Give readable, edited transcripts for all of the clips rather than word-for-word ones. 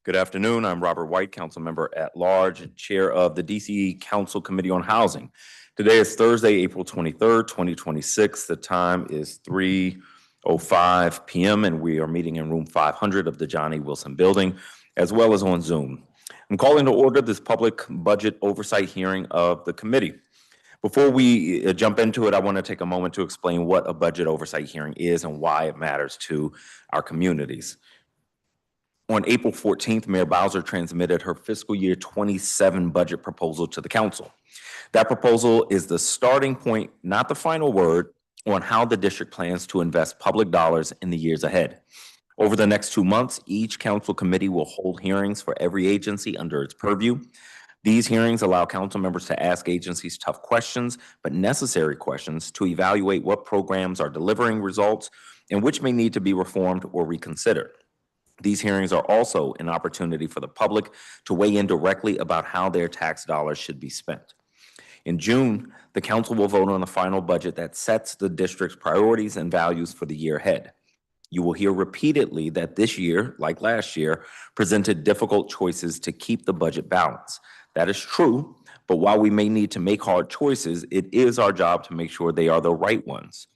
Good afternoon. I'm Robert White, council member at large and chair of the DC Council Committee on Housing. Today is Thursday, April 23rd, 2026. The time is 3:05 p.m. and we are meeting in room 500 of the John E. Wilson Building, as well as on Zoom. I'm calling to order this public budget oversight hearing of the committee. Before we jump into it, I want to take a moment to explain what a budget oversight hearing is and why it matters to our communities. On April 14th, Mayor Bowser transmitted her fiscal year 27 budget proposal to the council. That proposal is the starting point, not the final word, on how the district plans to invest public dollars in the years ahead. Over the next 2 months, each council committee will hold hearings for every agency under its purview. These hearings allow council members to ask agencies tough questions, but necessary questions to evaluate what programs are delivering results and which may need to be reformed or reconsidered. These hearings are also an opportunity for the public to weigh in directly about how their tax dollars should be spent. In June, the council will vote on a final budget that sets the district's priorities and values for the year ahead. You will hear repeatedly that this year, like last year, presented difficult choices to keep the budget balanced. That is true, but while we may need to make hard choices, it is our job to make sure they are the right ones.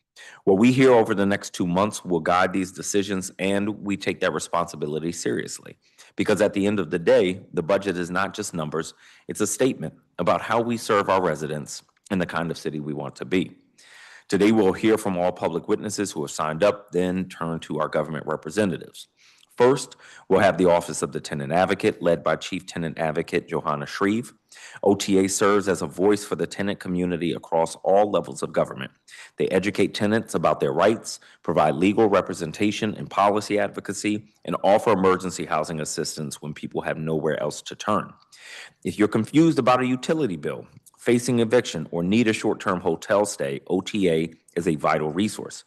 What we hear over the next 2 months will guide these decisions, and we take that responsibility seriously. Because at the end of the day, the budget is not just numbers, it's a statement about how we serve our residents and the kind of city we want to be. Today, we'll hear from all public witnesses who have signed up, then turn to our government representatives. First, we'll have the Office of the Tenant Advocate, led by Chief Tenant Advocate Johanna Shreve. OTA serves as a voice for the tenant community across all levels of government. They educate tenants about their rights, provide legal representation and policy advocacy, and offer emergency housing assistance when people have nowhere else to turn. If you're confused about a utility bill, facing eviction, or need a short-term hotel stay, OTA is a vital resource.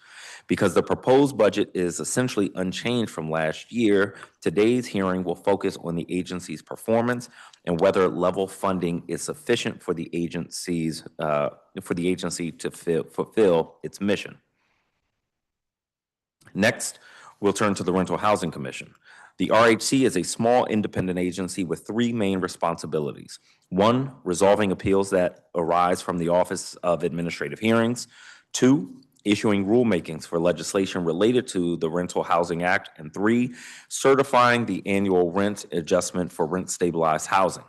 Because the proposed budget is essentially unchanged from last year, today's hearing will focus on the agency's performance and whether level funding is sufficient for the agency to fulfill its mission. Next, we'll turn to the Rental Housing Commission. The RHC is a small independent agency with 3 main responsibilities. 1, resolving appeals that arise from the Office of Administrative Hearings. 2, issuing rulemakings for legislation related to the Rental Housing Act. And 3, certifying the annual rent adjustment for rent-stabilized housing.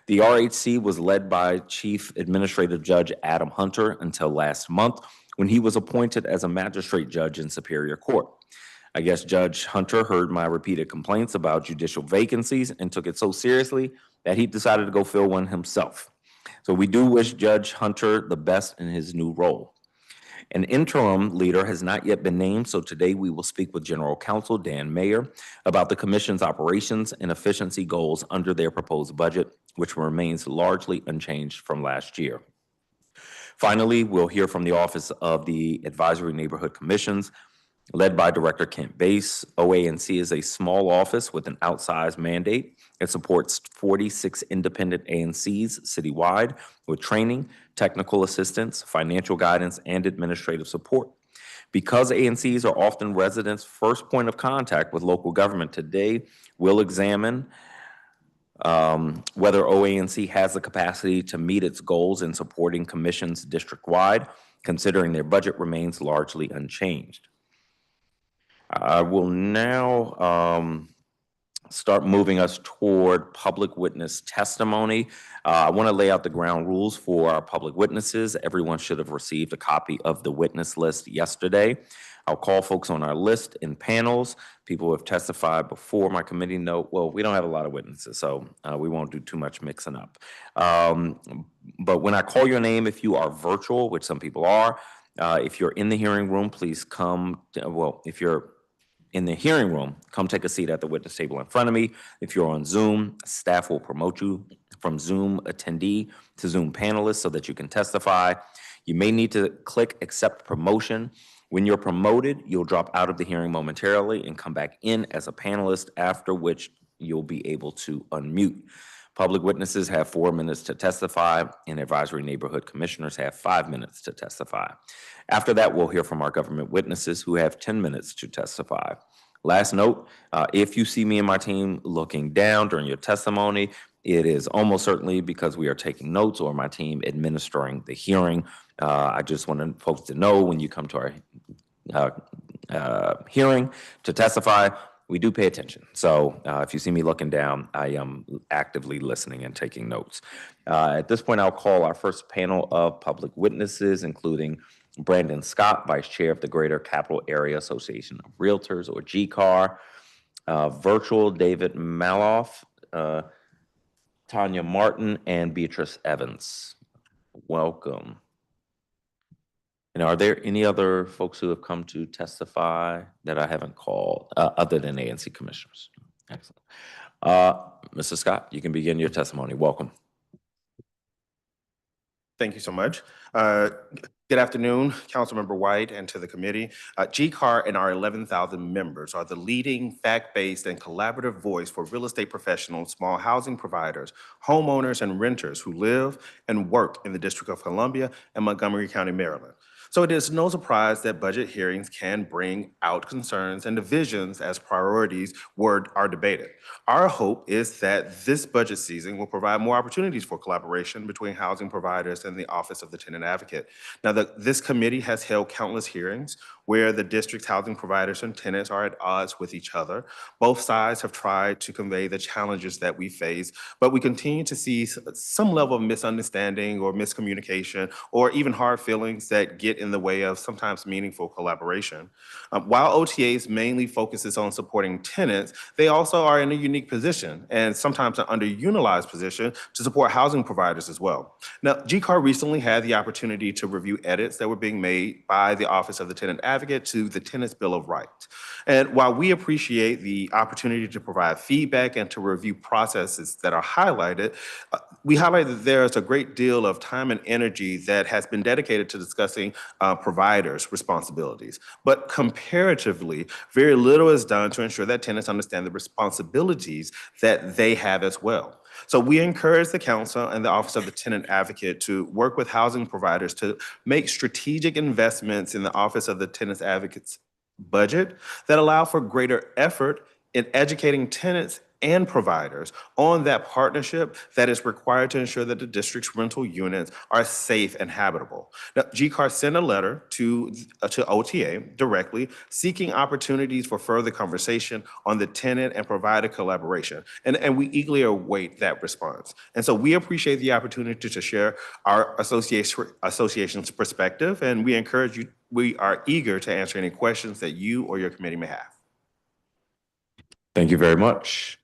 The RHC was led by Chief Administrative Judge Adam Hunter until last month, when he was appointed as a magistrate judge in Superior Court. I guess Judge Hunter heard my repeated complaints about judicial vacancies and took it so seriously that he decided to go fill one himself. So we do wish Judge Hunter the best in his new role. An interim leader has not yet been named, so today we will speak with General Counsel Dan Mayer about the Commission's operations and efficiency goals under their proposed budget, which remains largely unchanged from last year. Finally, we'll hear from the Office of the Advisory Neighborhood Commissions, led by Director Kent Bass. OANC is a small office with an outsized mandate. It supports 46 independent ANCs citywide with training, technical assistance, financial guidance, and administrative support. Because ANCs are often residents' first point of contact with local government, today we'll examine whether OANC has the capacity to meet its goals in supporting commissions district-wide, considering their budget remains largely unchanged. I will now start moving us toward public witness testimony. I want to lay out the ground rules for our public witnesses. Everyone should have received a copy of the witness list yesterday. I'll call folks on our list in panels. People who have testified before my committee note, well, we don't have a lot of witnesses, so we won't do too much mixing up. But when I call your name, if you are virtual, which some people are, if you're in the hearing room, please come, if you're in the hearing room, come take a seat at the witness table in front of me. If you're on Zoom, staff will promote you from Zoom attendee to Zoom panelist so that you can testify. You may need to click accept promotion. When you're promoted, you'll drop out of the hearing momentarily and come back in as a panelist, after which you'll be able to unmute. Public witnesses have 4 minutes to testify, and advisory neighborhood commissioners have 5 minutes to testify. After that, we'll hear from our government witnesses who have 10 minutes to testify. Last note, if you see me and my team looking down during your testimony, it is almost certainly because we are taking notes or my team administering the hearing. I just want folks to know when you come to our hearing to testify, we do pay attention. So if you see me looking down, I am actively listening and taking notes. At this point, I'll call our first panel of public witnesses, including Brandon Scott, Vice Chair of the Greater Capital Area Association of Realtors, or GCAR, virtual David Maloff, Tanya Martin, and Beatrice Evans. Welcome. And are there any other folks who have come to testify that I haven't called, other than ANC commissioners? Excellent. Mr. Scott, you can begin your testimony. Welcome. Thank you so much. Good afternoon, Councilmember White, and to the committee. GCAR and our 11,000 members are the leading fact-based and collaborative voice for real estate professionals, small housing providers, homeowners, and renters who live and work in the District of Columbia and Montgomery County, Maryland. So it is no surprise that budget hearings can bring out concerns and divisions as priorities are debated. Our hope is that this budget season will provide more opportunities for collaboration between housing providers and the Office of the Tenant Advocate. Now, this committee has held countless hearings where the district's housing providers and tenants are at odds with each other. Both sides have tried to convey the challenges that we face, but we continue to see some level of misunderstanding or miscommunication or even hard feelings that get in the way of sometimes meaningful collaboration. While OTAs mainly focuses on supporting tenants, they also are in a unique position and sometimes an underutilized position to support housing providers as well. Now, GCAR recently had the opportunity to review edits that were being made by the Office of the Tenant Advocate to the Tenants' Bill of Rights. And while we appreciate the opportunity to provide feedback and to review processes that are highlighted, we highlight that there is a great deal of time and energy that has been dedicated to discussing providers' responsibilities. But comparatively, very little is done to ensure that tenants understand the responsibilities that they have as well. So we encourage the council and the Office of the Tenant Advocate to work with housing providers to make strategic investments in the Office of the Tenant Advocate's budget that allow for greater effort in educating tenants and providers on that partnership that is required to ensure that the district's rental units are safe and habitable. Now, GCAR sent a letter to OTA directly seeking opportunities for further conversation on the tenant and provider collaboration. And we eagerly await that response. And so we appreciate the opportunity to share our association's perspective, and we encourage you, we are eager to answer any questions that you or your committee may have. Thank you very much.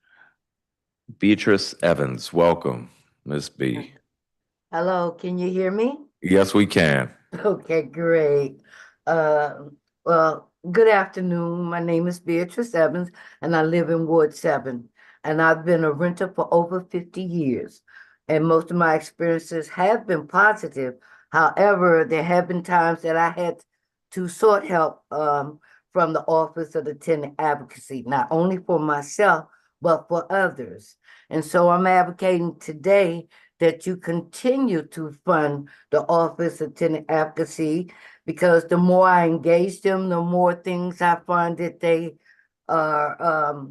Beatrice Evans, welcome, Ms. B. Hello, can you hear me? Yes, we can. Okay, great. Well, good afternoon. My name is Beatrice Evans, and I live in Ward 7. And I've been a renter for over 50 years. And most of my experiences have been positive. However, there have been times that I had to sought help from the Office of the Tenant Advocacy, not only for myself, but for others. And so I'm advocating today that you continue to fund the Office of Tenant Advocacy, because the more I engage them, the more things I find that they are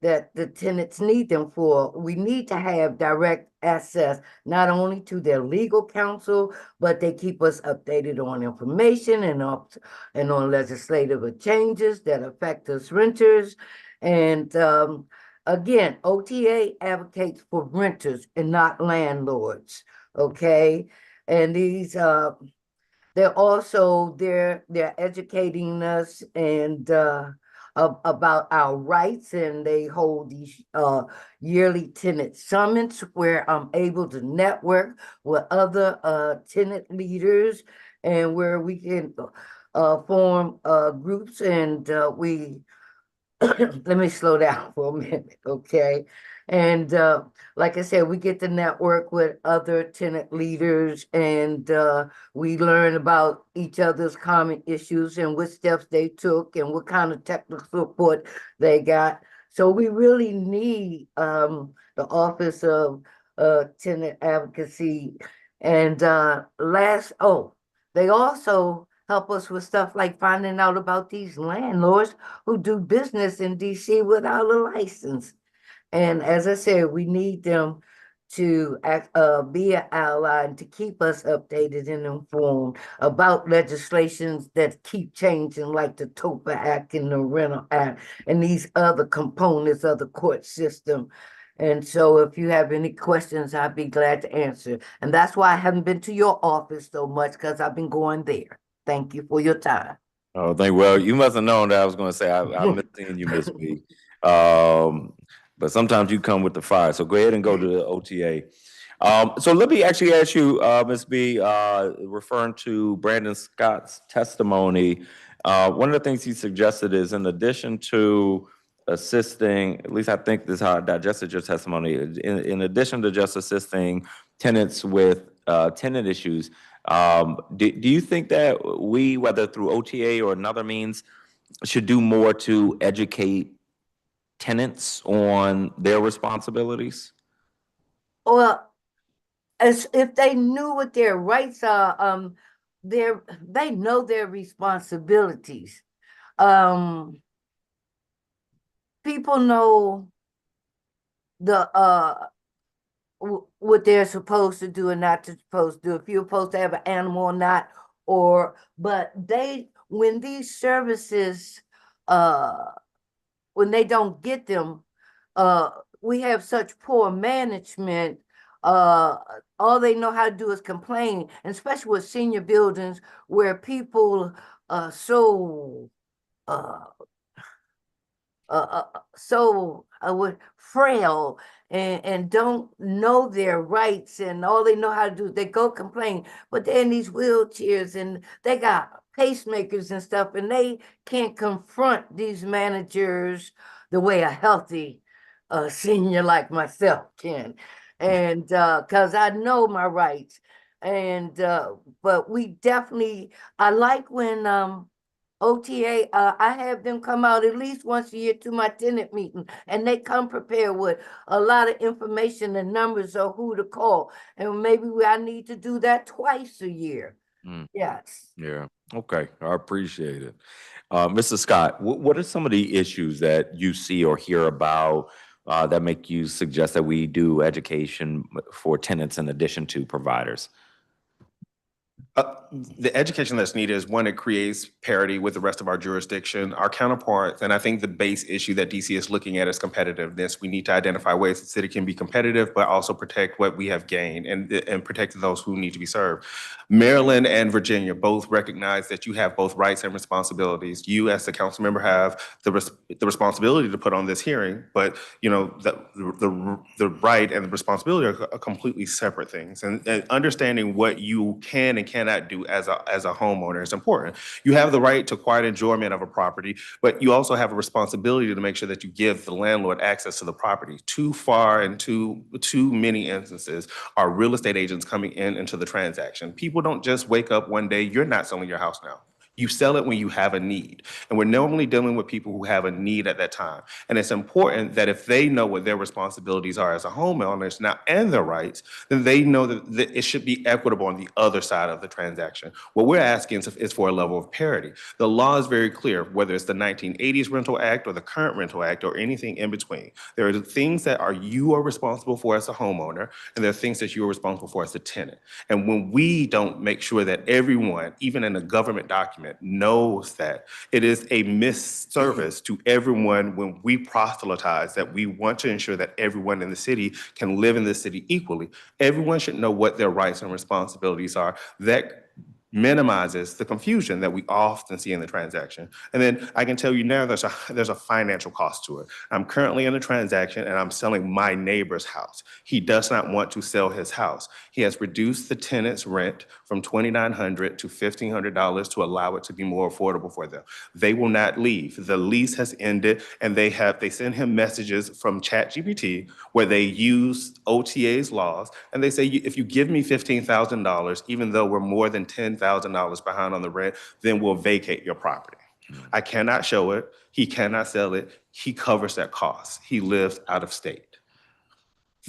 that the tenants need them for. We need to have direct access not only to their legal counsel, but they keep us updated on information and on legislative changes that affect us renters. And again, OTA advocates for renters and not landlords, okay? And these they're educating us and about our rights, and they hold these yearly tenant summits where I'm able to network with other tenant leaders, and where we can form groups, and we let me slow down for a minute, okay? And like I said, we get to network with other tenant leaders, and we learn about each other's common issues and what steps they took and what kind of technical support they got. So we really need the Office of Tenant Advocacy. And they also help us with stuff like finding out about these landlords who do business in DC without a license. And as I said, we need them to be an ally and to keep us updated and informed about legislations that keep changing, like the TOPA Act and the Rental Act and these other components of the court system. And so if you have any questions, I'd be glad to answer. And that's why I haven't been to your office so much, because I've been going there. Thank you for your time. Oh, well, you must have known that I was going to say I miss seeing you, Miss B. Um, but sometimes you come with the fire. So go ahead and go to the OTA. So let me actually ask you, Ms. B, referring to Brandon Scott's testimony, one of the things he suggested is in addition to assisting, at least I think this is how I digested your testimony, in addition to just assisting tenants with tenant issues, do you think that we, whether through OTA or another means, should do more to educate tenants on their responsibilities? Well, as if they knew what their rights are, they know their responsibilities. Um, People know the what they're supposed to do and not supposed to do. If you're supposed to have an animal or not, but when these services when they don't get them, uh we have such poor management. uh all they know how to do is complain, and especially with senior buildings where people so uh frail and don't know their rights, and all they know how to do is they go complain, but they're in these wheelchairs and they got pacemakers and stuff, and they can't confront these managers the way a healthy senior like myself can. And because I know my rights. And but we definitely, I like when OTA, I have them come out at least once a year to my tenant meeting, and they come prepared with a lot of information and numbers of who to call. And maybe I need to do that twice a year. Mm, Yes. yeah. Okay. I appreciate it. Mr. Scott, what are some of the issues that you see or hear about that make you suggest that we do education for tenants in addition to providers? The education that's needed is one that creates parity with the rest of our jurisdiction, our counterparts, and I think the base issue that DC is looking at is competitiveness. We need to identify ways the city can be competitive, but also protect what we have gained and protect those who need to be served. Maryland and Virginia both recognize that you have both rights and responsibilities. You, as the council member, have the responsibility to put on this hearing, but you know the right and the responsibility are completely separate things. And understanding what you can and cannot do as a homeowner is important. You have the right to quiet enjoyment of a property, but you also have a responsibility to make sure that you give the landlord access to the property. Too far and too many instances are real estate agents coming into the transaction. People don't just wake up one day, you're not selling your house now. You sell it when you have a need. And we're normally dealing with people who have a need at that time. And it's important that if they know what their responsibilities are as a homeowner now and their rights, then they know that it should be equitable on the other side of the transaction. What we're asking is for a level of parity. The law is very clear, whether it's the 1980s Rental Act or the current Rental Act or anything in between. There are things that you are responsible for as a homeowner, and there are things that you are responsible for as a tenant. And when we don't make sure that everyone, even in a government document, knows that, it is a misservice to everyone when we proselytize that we want to ensure that everyone in the city can live in the city equally. Everyone should know what their rights and responsibilities are. That minimizes the confusion that we often see in the transaction. And then I can tell you now there's a financial cost to it. I'm currently in a transaction and I'm selling my neighbor's house. He does not want to sell his house. He has reduced the tenant's rent from $2,900 to $1,500 to allow it to be more affordable for them. They will not leave. The lease has ended, and they send him messages from ChatGPT where they use OTA's laws, and they say, if you give me $15,000, even though we're more than $10,000 behind on the rent, then we'll vacate your property. I cannot show it. He cannot sell it. He covers that cost. He lives out of state.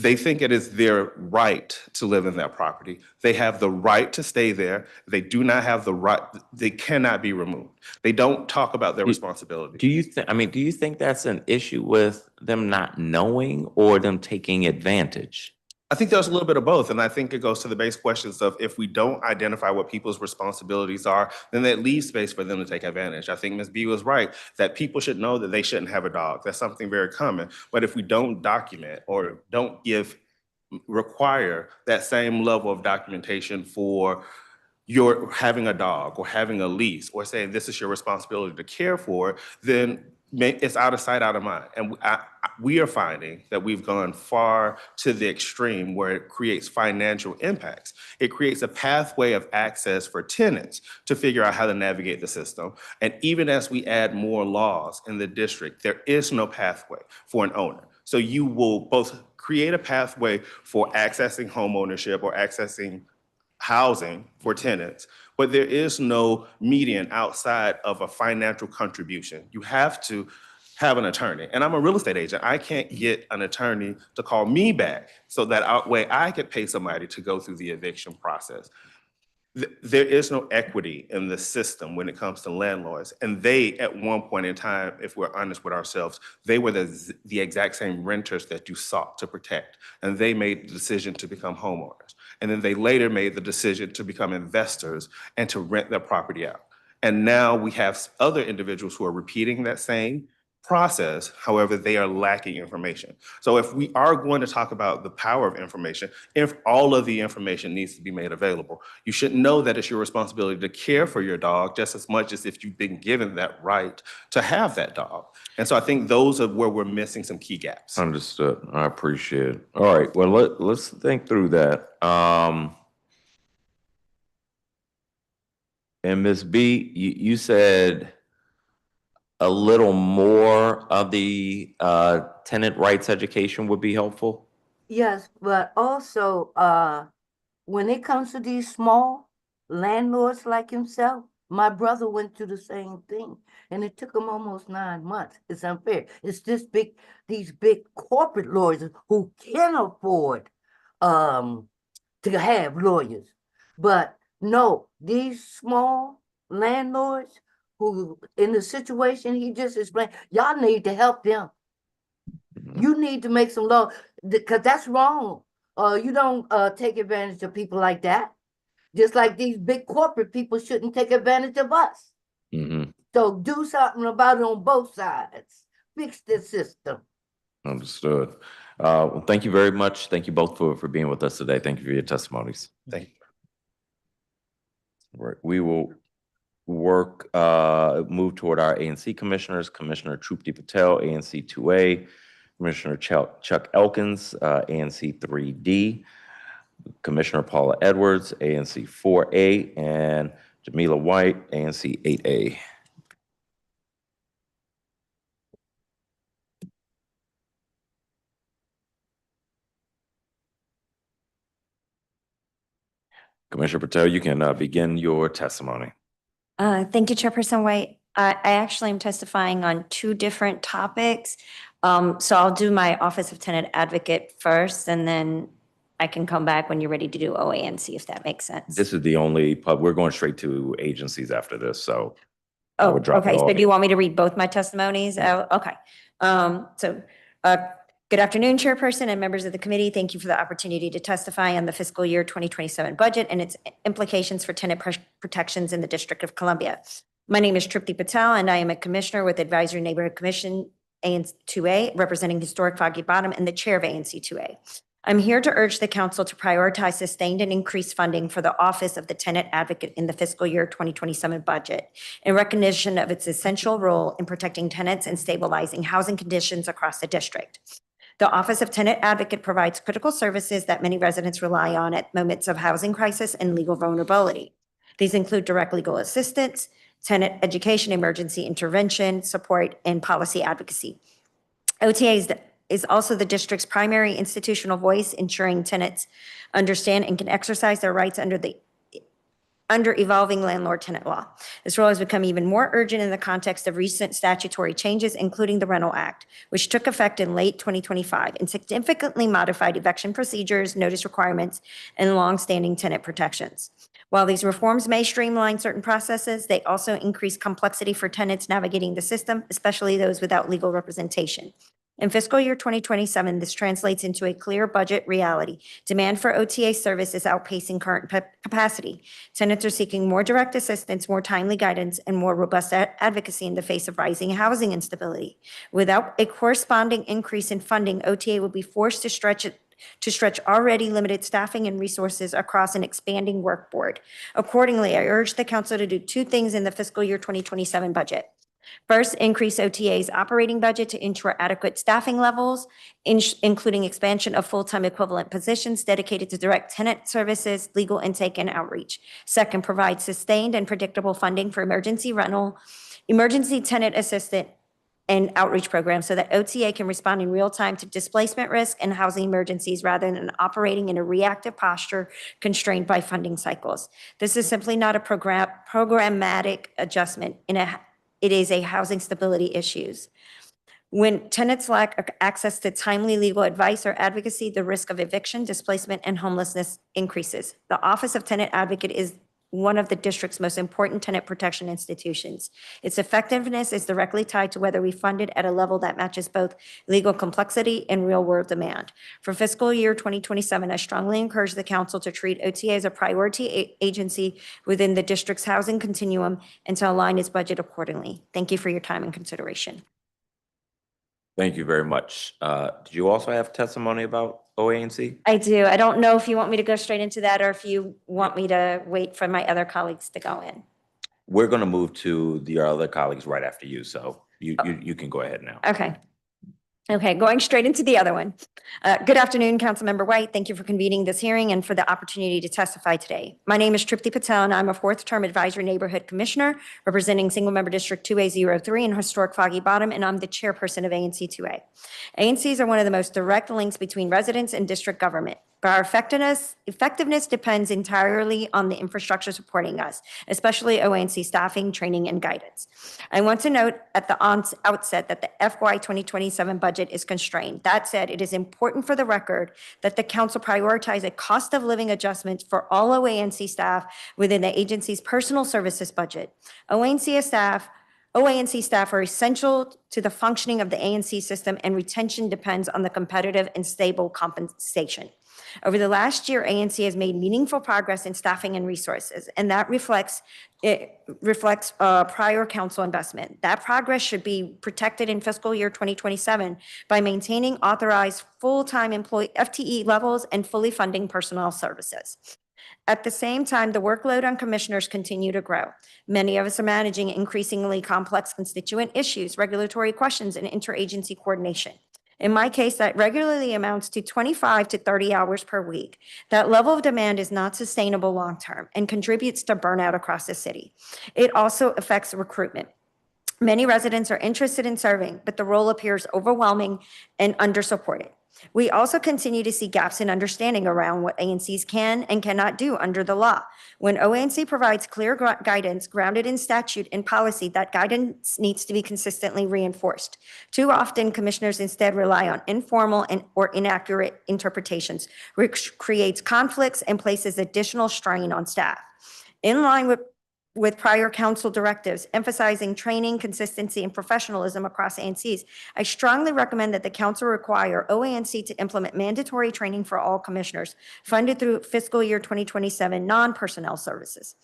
They think it is their right to live in that property. They have the right to stay there. They do not have the right, they cannot be removed. They don't talk about their responsibility. Do you think, I mean, do you think that's an issue with them not knowing or them taking advantage? I think there's a little bit of both, and I think it goes to the base questions of if we don't identify what people's responsibilities are, then that leaves space for them to take advantage. I think Ms. B was right that people should know that they shouldn't have a dog. That's something very common. But if we don't document or don't require that same level of documentation for you're having a dog or having a lease or saying this is your responsibility to care for, then it's out of sight, out of mind. And we are finding that we've gone far to the extreme where it creates financial impacts. It creates a pathway of access for tenants to figure out how to navigate the system. And even as we add more laws in the district, there is no pathway for an owner. So you will both create a pathway for accessing home ownership or accessing housing for tenants, but there is no median outside of a financial contribution. You have to have an attorney. And I'm a real estate agent. I can't get an attorney to call me back so that way I could pay somebody to go through the eviction process. There is no equity in the system when it comes to landlords. And they, at one point in time, if we're honest with ourselves, they were the exact same renters that you sought to protect. And they made the decision to become homeowners. And then they later made the decision to become investors and to rent their property out. And now we have other individuals who are repeating that same process. However, they are lacking information. So if we are going to talk about the power of information, if all of the information needs to be made available, you should know that it's your responsibility to care for your dog just as much as if you've been given that right to have that dog. And so I think those are where we're missing some key gaps. Understood. I appreciate it. All right. Well, let's think through that. And Ms. B, you said a little more of the tenant rights education would be helpful? Yes, but also, when it comes to these small landlords like himself, my brother went through the same thing, and it took him almost 9 months. It's unfair. It's these big corporate lawyers who can afford to have lawyers. But no, these small landlords who, in the situation he just explained, y'all need to help them. You need to make some law, because that's wrong. You don't take advantage of people like that. Just like these big corporate people shouldn't take advantage of us. Mm-hmm. So do something about it on both sides. Fix the system. Understood. Well, thank you very much. Thank you both for being with us today. Thank you for your testimonies. Thank you. Right. We will move toward our ANC commissioners. Commissioner Trupti Patel, ANC 2A. Commissioner Chuck Elkins, ANC 3D. Commissioner Paula Edwards, ANC 4A. And Jamila White, ANC 8A. Commissioner Patel, you can begin your testimony. Thank you, Chairperson White. I actually am testifying on two different topics. So I'll do my Office of Tenant Advocate first, and then I can come back when you're ready to do OANC, if that makes sense. This is the only we're going straight to agencies after this, so. Oh, okay. So do you want me to read both my testimonies? Oh, okay. Good afternoon, Chairperson and members of the committee. Thank you for the opportunity to testify on the fiscal year 2027 budget and its implications for tenant protections in the District of Columbia. My name is Trupti Patel, and I am a commissioner with Advisory Neighborhood Commission ANC 2A, representing Historic Foggy Bottom, and the chair of ANC 2A. I'm here to urge the council to prioritize sustained and increased funding for the Office of the Tenant Advocate in the fiscal year 2027 budget, in recognition of its essential role in protecting tenants and stabilizing housing conditions across the district. The Office of Tenant Advocate provides critical services that many residents rely on at moments of housing crisis and legal vulnerability. These include direct legal assistance, tenant education, emergency intervention, support, and policy advocacy. OTA is also the district's primary institutional voice, ensuring tenants understand and can exercise their rights under the under evolving landlord-tenant law. This role has become even more urgent in the context of recent statutory changes, including the Rental Act, which took effect in late 2025 and significantly modified eviction procedures, notice requirements, and longstanding tenant protections. While these reforms may streamline certain processes, they also increase complexity for tenants navigating the system, especially those without legal representation. In fiscal year 2027, this translates into a clear budget reality. Demand for OTA service is outpacing current capacity. Tenants are seeking more direct assistance, more timely guidance, and more robust advocacy in the face of rising housing instability. Without a corresponding increase in funding, OTA will be forced to stretch already limited staffing and resources across an expanding work board. Accordingly, I urge the council to do two things in the fiscal year 2027 budget. First, increase OTA's operating budget to ensure adequate staffing levels, including expansion of full-time equivalent positions dedicated to direct tenant services, legal intake, and outreach. Second, provide sustained and predictable funding for emergency rental, emergency tenant assistant, and outreach programs so that OTA can respond in real time to displacement risk and housing emergencies rather than operating in a reactive posture constrained by funding cycles. This is simply not a programmatic adjustment. It is a housing stability issues. When tenants lack access to timely legal advice or advocacy, the risk of eviction, displacement, and homelessness increases. The Office of Tenant Advocate is one of the district's most important tenant protection institutions. Its effectiveness is directly tied to whether we fund it at a level that matches both legal complexity and real-world demand. For fiscal year 2027, I strongly encourage the council to treat OTA as a priority agency within the district's housing continuum and to align its budget accordingly. Thank you for your time and consideration. Thank you very much. Did you also have testimony about OANC? I do. I don't know if you want me to go straight into that or if you want me to wait for my other colleagues to go in. We're going to move to the other colleagues right after you, so you can go ahead now. Okay, going straight into the other one. Good afternoon, Councilmember White. Thank you for convening this hearing and for the opportunity to testify today. My name is Tripti Patel, and I'm a fourth-term Advisory Neighborhood Commissioner representing Single-Member District 2A03 in historic Foggy Bottom, and I'm the chairperson of ANC 2A. ANCs are one of the most direct links between residents and district government. But our effectiveness depends entirely on the infrastructure supporting us, especially OANC staffing, training, and guidance. I want to note at the outset that the FY 2027 budget is constrained. That said, it is important for the record that the council prioritize a cost of living adjustment for all OANC staff within the agency's personal services budget. OANC staff are essential to the functioning of the ANC system, and retention depends on the competitive and stable compensation. Over the last year, ANC has made meaningful progress in staffing and resources, and that reflects prior council investment. That progress should be protected in fiscal year 2027 by maintaining authorized full-time employee FTE levels and fully funding personnel services. At the same time, the workload on commissioners continue to grow. Many of us are managing increasingly complex constituent issues, regulatory questions, and interagency coordination. In my case, that regularly amounts to 25 to 30 hours per week. That level of demand is not sustainable long-term and contributes to burnout across the city. It also affects recruitment. Many residents are interested in serving, but the role appears overwhelming and undersupported. We also continue to see gaps in understanding around what ANCs can and cannot do under the law. When OANC provides clear guidance grounded in statute and policy, that guidance needs to be consistently reinforced. Too often, commissioners instead rely on informal or inaccurate interpretations, which creates conflicts and places additional strain on staff. In line with prior council directives emphasizing training, consistency, and professionalism across ANCs, I strongly recommend that the council require OANC to implement mandatory training for all commissioners, funded through fiscal year 2027 non-personnel services.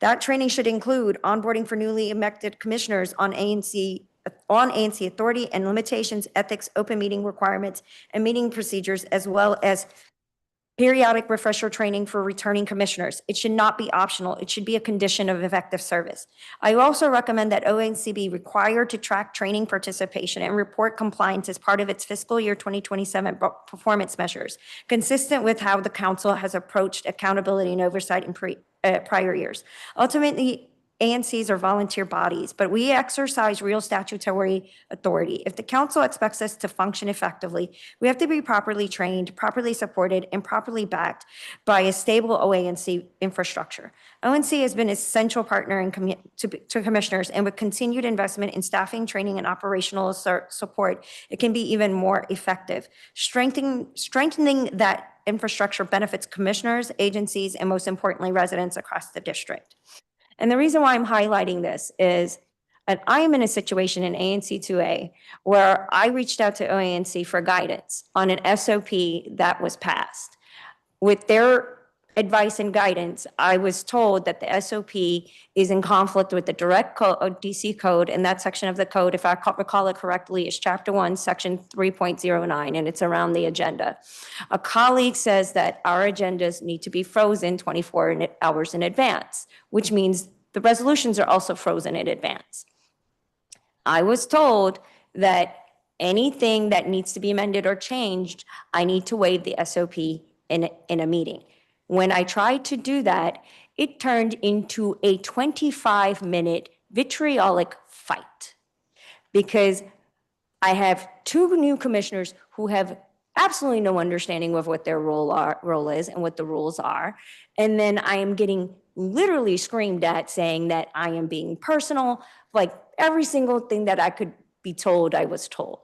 That training should include onboarding for newly elected commissioners on ANC authority and limitations, ethics, open meeting requirements, and meeting procedures, as well as periodic refresher training for returning commissioners. It should not be optional. It should be a condition of effective service. I also recommend that OANC be required to track training participation and report compliance as part of its fiscal year 2027 performance measures, consistent with how the council has approached accountability and oversight in prior years. Ultimately, ANCs are volunteer bodies, but we exercise real statutory authority. If the council expects us to function effectively, we have to be properly trained, properly supported, and properly backed by a stable OANC infrastructure. ONC has been an essential partner to commissioners, and with continued investment in staffing, training, and operational support, it can be even more effective. Strengthening that infrastructure benefits commissioners, agencies, and most importantly, residents across the district. And the reason why I'm highlighting this is that I am in a situation in ANC 2A where I reached out to OANC for guidance on an SOP that was passed. With their advice and guidance, I was told that the SOP is in conflict with the direct DC code, and that section of the code, if I recall it correctly, is Chapter 1, Section 3.09, and it's around the agenda. A colleague says that our agendas need to be frozen 24 hours in advance, which means the resolutions are also frozen in advance. I was told that anything that needs to be amended or changed, I need to waive the SOP in a meeting. When I tried to do that, it turned into a 25-minute vitriolic fight because I have two new commissioners who have absolutely no understanding of what their role is and what the rules are. And then I am getting literally screamed at saying that I am being personal, like every single thing that I could be told, I was told.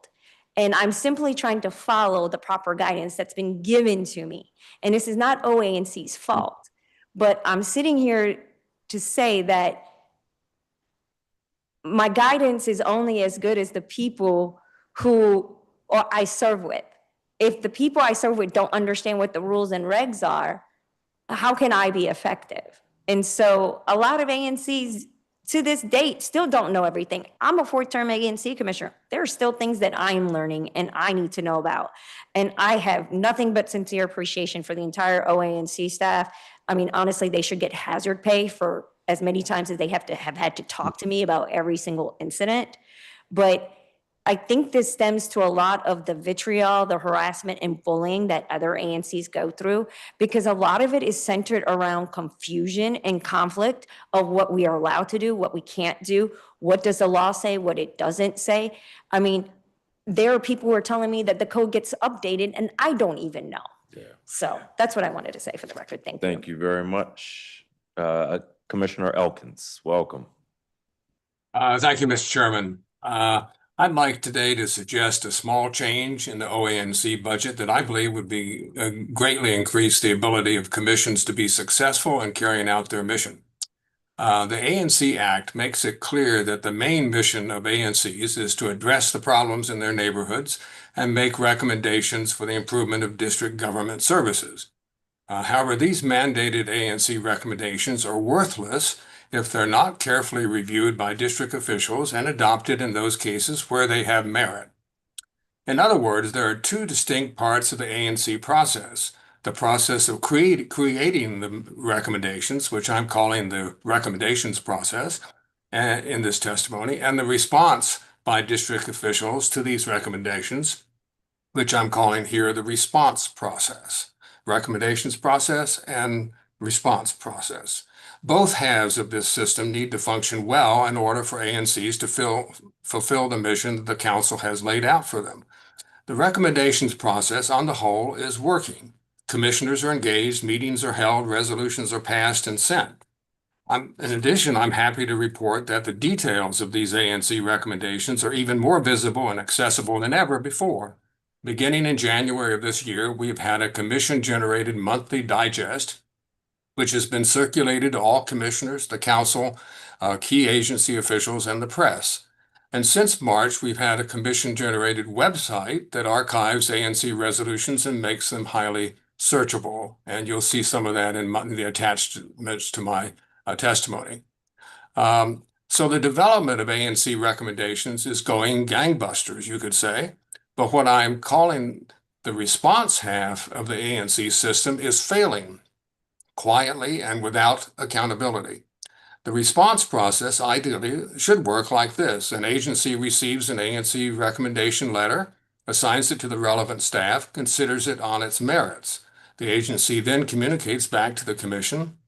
And I'm simply trying to follow the proper guidance that's been given to me. And this is not OANC's fault, but I'm sitting here to say that my guidance is only as good as the people who I serve with. If the people I serve with don't understand what the rules and regs are, how can I be effective? And so a lot of ANCs to this date still don't know everything. I'm a fourth-term ANC commissioner. There are still things that I'm learning and I need to know about. And I have nothing but sincere appreciation for the entire OANC staff. I mean, honestly, they should get hazard pay for as many times as they have had to talk to me about every single incident. But I think this stems to a lot of the vitriol, the harassment and bullying that other ANCs go through, because a lot of it is centered around confusion and conflict of what we are allowed to do, what we can't do, what does the law say, what it doesn't say. I mean, there are people who are telling me that the code gets updated and I don't even know. Yeah. So that's what I wanted to say for the record. Thank you. Thank you very much. Commissioner Elkins, welcome. Thank you, Mr. Chairman. I'd like today to suggest a small change in the OANC budget that I believe would be greatly increase the ability of commissions to be successful in carrying out their mission. The ANC Act makes it clear that the main mission of ANCs is to address the problems in their neighborhoods and make recommendations for the improvement of district government services. However, these mandated ANC recommendations are worthless if they're not carefully reviewed by district officials and adopted in those cases where they have merit. In other words, there are two distinct parts of the ANC process. The process of creating the recommendations, which I'm calling the recommendations process in this testimony, and the response by district officials to these recommendations, which I'm calling here the response process. Recommendations process and response process. Both halves of this system need to function well in order for ANCs to fulfill the mission that the council has laid out for them. The recommendations process on the whole is working. Commissioners are engaged, meetings are held, resolutions are passed and sent. In addition, I'm happy to report that the details of these ANC recommendations are even more visible and accessible than ever before. Beginning in January of this year, we've had a commission-generated monthly digest, which has been circulated to all commissioners, the council, key agency officials, and the press. And since March, we've had a commission-generated website that archives ANC resolutions and makes them highly searchable. And you'll see some of that in the attachments to my testimony. So the development of ANC recommendations is going gangbusters, you could say. But what I'm calling the response half of the ANC system is failing quietly and without accountability. The response process ideally should work like this. An agency receives an ANC recommendation letter, assigns it to the relevant staff, considers it on its merits. The agency then communicates back to the commission,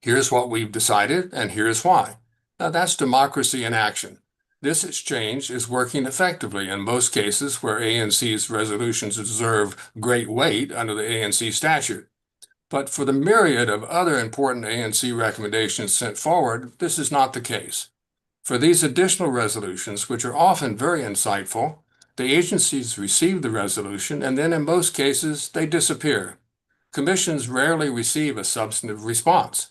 Here's what we've decided, and here's why. Now, that's democracy in action. This exchange is working effectively in most cases where ANC's resolutions deserve great weight under the ANC statute. But for the myriad of other important ANC recommendations sent forward, this is not the case. For these additional resolutions, which are often very insightful, the agencies receive the resolution and then in most cases they disappear. Commissions rarely receive a substantive response.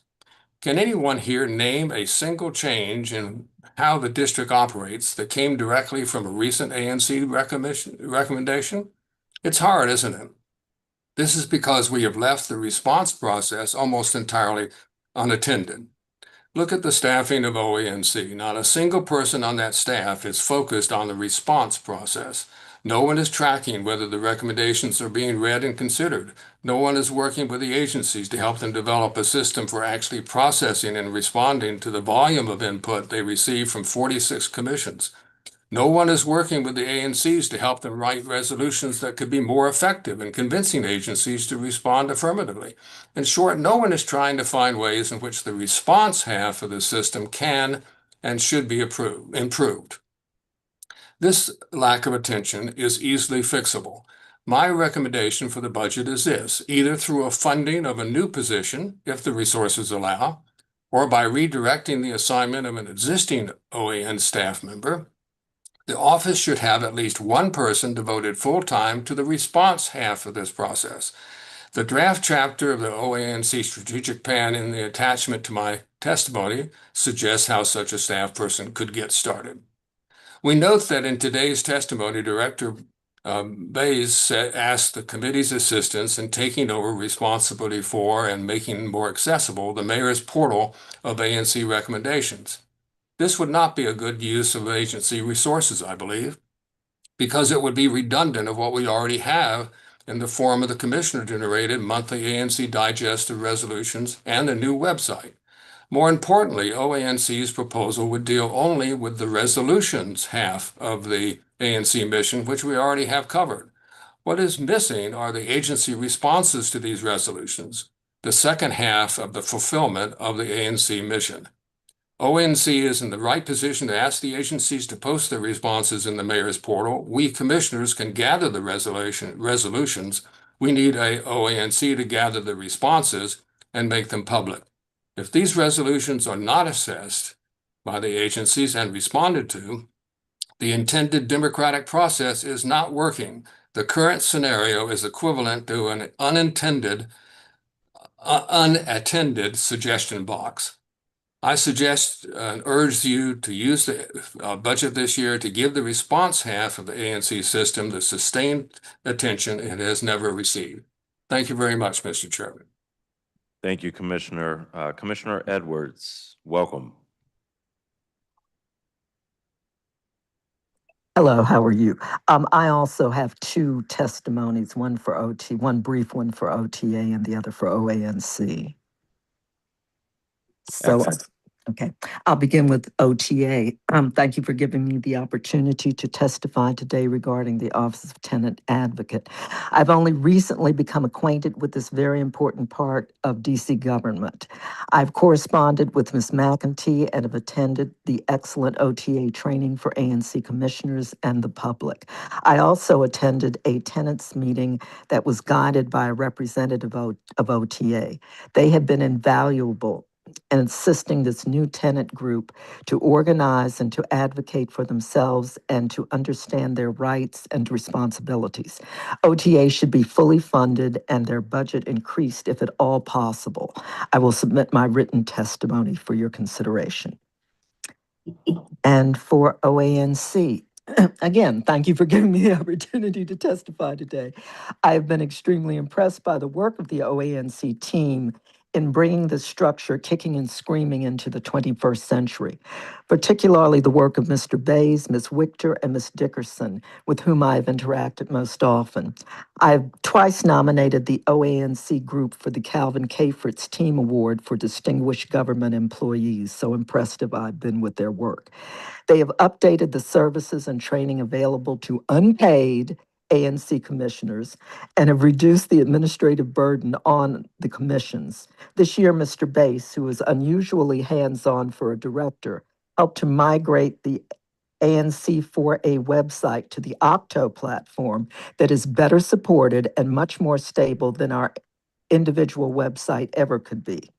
Can anyone here name a single change in how the district operates that came directly from a recent ANC recommendation? It's hard, isn't it? This is because we have left the response process almost entirely unattended. Look at the staffing of OANC. Not a single person on that staff is focused on the response process. No one is tracking whether the recommendations are being read and considered. No one is working with the agencies to help them develop a system for actually processing and responding to the volume of input they receive from 46 commissions. No one is working with the ANCs to help them write resolutions that could be more effective in convincing agencies to respond affirmatively. In short, no one is trying to find ways in which the response half of the system can and should be improved. This lack of attention is easily fixable. My recommendation for the budget is this: either through a funding of a new position, if the resources allow, or by redirecting the assignment of an existing OAN staff member. The office should have at least one person devoted full-time to the response half of this process. The draft chapter of the OANC strategic plan in the attachment to my testimony suggests how such a staff person could get started. We note that in today's testimony, Director Bays asked the committee's assistance in taking over responsibility for and making more accessible the mayor's portal of ANC recommendations. This would not be a good use of agency resources, I believe, because it would be redundant of what we already have in the form of the commissioner-generated monthly ANC digest of resolutions and a new website. More importantly, OANC's proposal would deal only with the resolutions half of the ANC mission, which we already have covered. What is missing are the agency responses to these resolutions, the second half of the fulfillment of the ANC mission. ONC is in the right position to ask the agencies to post their responses in the mayor's portal. We commissioners can gather the resolutions. We need a OANC to gather the responses and make them public. If these resolutions are not assessed by the agencies and responded to, the intended democratic process is not working. The current scenario is equivalent to an unattended suggestion box. I suggest and urge you to use the budget this year to give the response half of the ANC system the sustained attention it has never received. Thank you very much, Mr. Chairman. Thank you, Commissioner. Commissioner Edwards, welcome. Hello, how are you? I also have two testimonies, one for OT, one brief one for OTA and the other for OANC. So, Excellent. okay, I'll begin with OTA. Thank you for giving me the opportunity to testify today regarding the Office of Tenant Advocate. I've only recently become acquainted with this very important part of DC government. I've corresponded with Ms. McEntee and have attended the excellent OTA training for ANC commissioners and the public. I also attended a tenants meeting that was guided by a representative of OTA. They have been invaluable and assisting this new tenant group to organize and to advocate for themselves and to understand their rights and responsibilities. OTA should be fully funded and their budget increased if at all possible. I will submit my written testimony for your consideration. And for OANC, again, thank you for giving me the opportunity to testify today. I've been extremely impressed by the work of the OANC team in bringing the structure kicking and screaming into the 21st century, particularly the work of Mr. Bays, Ms. Wichter, and Ms. Dickerson, with whom I have interacted most often. I've twice nominated the OANC group for the Calvin K. Fritz Team Award for Distinguished Government Employees, so impressed have I been with their work. They have updated the services and training available to unpaid ANC commissioners and have reduced the administrative burden on the commissions. This year, Mr. Bass, who is unusually hands-on for a director, helped to migrate the ANC4A website to the Octo platform that is better supported and much more stable than our individual website ever could be.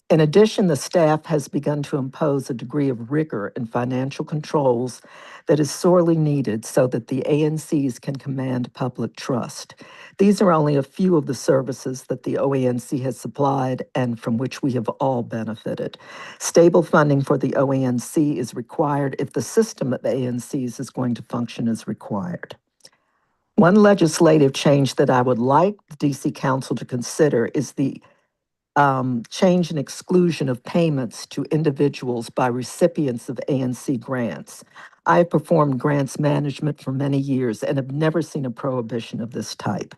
In addition, the staff has begun to impose a degree of rigor in financial controls that is sorely needed so that the ANCs can command public trust. These are only a few of the services that the OANC has supplied and from which we have all benefited. Stable funding for the OANC is required if the system of ANCs is going to function as required. One legislative change that I would like the DC Council to consider is the change and exclusion of payments to individuals by recipients of ANC grants. I have performed grants management for many years and have never seen a prohibition of this type.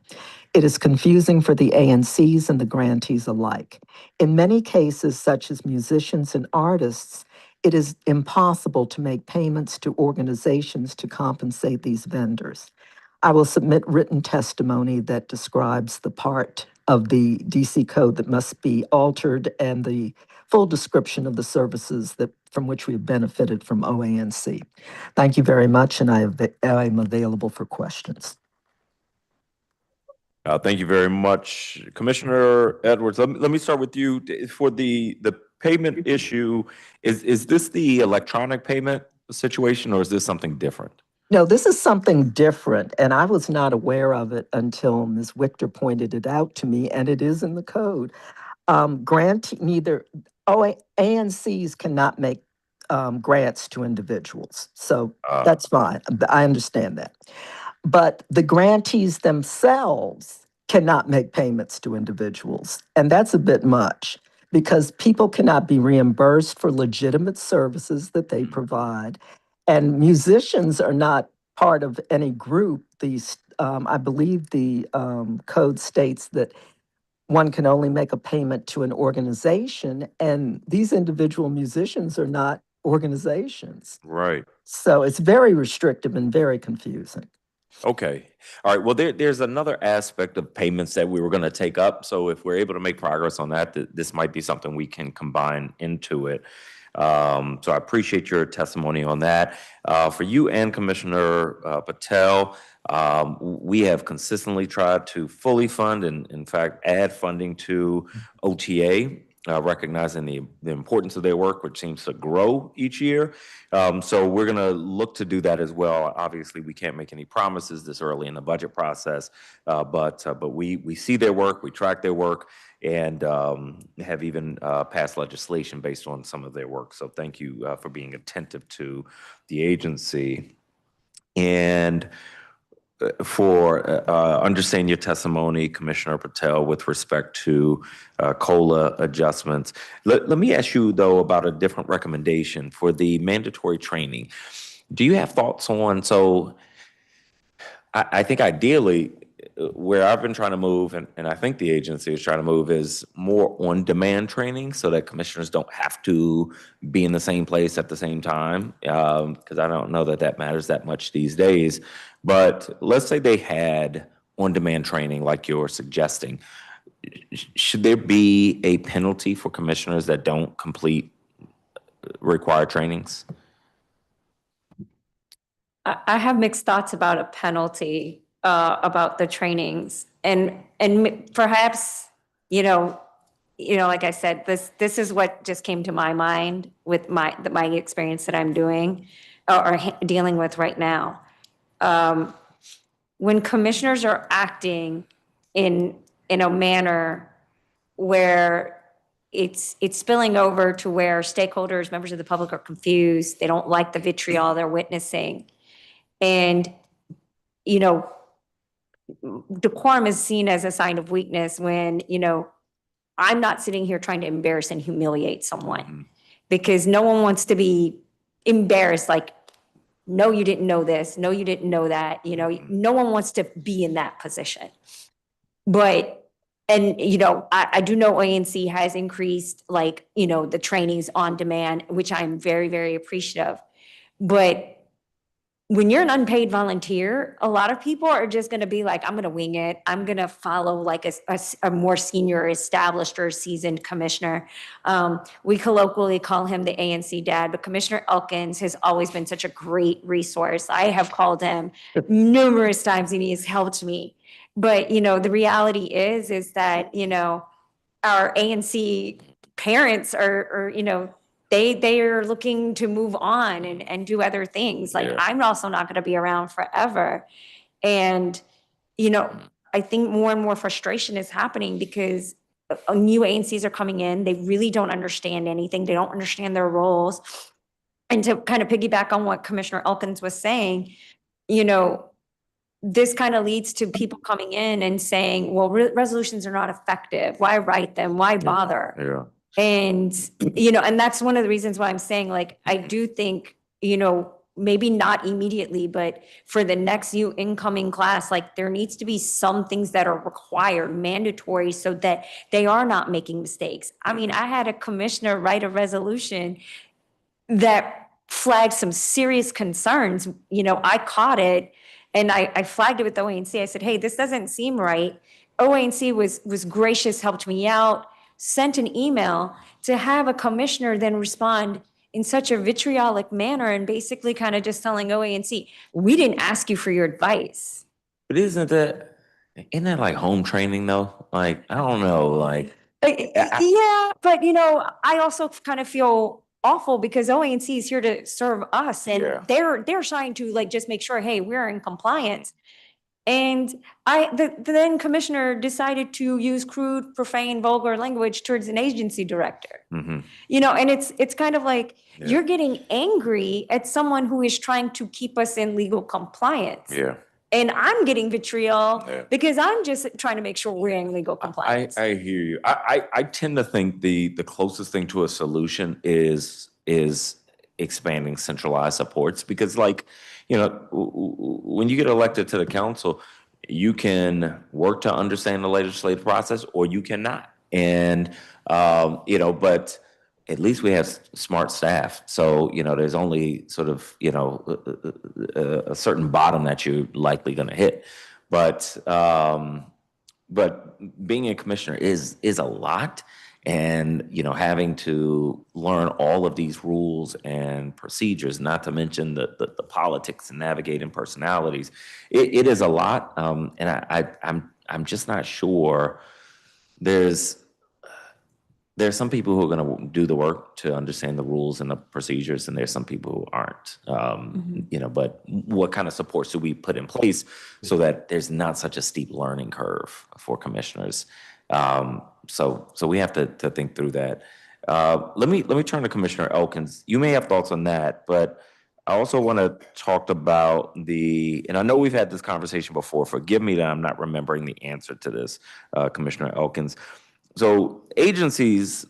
It is confusing for the ANCs and the grantees alike. In many cases, such as musicians and artists, it is impossible to make payments to organizations to compensate these vendors. I will submit written testimony that describes the part of the DC code that must be altered and the full description of the services that from which we have benefited from OANC. Thank you very much, and I am available for questions. Thank you very much, Commissioner Edwards. Let me start with you for the payment issue. Is this the electronic payment situation, or is this something different? No, this is something different, and I was not aware of it until Ms. Victor pointed it out to me, and it is in the code. ANCs cannot make grants to individuals, so that's fine. I understand that. But the grantees themselves cannot make payments to individuals, and that's a bit much because people cannot be reimbursed for legitimate services that they provide. And musicians are not part of any group. I believe the code states that one can only make a payment to an organization, and these individual musicians are not organizations. Right. So it's very restrictive and very confusing. Okay. All right. Well, there's another aspect of payments that we were going to take up. So if we're able to make progress on that, this might be something we can combine into it. So I appreciate your testimony on that. For you and Commissioner Patel, we have consistently tried to fully fund and, in fact, add funding to OTA, recognizing the importance of their work, which seems to grow each year. So we're going to look to do that as well. Obviously, we can't make any promises this early in the budget process, but we see their work, we track their work, and have even passed legislation based on some of their work. So thank you for being attentive to the agency. And for understanding your testimony, Commissioner Patel, with respect to COLA adjustments. Let me ask you, though, about a different recommendation for the mandatory training. Do you have thoughts on, so I think ideally, where I've been trying to move, and I think the agency is trying to move, is more on-demand training so that commissioners don't have to be in the same place at the same time, because I don't know that that matters that much these days. But let's say they had on-demand training like you're suggesting. Should there be a penalty for commissioners that don't complete required trainings? I have mixed thoughts about a penalty, about the trainings, and perhaps, like I said, this is what just came to my mind with my experience that I'm doing or dealing with right now. When commissioners are acting in a manner where it's spilling over to where stakeholders, members of the public are confused, they don't like the vitriol they're witnessing. And, decorum is seen as a sign of weakness when, I'm not sitting here trying to embarrass and humiliate someone because no one wants to be embarrassed. Like, no, you didn't know this. No, you didn't know that. No one wants to be in that position. But, and, I do know ANC has increased the trainings on demand, which I'm very, very appreciative. But when you're an unpaid volunteer, a lot of people are just going to be like, I'm going to wing it. I'm going to follow like a more senior established or seasoned commissioner. We colloquially call him the ANC dad, but Commissioner Elkins has always been such a great resource. I have called him numerous times and he has helped me. But, the reality is that, our ANC parents are, they are looking to move on and do other things. Like Yeah. I'm also not going to be around forever. And, I think more and more frustration is happening because new ANCs are coming in. They really don't understand anything. They don't understand their roles. And to kind of piggyback on what Commissioner Elkins was saying, this kind of leads to people coming in and saying, well, resolutions are not effective. Why write them? Why bother? Yeah. And, and that's one of the reasons why I'm saying, like, I do think, maybe not immediately, but for the next new incoming class, like there needs to be some things that are required, mandatory, so that they are not making mistakes. I mean, I had a commissioner write a resolution that flagged some serious concerns. I caught it and I flagged it with OANC. I said, hey, this doesn't seem right. OANC was gracious, helped me out, sent an email to have a commissioner then respond in such a vitriolic manner and basically kind of just telling OANC, we didn't ask you for your advice. But isn't that like home training though? Like, I don't know, like. Yeah, but I also kind of feel awful because OANC is here to serve us and Yeah. they're trying to like just make sure, hey, we're in compliance. And the then commissioner decided to use crude, profane, vulgar language towards an agency director. Mhm. And it's kind of like Yeah. you're getting angry at someone who is trying to keep us in legal compliance. Yeah. And I'm getting vitriol Yeah. because I'm just trying to make sure we're in legal compliance. I hear you. I tend to think the closest thing to a solution is expanding centralized supports because, like, when you get elected to the council, you can work to understand the legislative process or you cannot. And but at least we have smart staff. So, there's only sort of, a certain bottom that you're likely going to hit. But being a commissioner is a lot, and having to learn all of these rules and procedures, not to mention the politics and navigating personalities, it is a lot. And I'm just not sure. There's some people who are going to do the work to understand the rules and the procedures, and there's some people who aren't. But what kind of supports do we put in place so that there's not such a steep learning curve for commissioners? So we have to think through that. Let me turn to Commissioner Elkins. You may have thoughts on that, but I also want to talk about and I know we've had this conversation before. Forgive me that I'm not remembering the answer to this, Commissioner Elkins. So agencies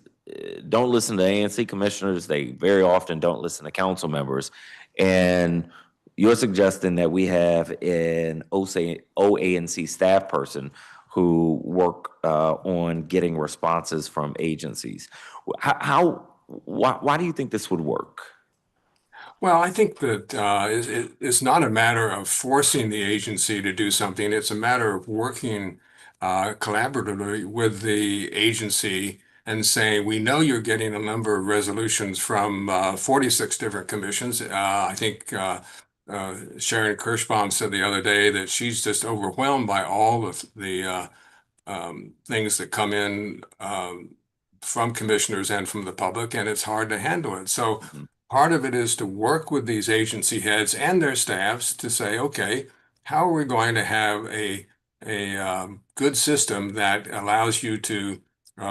don't listen to ANC commissioners. They very often don't listen to council members. And you're suggesting that we have an OANC staff person who work on getting responses from agencies. Why do you think this would work? Well, I think that it's not a matter of forcing the agency to do something. It's a matter of working collaboratively with the agency and saying, we know you're getting a number of resolutions from 46 different commissions. I think Sharon Kirschbaum said the other day that she's just overwhelmed by all of the things that come in from commissioners and from the public, and it's hard to handle it. So part of it is to work with these agency heads and their staffs to say, okay, how are we going to have a good system that allows you to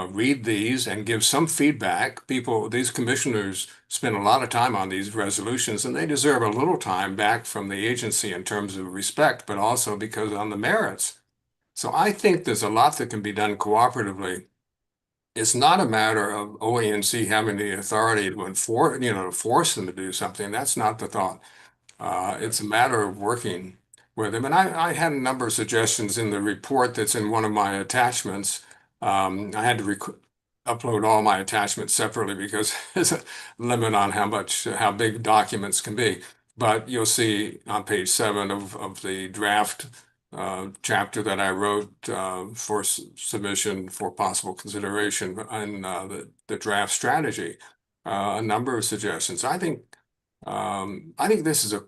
read these and give some feedback? These commissioners spend a lot of time on these resolutions, and they deserve a little time back from the agency in terms of respect, but also because on the merits. So I think there's a lot that can be done cooperatively. It's not a matter of OANC having the authority to force them to do something. That's not the thought. It's a matter of working with them. And I had a number of suggestions in the report that's in one of my attachments. I had to upload all my attachments separately because there's a limit on how big documents can be. But you'll see on page 7 of the draft chapter that I wrote for submission for possible consideration and the draft strategy, a number of suggestions. I think this is a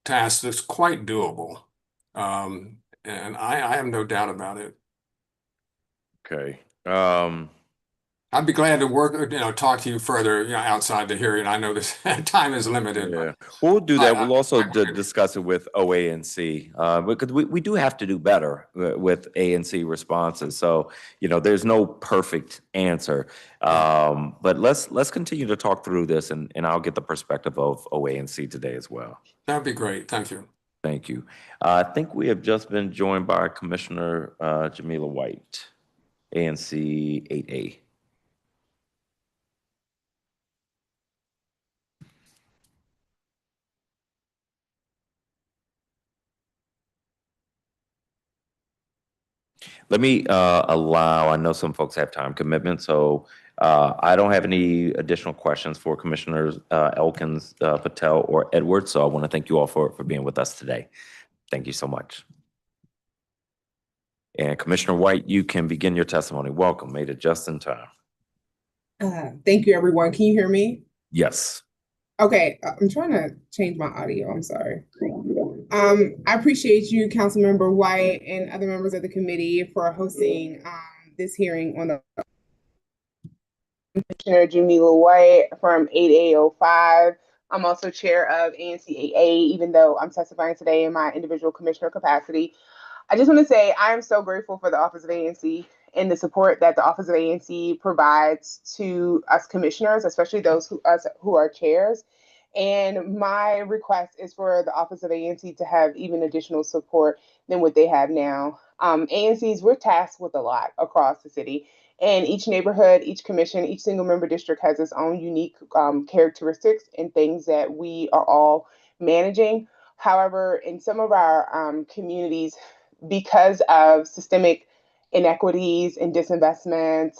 task that's quite doable, and I have no doubt about it. Okay. I'd be glad to work, talk to you further, outside the hearing. I know this time is limited. Yeah, we'll do that. We'll also I- discuss it with OA&C, because we do have to do better with A&C responses. So, there's no perfect answer. But let's continue to talk through this, and I'll get the perspective of OA&C today as well. That'd be great. Thank you. Thank you. I think we have just been joined by Commissioner Jamila White, A&C 8A. Let me allow, I know some folks have time commitments, so I don't have any additional questions for Commissioners Elkins, Patel, or Edwards, so I want to thank you all for being with us today. Thank you so much. And Commissioner White, you can begin your testimony. Welcome, made it just in time. Thank you, everyone. Can you hear me? Yes. Okay, I'm trying to change my audio. I'm sorry. I appreciate you, Councilmember White, and other members of the committee for hosting this hearing on the Commissioner Jamila White from 8A05. I'm also chair of ANC8A, even though I'm testifying today in my individual commissioner capacity. I just want to say I am so grateful for the Office of ANC and the support that the Office of ANC provides to us commissioners, especially those who are chairs. And my request is for the Office of ANC to have even additional support than what they have now. ANCs, we're tasked with a lot across the city. And each neighborhood, each commission, each single member district has its own unique characteristics and things that we are all managing. However, in some of our communities, because of systemic inequities and disinvestment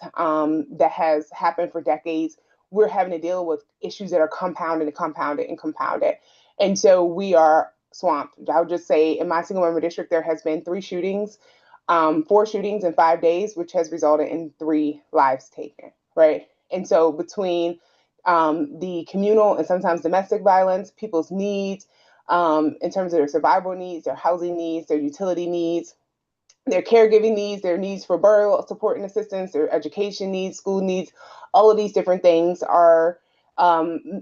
that has happened for decades, we're having to deal with issues that are compounded and compounded and compounded. And so we are swamped. I would just say in my single member district, there has been 4 shootings in 5 days, which has resulted in 3 lives taken, right? And so between the communal and sometimes domestic violence, people's needs, in terms of their survival needs, their housing needs, their utility needs, their caregiving needs, their needs for burial support and assistance, their education needs, school needs, all of these different things are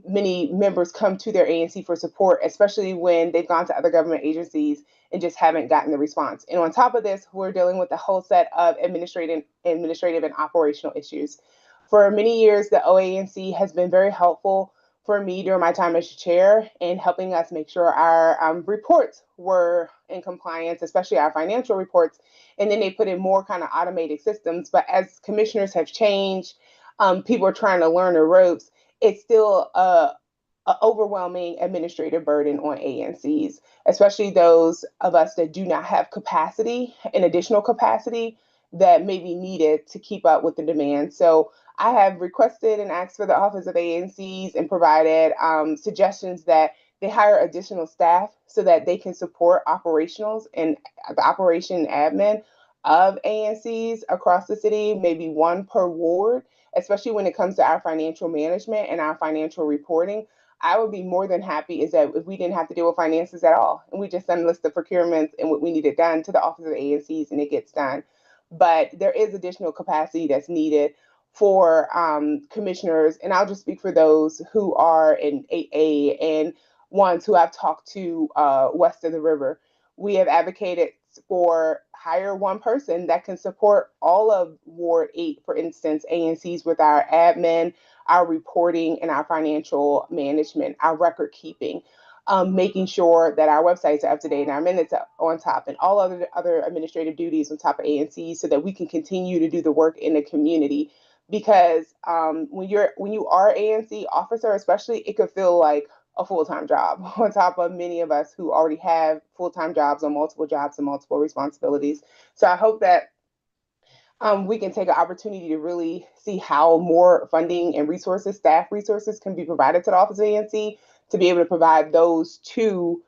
many members come to their ANC for support, especially when they've gone to other government agencies and just haven't gotten the response. And on top of this, we're dealing with a whole set of administrative and operational issues. For many years, the OANC has been very helpful for me during my time as chair in helping us make sure our reports were in compliance, especially our financial reports. And then they put in more kind of automated systems. But as commissioners have changed, people are trying to learn the ropes. It's still a overwhelming administrative burden on ANCs, especially those of us that do not have capacity and additional capacity that may be needed to keep up with the demand. So I have requested and asked for the Office of ANCs and provided suggestions that they hire additional staff so that they can support operationals and the operation admin of ANCs across the city, maybe 1 per ward, especially when it comes to our financial management and our financial reporting. I would be more than happy is that if we didn't have to deal with finances at all and we just send a list of procurements and what we needed done to the Office of ANCs and it gets done. But there is additional capacity that's needed for commissioners. And I'll just speak for those who are in 8A and ones who I've talked to west of the river. We have advocated for hire 1 person that can support all of Ward 8, for instance, ANCs with our admin, our reporting, and our financial management, our record keeping, making sure that our websites are up to date and our minutes are on top, and all other administrative duties on top of ANCs so that we can continue to do the work in the community. Because when you are ANC officer, especially, it could feel like a full-time job on top of many of us who already have full-time jobs on multiple jobs and multiple responsibilities. So I hope that we can take an opportunity to really see how more funding and resources, staff resources, can be provided to the Office of ANC to be able to provide those to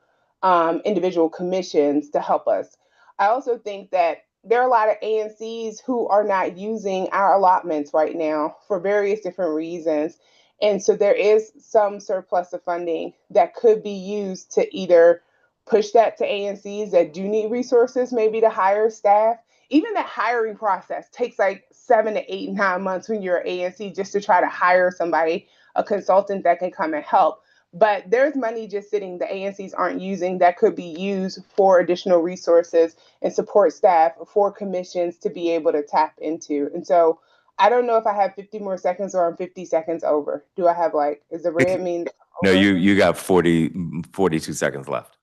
individual commissions to help us. I also think that there are a lot of ANCs who are not using our allotments right now for various different reasons. And so there is some surplus of funding that could be used to either push that to ANCs that do need resources, maybe to hire staff. Even that hiring process takes like 7 to 8, 9 months when you're an ANC just to try to hire somebody, a consultant that can come and help. But there's money just sitting the ANCs aren't using that could be used for additional resources and support staff for commissions to be able to tap into. And so I don't know if I have 50 more seconds or I'm 50 seconds over. Do I have like, is the red mean No, over? you got 42 seconds left.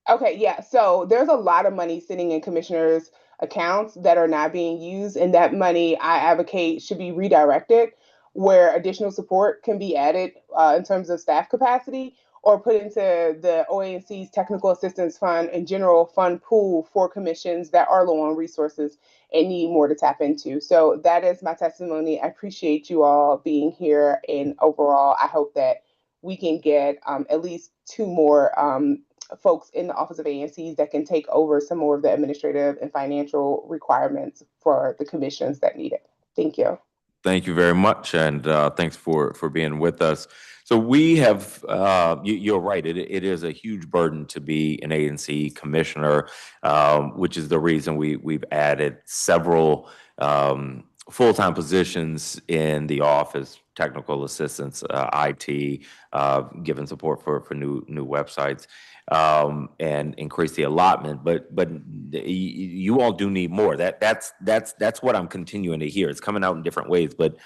Okay, yeah. So there's a lot of money sitting in commissioners' accounts that are not being used, and that money I advocate should be redirected where additional support can be added in terms of staff capacity or put into the OANC's Technical Assistance Fund and General Fund pool for commissions that are low on resources and need more to tap into. So that is my testimony. I appreciate you all being here, and overall, I hope that we can get at least two more folks in the Office of ANCs that can take over some more of the administrative and financial requirements for the commissions that need it. Thank you. Thank you very much, and thanks for being with us. So we have, you're right, it is a huge burden to be an ANC commissioner, which is the reason we've added several full-time positions in the office, technical assistance, IT, giving support for new websites, and increase the allotment. But you all do need more. That's what I'm continuing to hear. It's coming out in different ways, but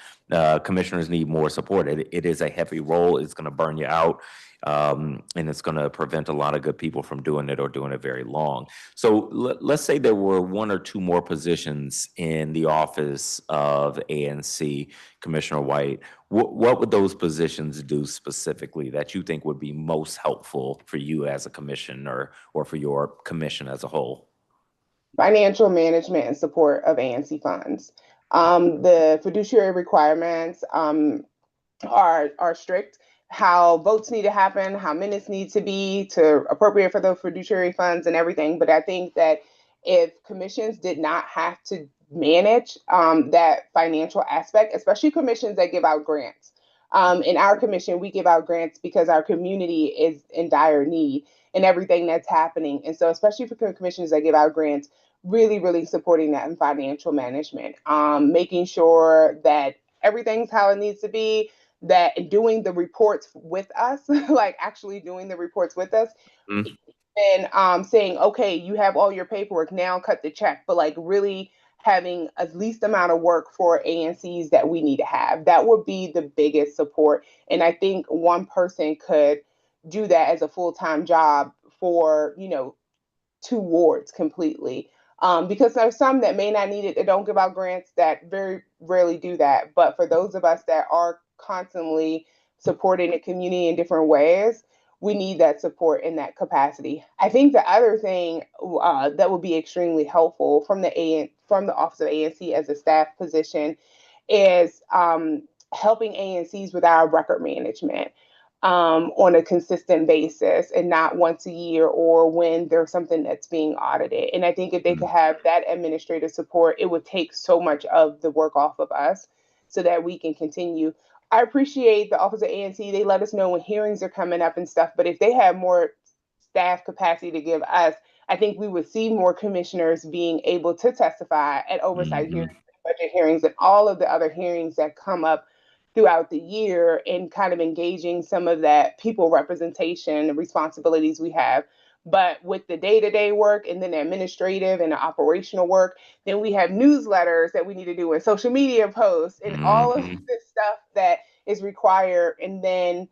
commissioners need more support. It is a heavy role. It's going to burn you out. And it's going to prevent a lot of good people from doing it or doing it very long. So let's say there were one or two more positions in the office of ANC, Commissioner White. What would those positions do specifically that you think would be most helpful for you as a commissioner or for your commission as a whole? Financial management and support of ANC funds. The fiduciary requirements are strict. How votes need to happen, how minutes need to be to appropriate for those fiduciary funds and everything. But I think that if commissions did not have to manage that financial aspect, especially commissions that give out grants. In our commission, we give out grants because our community is in dire need and everything that's happening. And so, especially for commissions that give out grants, really, really supporting that in financial management, making sure that everything's how it needs to be, that doing the reports with us, like actually doing the reports with us, Mm. and saying, okay, you have all your paperwork, now cut the check, but like really having at least amount of work for ANCs that we need to have. That would be the biggest support. And I think one person could do that as a full-time job for, 2 wards completely. Because there's some that may not need it, that don't give out grants, that very rarely do that. But for those of us that are constantly supporting the community in different ways, we need that support in that capacity. I think the other thing that would be extremely helpful from the Office of ANC as a staff position is helping ANCs with our record management on a consistent basis and not once a year or when there's something that's being audited. And I think if they could have that administrative support, it would take so much of the work off of us so that we can continue. I appreciate the Office of ANC. They let us know when hearings are coming up and stuff, but if they have more staff capacity to give us, I think we would see more commissioners being able to testify at oversight hearings, budget hearings, and all of the other hearings that come up throughout the year, and kind of engaging some of that people representation and responsibilities we have. But with the day-to-day work and then the administrative and the operational work, then we have newsletters that we need to do and social media posts and all of this stuff that is required. And then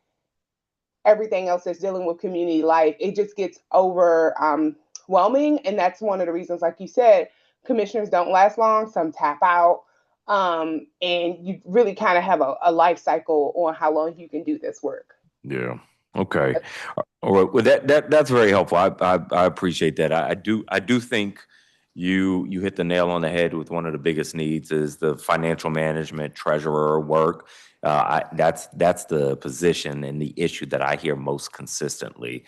everything else that's dealing with community life, it just gets overwhelming. And that's one of the reasons, like you said, commissioners don't last long, some tap out. And you really kind of have a life cycle on how long you can do this work. Yeah. Okay. All right. Well, that's very helpful. I appreciate that. I do think you hit the nail on the head with one of the biggest needs is the financial management treasurer work. That's the position and the issue that I hear most consistently.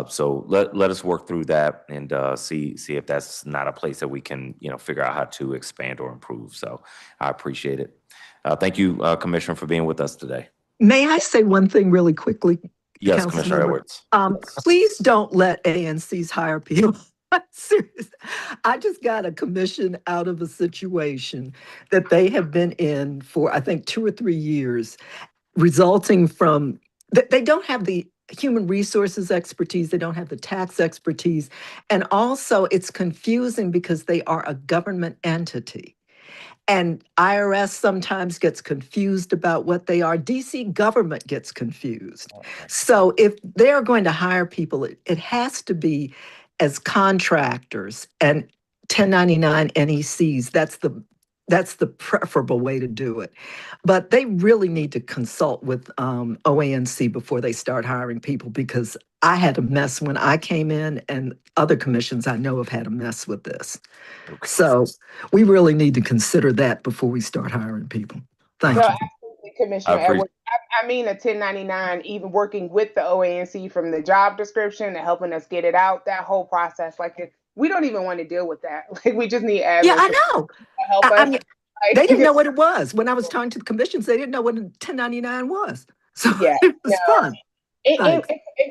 So let us work through that and see if that's not a place that we can figure out how to expand or improve. So I appreciate it. Thank you, Commissioner, for being with us today. May I say one thing really quickly? Yes, Commissioner Councilmember? Edwards. Please don't let ANCs hire people. I'm serious. I just got a commission out of a situation that they have been in for, I think, 2 or 3 years, resulting from, they don't have the human resources expertise, they don't have the tax expertise, and also it's confusing because they are a government entity. And IRS sometimes gets confused about what they are. DC government gets confused. So if they're going to hire people, it has to be as contractors and 1099 NECs. That's the preferable way to do it. But they really need to consult with OANC before they start hiring people, because I had a mess when I came in, and other commissions I know have had a mess with this. Okay. So we really need to consider that before we start hiring people. Thank No, you. absolutely, Commissioner Edwards. I mean, a 1099, even working with the OANC from the job description and helping us get it out, that whole process, like we don't even want to deal with that. Like we just need admin Yeah, I to know. help I us. mean, they didn't know what it was. When I was talking to the commissions, they didn't know what a 1099 was. So Yeah, it was fun. And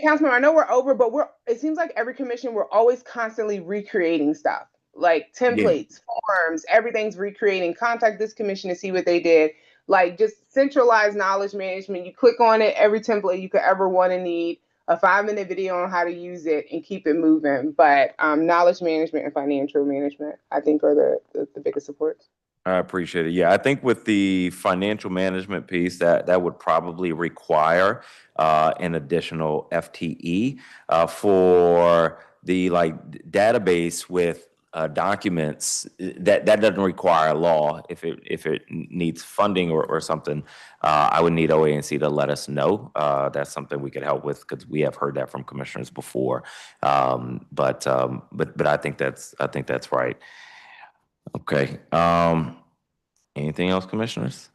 Councilman, I know we're over, but it seems like every commission, we're always constantly recreating stuff, like templates, forms, everything's recreating. Contact this commission to see what they did. Like just centralized knowledge management. You click on it, every template you could ever want to need, a 5-minute video on how to use it and keep it moving. But knowledge management and financial management, I think, are the biggest supports. I appreciate it. Yeah, I think with the financial management piece, that would probably require an additional FTE for the database with documents. That doesn't require law. If it needs funding or something, I would need OANC to let us know. That's something we could help with, because we have heard that from commissioners before. But I think that's right. Okay. Anything else, commissioners?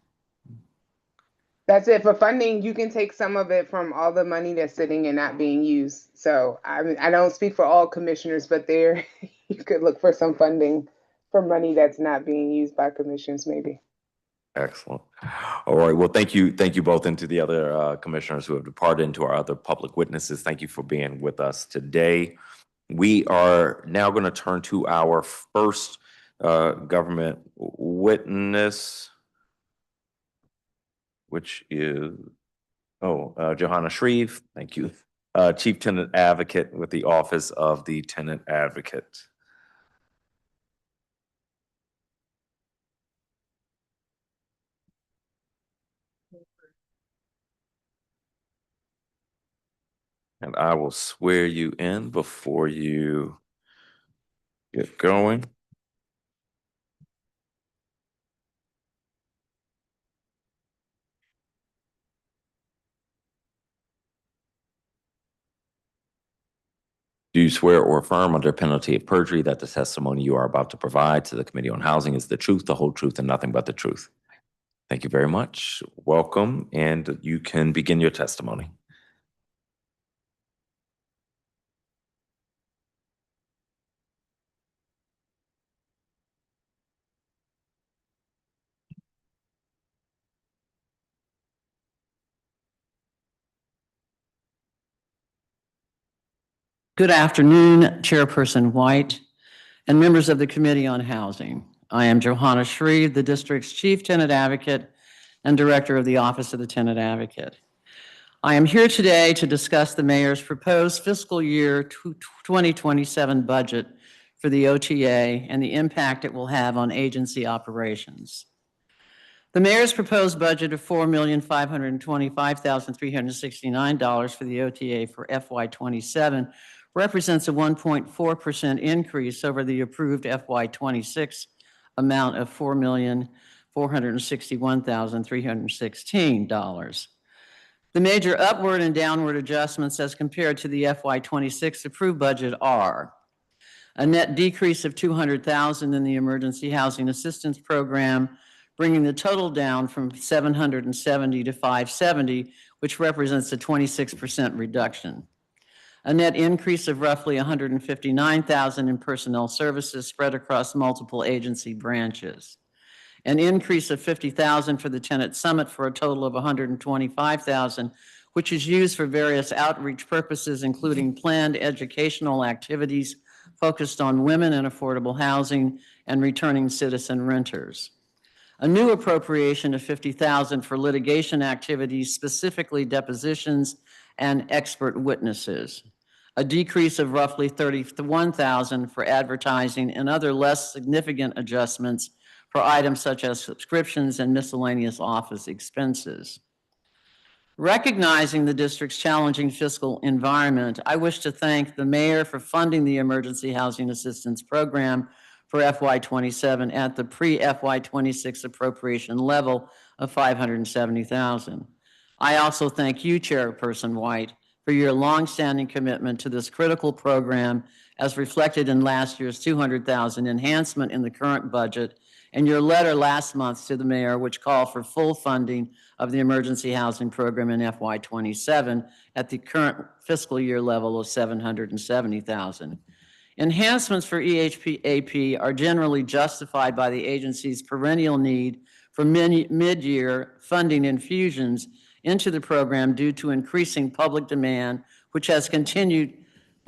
That's it. For funding, you can take some of it from all the money that's sitting and not being used. So I don't speak for all commissioners, but there you could look for some funding for money that's not being used by commissions, maybe. Excellent. All right. Well, thank you both, and to the other commissioners who have departed, and to our other public witnesses. Thank you for being with us today. We are now going to turn to our first government witness, which is Johanna Shreve. Thank you, Chief Tenant Advocate with the Office of the Tenant Advocate. And I will swear you in before you get going. Do you swear or affirm under penalty of perjury that the testimony you are about to provide to the Committee on Housing is the truth, the whole truth, and nothing but the truth? Thank you very much. Welcome, and you can begin your testimony. Good afternoon, Chairperson White and members of the Committee on Housing. I am Johanna Shreve, the district's Chief Tenant Advocate and Director of the Office of the Tenant Advocate. I am here today to discuss the Mayor's proposed fiscal year 2027 budget for the OTA and the impact it will have on agency operations. The Mayor's proposed budget of $4,525,369 for the OTA for FY27 represents a 1.4% increase over the approved FY26 amount of $4,461,316. The major upward and downward adjustments as compared to the FY26 approved budget are A net decrease of $200,000 in the Emergency Housing Assistance Program, bringing the total down from 770 to 570, which represents a 26% reduction. A net increase of roughly $159,000 in personnel services spread across multiple agency branches. An increase of $50,000 for the Tenant Summit for a total of $125,000, which is used for various outreach purposes, including planned educational activities focused on women and affordable housing and returning citizen renters. A new appropriation of $50,000 for litigation activities, specifically depositions and expert witnesses. A decrease of roughly $31,000 for advertising and other less significant adjustments for items such as subscriptions and miscellaneous office expenses. Recognizing the district's challenging fiscal environment, I wish to thank the mayor for funding the Emergency Housing Assistance Program for FY27 at the pre-FY26 appropriation level of $570,000. I also thank you, Chairperson White, for your longstanding commitment to this critical program as reflected in last year's $200,000 enhancement in the current budget and your letter last month to the mayor, which called for full funding of the emergency housing program in FY27 at the current fiscal year level of $770,000. Enhancements for EHPAP are generally justified by the agency's perennial need for mid-year funding infusions into the program due to increasing public demand, which has continued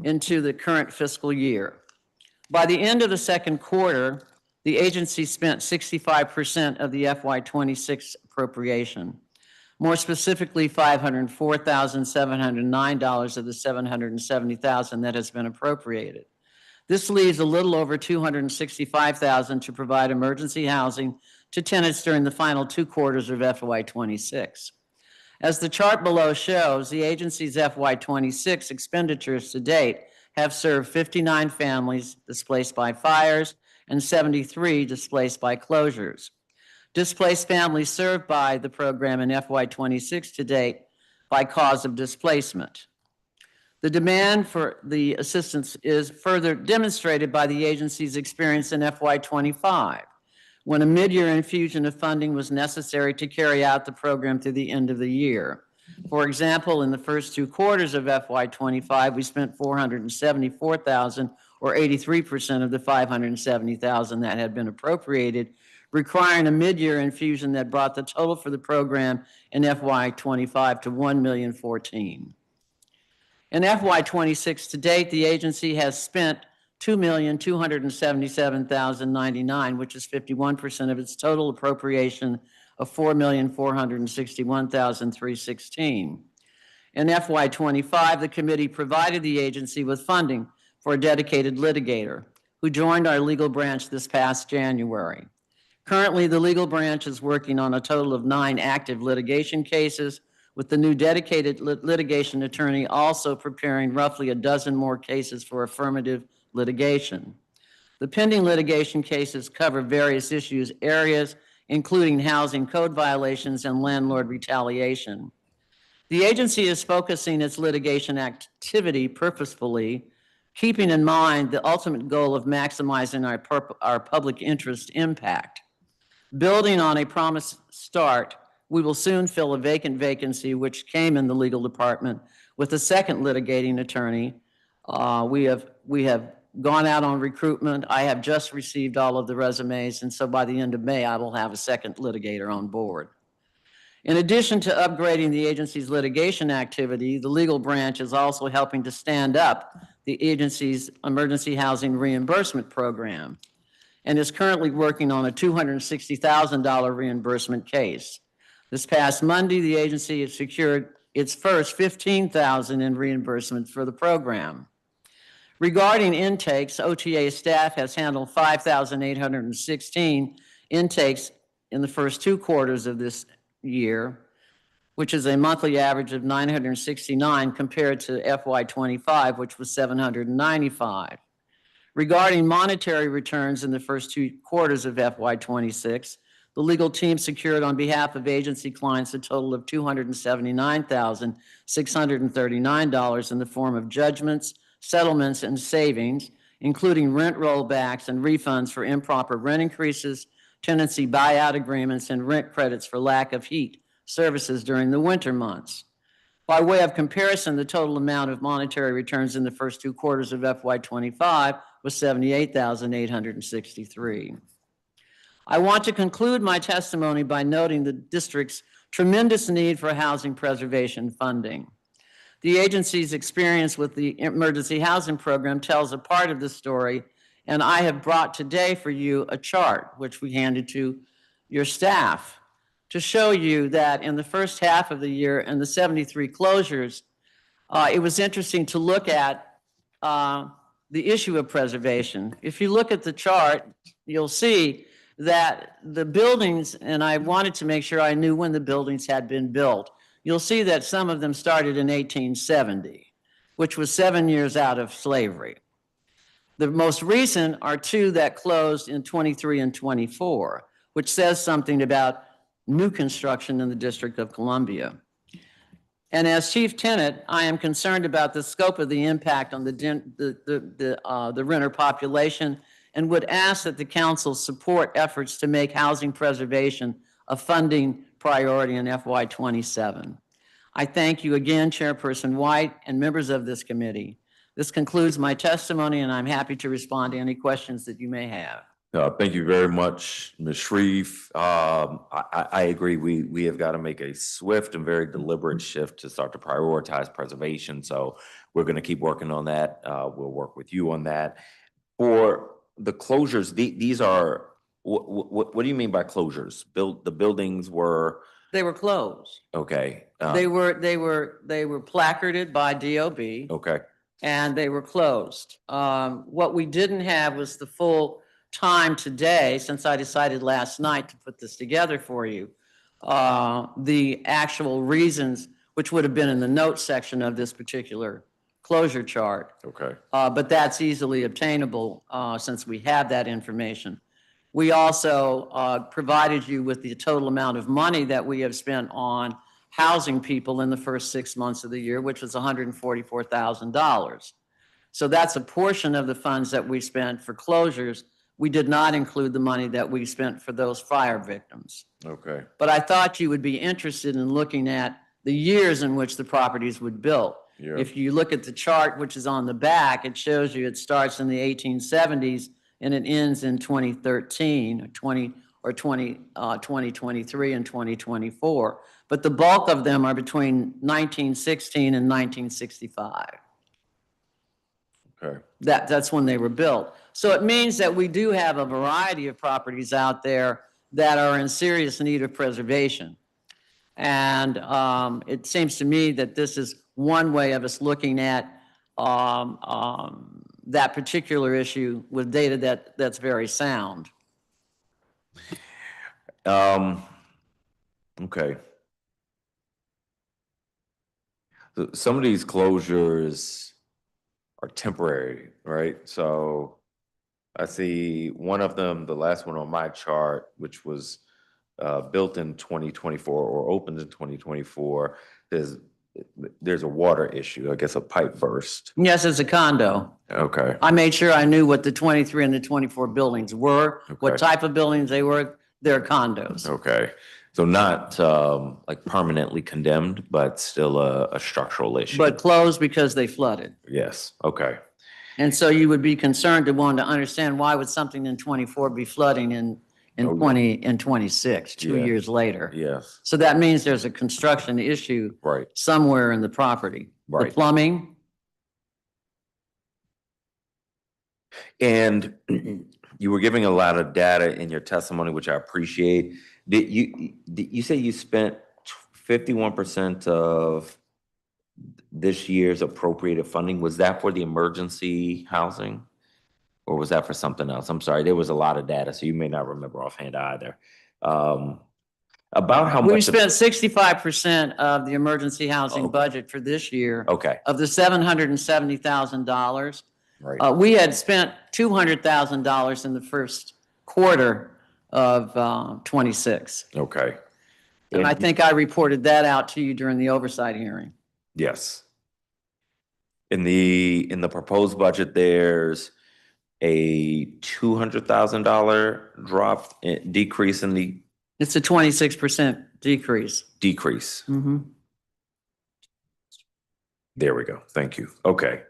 into the current fiscal year. By the end of the second quarter, the agency spent 65% of the FY26 appropriation. More specifically, $504,709 of the $770,000 that has been appropriated. This leaves a little over $265,000 to provide emergency housing to tenants during the final 2 quarters of FY26. As the chart below shows, the agency's FY26 expenditures to date have served 59 families displaced by fires and 73 displaced by closures. Displaced families served by the program in FY26 to date by cause of displacement. The demand for the assistance is further demonstrated by the agency's experience in FY25, when a mid-year infusion of funding was necessary to carry out the program through the end of the year. For example, in the first 2 quarters of FY25, we spent $474,000, or 83% of the $570,000 that had been appropriated, requiring a mid-year infusion that brought the total for the program in FY25 to $1,014,000. In FY26 to date, the agency has spent $2,277,099, which is 51% of its total appropriation of $4,461,316. In FY25, the committee provided the agency with funding for a dedicated litigator who joined our legal branch this past January. Currently, the legal branch is working on a total of 9 active litigation cases, with the new dedicated litigation attorney also preparing roughly a dozen more cases for affirmative litigation. The pending litigation cases cover various areas, including housing code violations and landlord retaliation. The agency is focusing its litigation activity purposefully, keeping in mind the ultimate goal of maximizing our public interest impact. Building on a promised start, we will soon fill a vacant vacancy which came in the legal department with a second litigating attorney. We have gone out on recruitment. I have just received all of the resumes, and so by the end of May, I will have a second litigator on board. In addition to upgrading the agency's litigation activity, the legal branch is also helping to stand up the agency's emergency housing reimbursement program and is currently working on a $260,000 reimbursement case. This past Monday, the agency has secured its first $15,000 in reimbursement for the program. Regarding intakes, OTA staff has handled 5,816 intakes in the first 2 quarters of this year, which is a monthly average of 969 compared to FY25, which was 795. Regarding monetary returns in the first 2 quarters of FY26, the legal team secured on behalf of agency clients a total of $279,639 in the form of judgments, settlements, and savings, including rent rollbacks and refunds for improper rent increases, tenancy buyout agreements, and rent credits for lack of heat services during the winter months. By way of comparison, the total amount of monetary returns in the first 2 quarters of FY25 was $78,863. I want to conclude my testimony by noting the district's tremendous need for housing preservation funding. The agency's experience with the emergency housing program tells a part of the story, and I have brought today for you a chart, which we handed to your staff, to show you that in the first half of the year and the 73 closures, it was interesting to look at the issue of preservation. If you look at the chart, you'll see that the buildings, and I wanted to make sure I knew when the buildings had been built. You'll see that some of them started in 1870, which was 7 years out of slavery. The most recent are 2 that closed in 23 and 24, which says something about new construction in the District of Columbia. And as chief tenant, I am concerned about the scope of the impact on the renter population, and would ask that the council support efforts to make housing preservation a funding priority in FY27. I thank you again, Chairperson White, and members of this committee. This concludes my testimony, and I'm happy to respond to any questions that you may have. Thank you very much, Ms. Shreve. I agree. We have got to make a swift and very deliberate shift to start to prioritize preservation. So we're going to keep working on that. We'll work with you on that. For the closures, these are, what do you mean by closures? The buildings were? They were closed. Okay. They were placarded by DOB. Okay. And they were closed. What we didn't have was the full time today, since I decided last night to put this together for you, the actual reasons, which would have been in the notes section of this particular closure chart. Okay. But that's easily obtainable since we have that information. We also provided you with the total amount of money that we have spent on housing people in the first 6 months of the year, which was $144,000. So that's a portion of the funds that we spent for closures. We did not include the money that we spent for those fire victims. Okay. But I thought you would be interested in looking at the years in which the properties were built. Yeah. If you look at the chart, which is on the back, it shows you it starts in the 1870s and it ends in 2013 or 2023 and 2024. But the bulk of them are between 1916 and 1965. Okay. That's when they were built. So it means that we do have a variety of properties out there that are in serious need of preservation. And it seems to me that this is one way of us looking at that particular issue with data that's very sound. Okay. Some of these closures are temporary, right? So I see one of them, the last one on my chart, which was built in 2024 or opened in 2024. There's a water issue, I guess a pipe burst. Yes, it's a condo. Okay. I made sure I knew what the 23 and the 24 buildings were, what Okay. type of buildings they were. They're condos. Okay. So not like permanently condemned, but still a structural issue. But closed because they flooded. Yes. Okay. And so you would be concerned to want to understand why would something in 24 be flooding in Oh, 26, 2 Yeah. years later. Yes. So that means there's a construction issue Right. somewhere in the property. The Right. plumbing, And you were giving a lot of data in your testimony, which I appreciate. Did you say you spent 51% of this year's appropriated funding? Was that for the emergency housing? Or was that for something else? I'm sorry, there was a lot of data, so you may not remember offhand either. About how much? we spent 65% of the emergency housing Okay. budget for this year. Okay, Of the $770,000. right. We had spent $200,000 in the first quarter of 26. Okay. And I think I reported that out to you during the oversight hearing. Yes. In the proposed budget, there's a $200,000 drop, decrease in the It's a 26% decrease. decrease. Mhm. There we go. Thank you. Okay.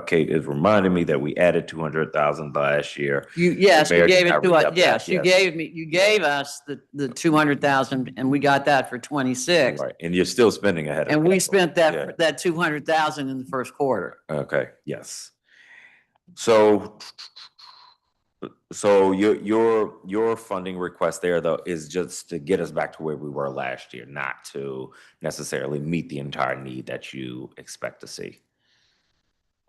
Kate is reminding me that we added 200,000 last year. Yes, you Mayor gave did it not to read us. that back, Yes, you yes. gave us the 200,000 and we got that for 26. Right, and you're still spending ahead of. And we schedule. spent Yeah. that 200,000 in the first quarter. Okay, yes. So, your funding request there though is just to get us back to where we were last year, not to necessarily meet the entire need that you expect to see.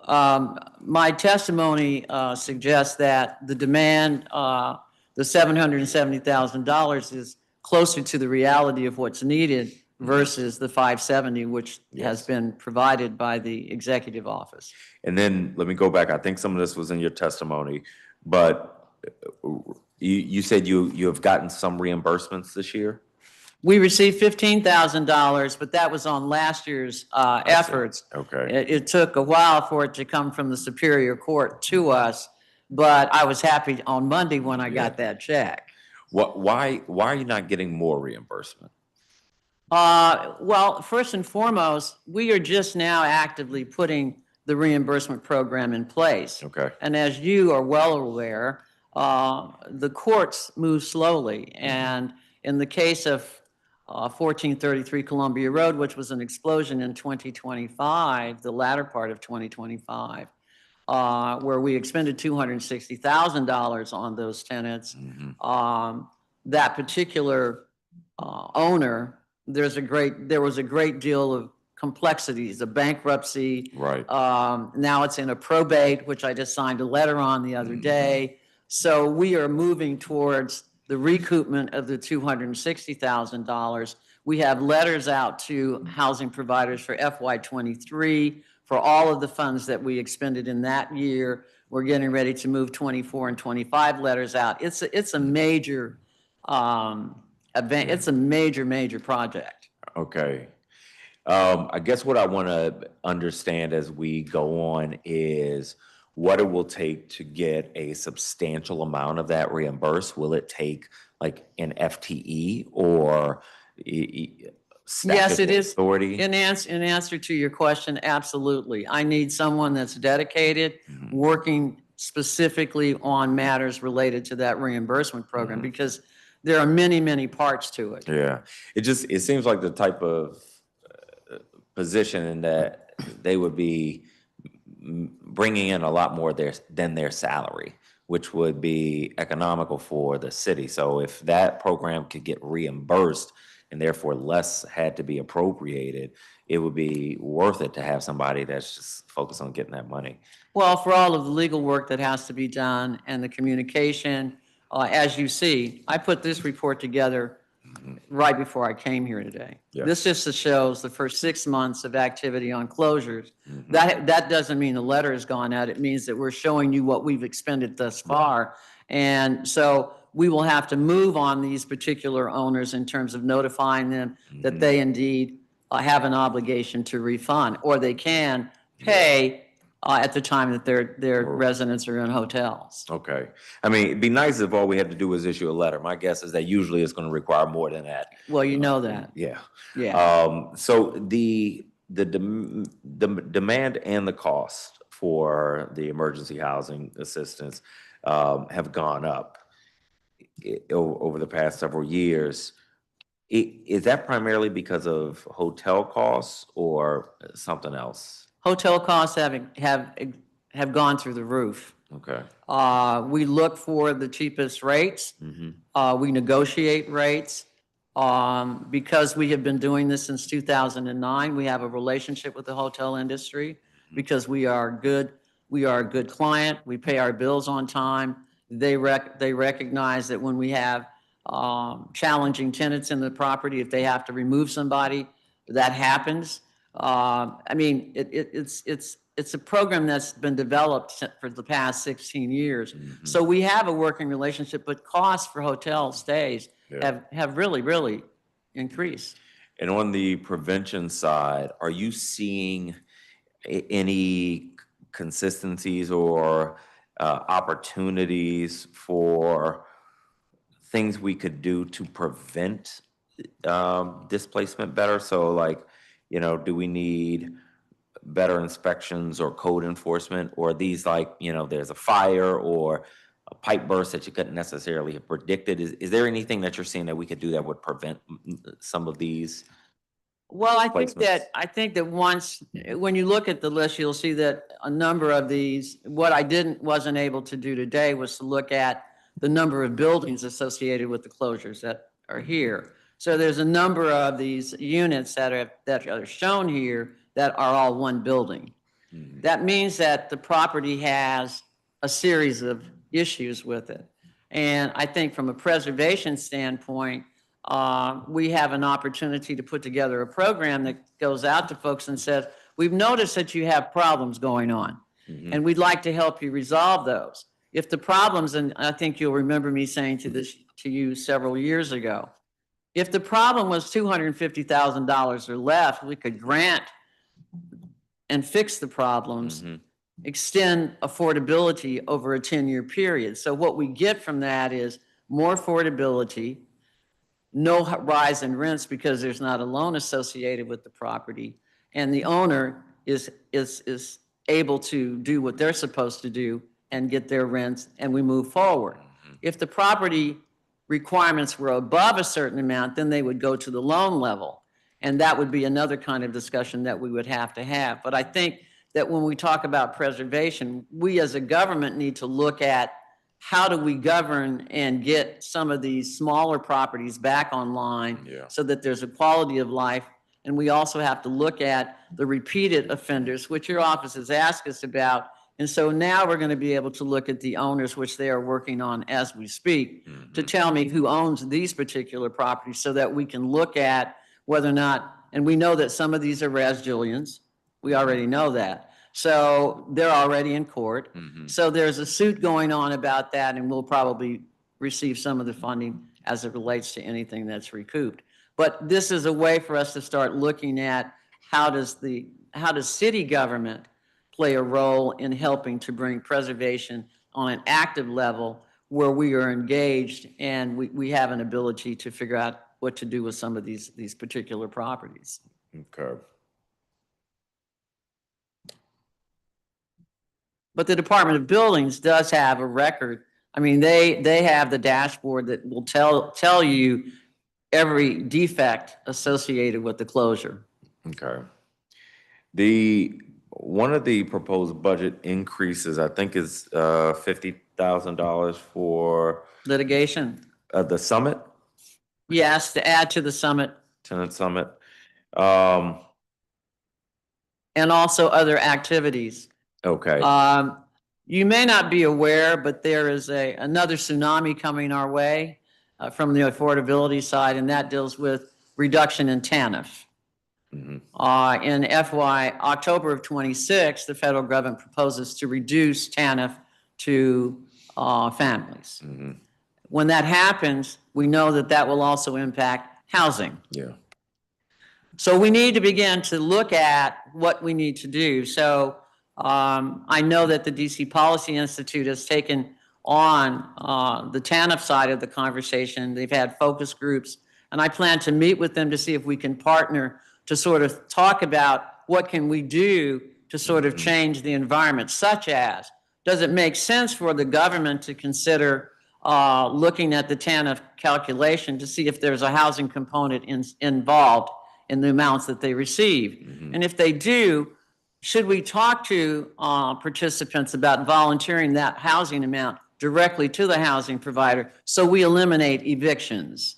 My testimony suggests that the demand, the $770,000 is closer to the reality of what's needed versus the 570, which has Yes. been provided by the executive office. And then let me go back. I think some of this was in your testimony, but you said you have gotten some reimbursements this year? We received $15,000, but that was on last year's efforts. Okay. It took a while for it to come from the Superior Court to us, but I was happy on Monday when I got that check. Why are you not getting more reimbursement? Well, first and foremost, we are just now actively putting the reimbursement program in place. Okay. And as you are well aware, the courts move slowly. And in the case of 1433 Columbia Road, which was an explosion in 2025, the latter part of 2025, where we expended $260,000 on those tenants, that particular owner, there was a great deal of complexities, a bankruptcy. Right. Now it's in a probate, which I just signed a letter on the other day. So we are moving towards the recoupment of the $260,000. We have letters out to housing providers for FY23 for all of the funds that we expended in that year. We're getting ready to move 24 and 25 letters out. It's a major event. It's a major project. Okay. I guess what I want to understand as we go on is what it will take to get a substantial amount of that reimbursed. Will it take like an FTE or Yes, it is. authority? In answer to your question, absolutely. I need someone that's dedicated, working specifically on matters related to that reimbursement program, because there are many parts to it. Yeah, it seems like the type of position in that they would be bringing in a lot more than their salary, which would be economical for the city. So if that program could get reimbursed and therefore less had to be appropriated, it would be worth it to have somebody that's just focused on getting that money. Well, for all of the legal work that has to be done and the communication, as you see, I put this report together right before I came here today. Yeah. This just shows the first 6 months of activity on closures. That doesn't mean the letter has gone out. It means that we're showing you what we've expended thus far. And so we will have to move on these particular owners in terms of notifying them that they indeed have an obligation to refund, or they can pay at the time that their residents are in hotels. Okay. I mean, it'd be nice if all we had to do was issue a letter. My guess is that usually it's going to require more than that. Well, you know that. Yeah. Yeah. So the demand and the cost for the emergency housing assistance have gone up over the past several years. Is that primarily because of hotel costs or something else? Hotel costs have gone through the roof. Okay. We look for the cheapest rates. We negotiate rates. Because we have been doing this since 2009, we have a relationship with the hotel industry because we are a good client. We pay our bills on time. They recognize that when we have challenging tenants in the property, if they have to remove somebody, that happens. I mean, it's a program that's been developed for the past 16 years. So we have a working relationship, but costs for hotel stays have really increased. And on the prevention side, are you seeing any consistencies or opportunities for things we could do to prevent displacement better? So like, do we need better inspections or code enforcement, or these like, there's a fire or a pipe burst that you couldn't necessarily have predicted? Is there anything that you're seeing that we could do that would prevent some of these? Well, Placements. I think that once, when you look at the list, you'll see that a number of these, what I wasn't able to do today was to look at the number of buildings associated with the closures that are here. So there's a number of these units that are shown here that are all one building. That means that the property has a series of issues with it. And I think from a preservation standpoint, we have an opportunity to put together a program that goes out to folks and says, we've noticed that you have problems going on, and we'd like to help you resolve those. If the problems, and I think you'll remember me saying to you several years ago, if the problem was $250,000 or less, we could grant and fix the problems, extend affordability over a 10-year period. So what we get from that is more affordability, no rise in rents because there's not a loan associated with the property, and the owner is able to do what they're supposed to do and get their rents, and we move forward. If the property requirements were above a certain amount, then they would go to the loan level, and that would be another kind of discussion that we would have to have. But I think that when we talk about preservation, we as a government need to look at how do we govern and get some of these smaller properties back online so that there's a quality of life. And we also have to look at the repeated offenders, which your office has asked us about. And so now we're going to be able to look at the owners, which they are working on as we speak, to tell me who owns these particular properties so that we can look at whether or not, and we know that some of these are Ras Julians. We already know that. So they're already in court. So there's a suit going on about that, and we'll probably receive some of the funding as it relates to anything that's recouped. But this is a way for us to start looking at how does city government play a role in helping to bring preservation on an active level where we are engaged and we have an ability to figure out what to do with some of these particular properties. Okay. But the Department of Buildings does have a record. I mean, they have the dashboard that will tell you every defect associated with the closure. Okay. One of the proposed budget increases, I think, is $50,000 for Litigation. the summit, Yes, to add to the summit. tenant summit. And also other activities. Okay. You may not be aware, but there is another tsunami coming our way from the affordability side, and that deals with reduction in TANF. In October of 26, the federal government proposes to reduce TANF to families. When that happens, we know that will also impact housing. Yeah. So we need to begin to look at what we need to do. So I know that the DC Policy Institute has taken on the TANF side of the conversation. They've had focus groups, and I plan to meet with them to see if we can partner to sort of talk about what can we do to sort of change the environment, such as, does it make sense for the government to consider looking at the TANF calculation to see if there's a housing component involved in the amounts that they receive? And if they do, should we talk to participants about volunteering that housing amount directly to the housing provider so we eliminate evictions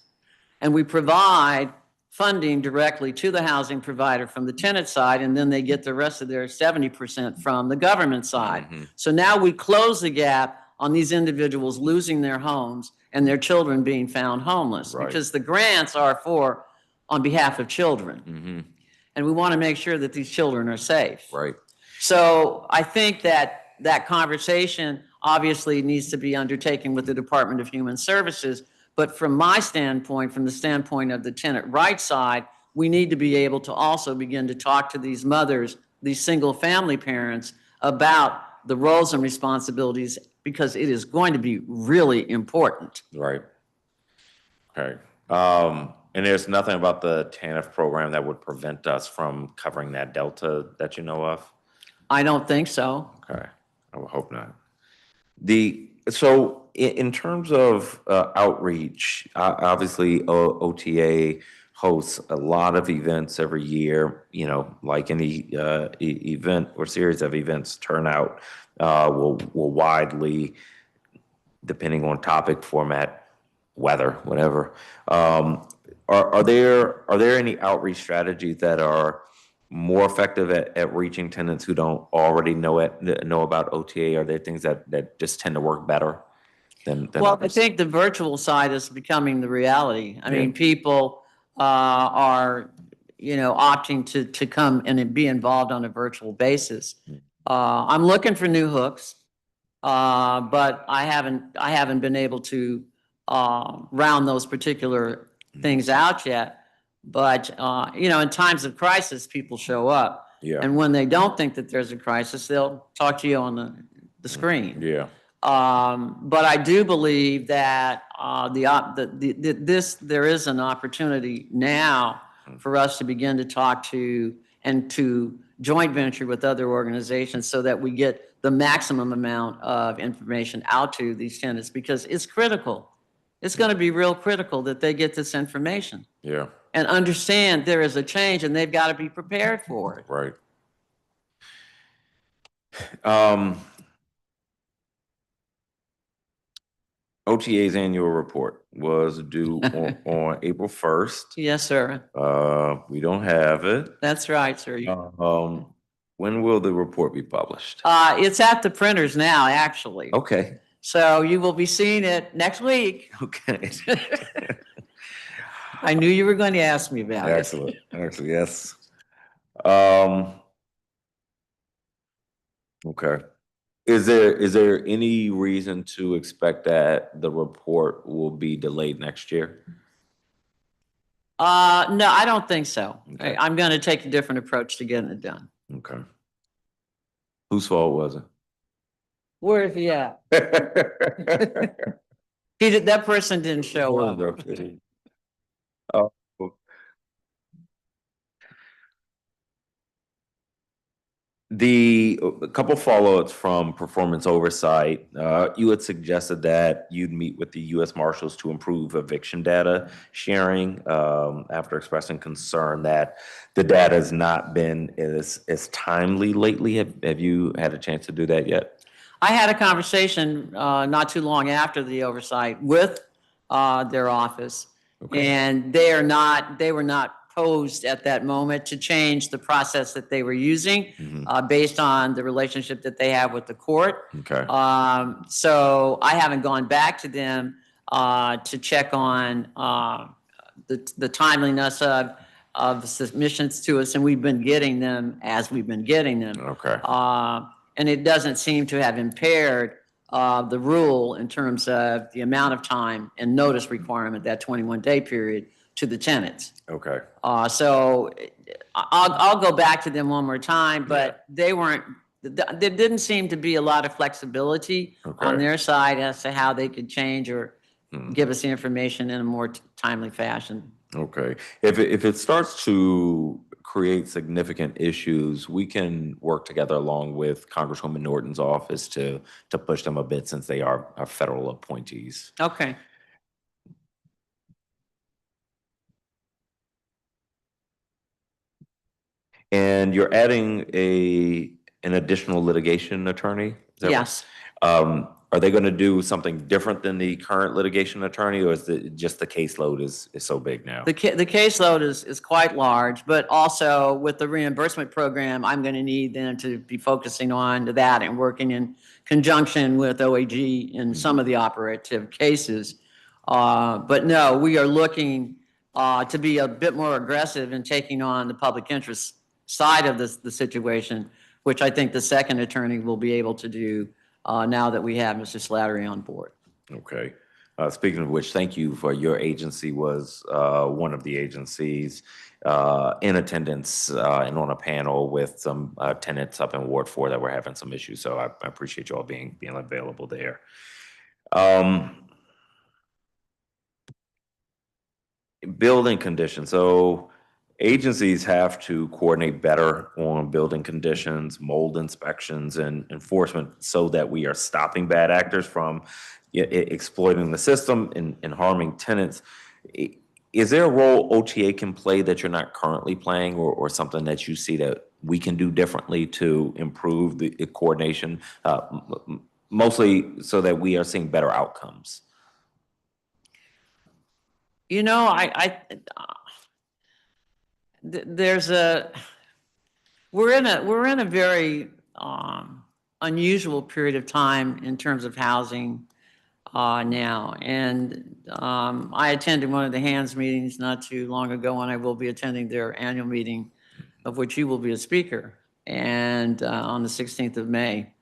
and we provide funding directly to the housing provider from the tenant side, and then they get the rest of their 70% from the government side. So now we close the gap on these individuals losing their homes and their children being found homeless, because the grants are on behalf of children. And we want to make sure that these children are safe. Right. So I think that conversation obviously needs to be undertaken with the Department of Human Services. But from my standpoint, from the standpoint of the tenant rights side, we need to be able to also begin to talk to these mothers, these single family parents, about the roles and responsibilities because it is going to be really important. Right. Okay. And there's nothing about the TANF program that would prevent us from covering that delta that you know of? I don't think so. Okay. I would hope not. So in terms of outreach, obviously OTA hosts a lot of events every year. You know, like any event or series of events, turnout will widely, depending on topic, format, weather, whatever. Are there any outreach strategies that are more effective at reaching tenants who don't already know about OTA? Are there things that just tend to work better than Well, I others? think the virtual side is becoming the reality. I mean, Yeah. people are, opting to come and be involved on a virtual basis. I'm looking for new hooks, but I haven't been able to round those particular things out yet. But in times of crisis, people show up. Yeah. And when they don't think that there's a crisis, they'll talk to you on the screen. Yeah. But I do believe that there is an opportunity now for us to begin to talk to and to joint venture with other organizations so that we get the maximum amount of information out to these tenants, because it's critical. It's going to be real critical that they get this information Yeah. and understand there is a change and they've got to be prepared for it. Right. OTA's annual report was due on April 1st. Yes, sir. We don't have it. That's right, sir. When will the report be published? It's at the printers now, actually. Okay. So you will be seeing it next week. Okay. I knew you were going to ask me about it. Excellent. Excellent. Yes. Okay. Is there any reason to expect that the report will be delayed next year? No, I don't think so. Okay. I'm going to take a different approach to getting it done. Okay. Whose fault was Where is he at? it? That person didn't show up. Oh. A couple follow-ups from performance oversight. You had suggested that you'd meet with the U.S. Marshals to improve eviction data sharing after expressing concern that the data has not been as timely lately. Have you had a chance to do that yet? I had a conversation not too long after the oversight with their office, Okay. and they were not posed at that moment to change the process that they were using based on the relationship that they have with the court. Okay. So I haven't gone back to them to check on the timeliness of the submissions to us, and we've been getting them as we've been getting them. Okay. And it doesn't seem to have impaired the rule in terms of the amount of time and notice requirement, that 21-day period, to the tenants. Okay. So I'll go back to them one more time, but there didn't seem to be a lot of flexibility on their side as to how they could change or give us the information in a more timely fashion. Okay. If it starts to create significant issues, we can work together along with Congresswoman Norton's office to push them a bit, since they are federal appointees. Okay. And you're adding an additional litigation attorney? Is that right? Yes. Are they going to do something different than the current litigation attorney, or is it just the caseload is so big now? The caseload is quite large, but also with the reimbursement program, I'm going to need them to be focusing on that and working in conjunction with OAG in some of the operative cases. But no, we are looking to be a bit more aggressive in taking on the public interest side of the situation, which I think the second attorney will be able to do now that we have Mr. Slattery on board. Okay. Speaking of which, thank you for your agency was one of the agencies in attendance and on a panel with some tenants up in Ward 4 that were having some issues. So I appreciate you all being available there. Building conditions. So agencies have to coordinate better on building conditions, mold inspections, and enforcement so that we are stopping bad actors from exploiting the system and harming tenants. Is there a role OTA can play that you're not currently playing, or something that you see that we can do differently to improve the coordination, mostly so that we are seeing better outcomes? You know, there's we're in a very unusual period of time in terms of housing now. And I attended one of the HANDS meetings not too long ago, and I will be attending their annual meeting, of which you will be a speaker, and on the 16th of May.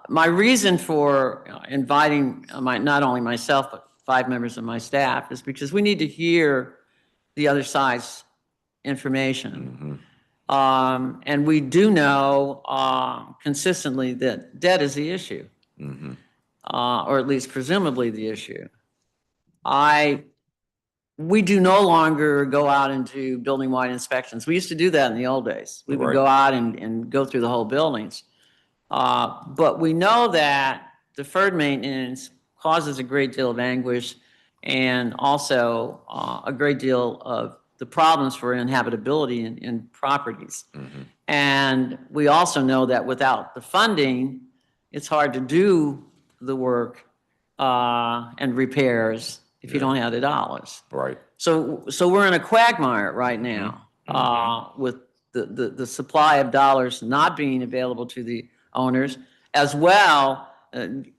My reason for inviting not only myself, but 5 members of my staff is because we need to hear the other side's information. And we do know consistently that debt is the issue, or at least presumably the issue. We do no longer go out and do building-wide inspections. We used to do that in the old days. We would go out and go through the whole buildings. But we know that deferred maintenance causes a great deal of anguish and also a great deal of the problems for inhabitability in properties. And we also know that without the funding, it's hard to do the work and repairs if you don't have the dollars. Right. So we're in a quagmire right now with the supply of dollars not being available to the owners, as well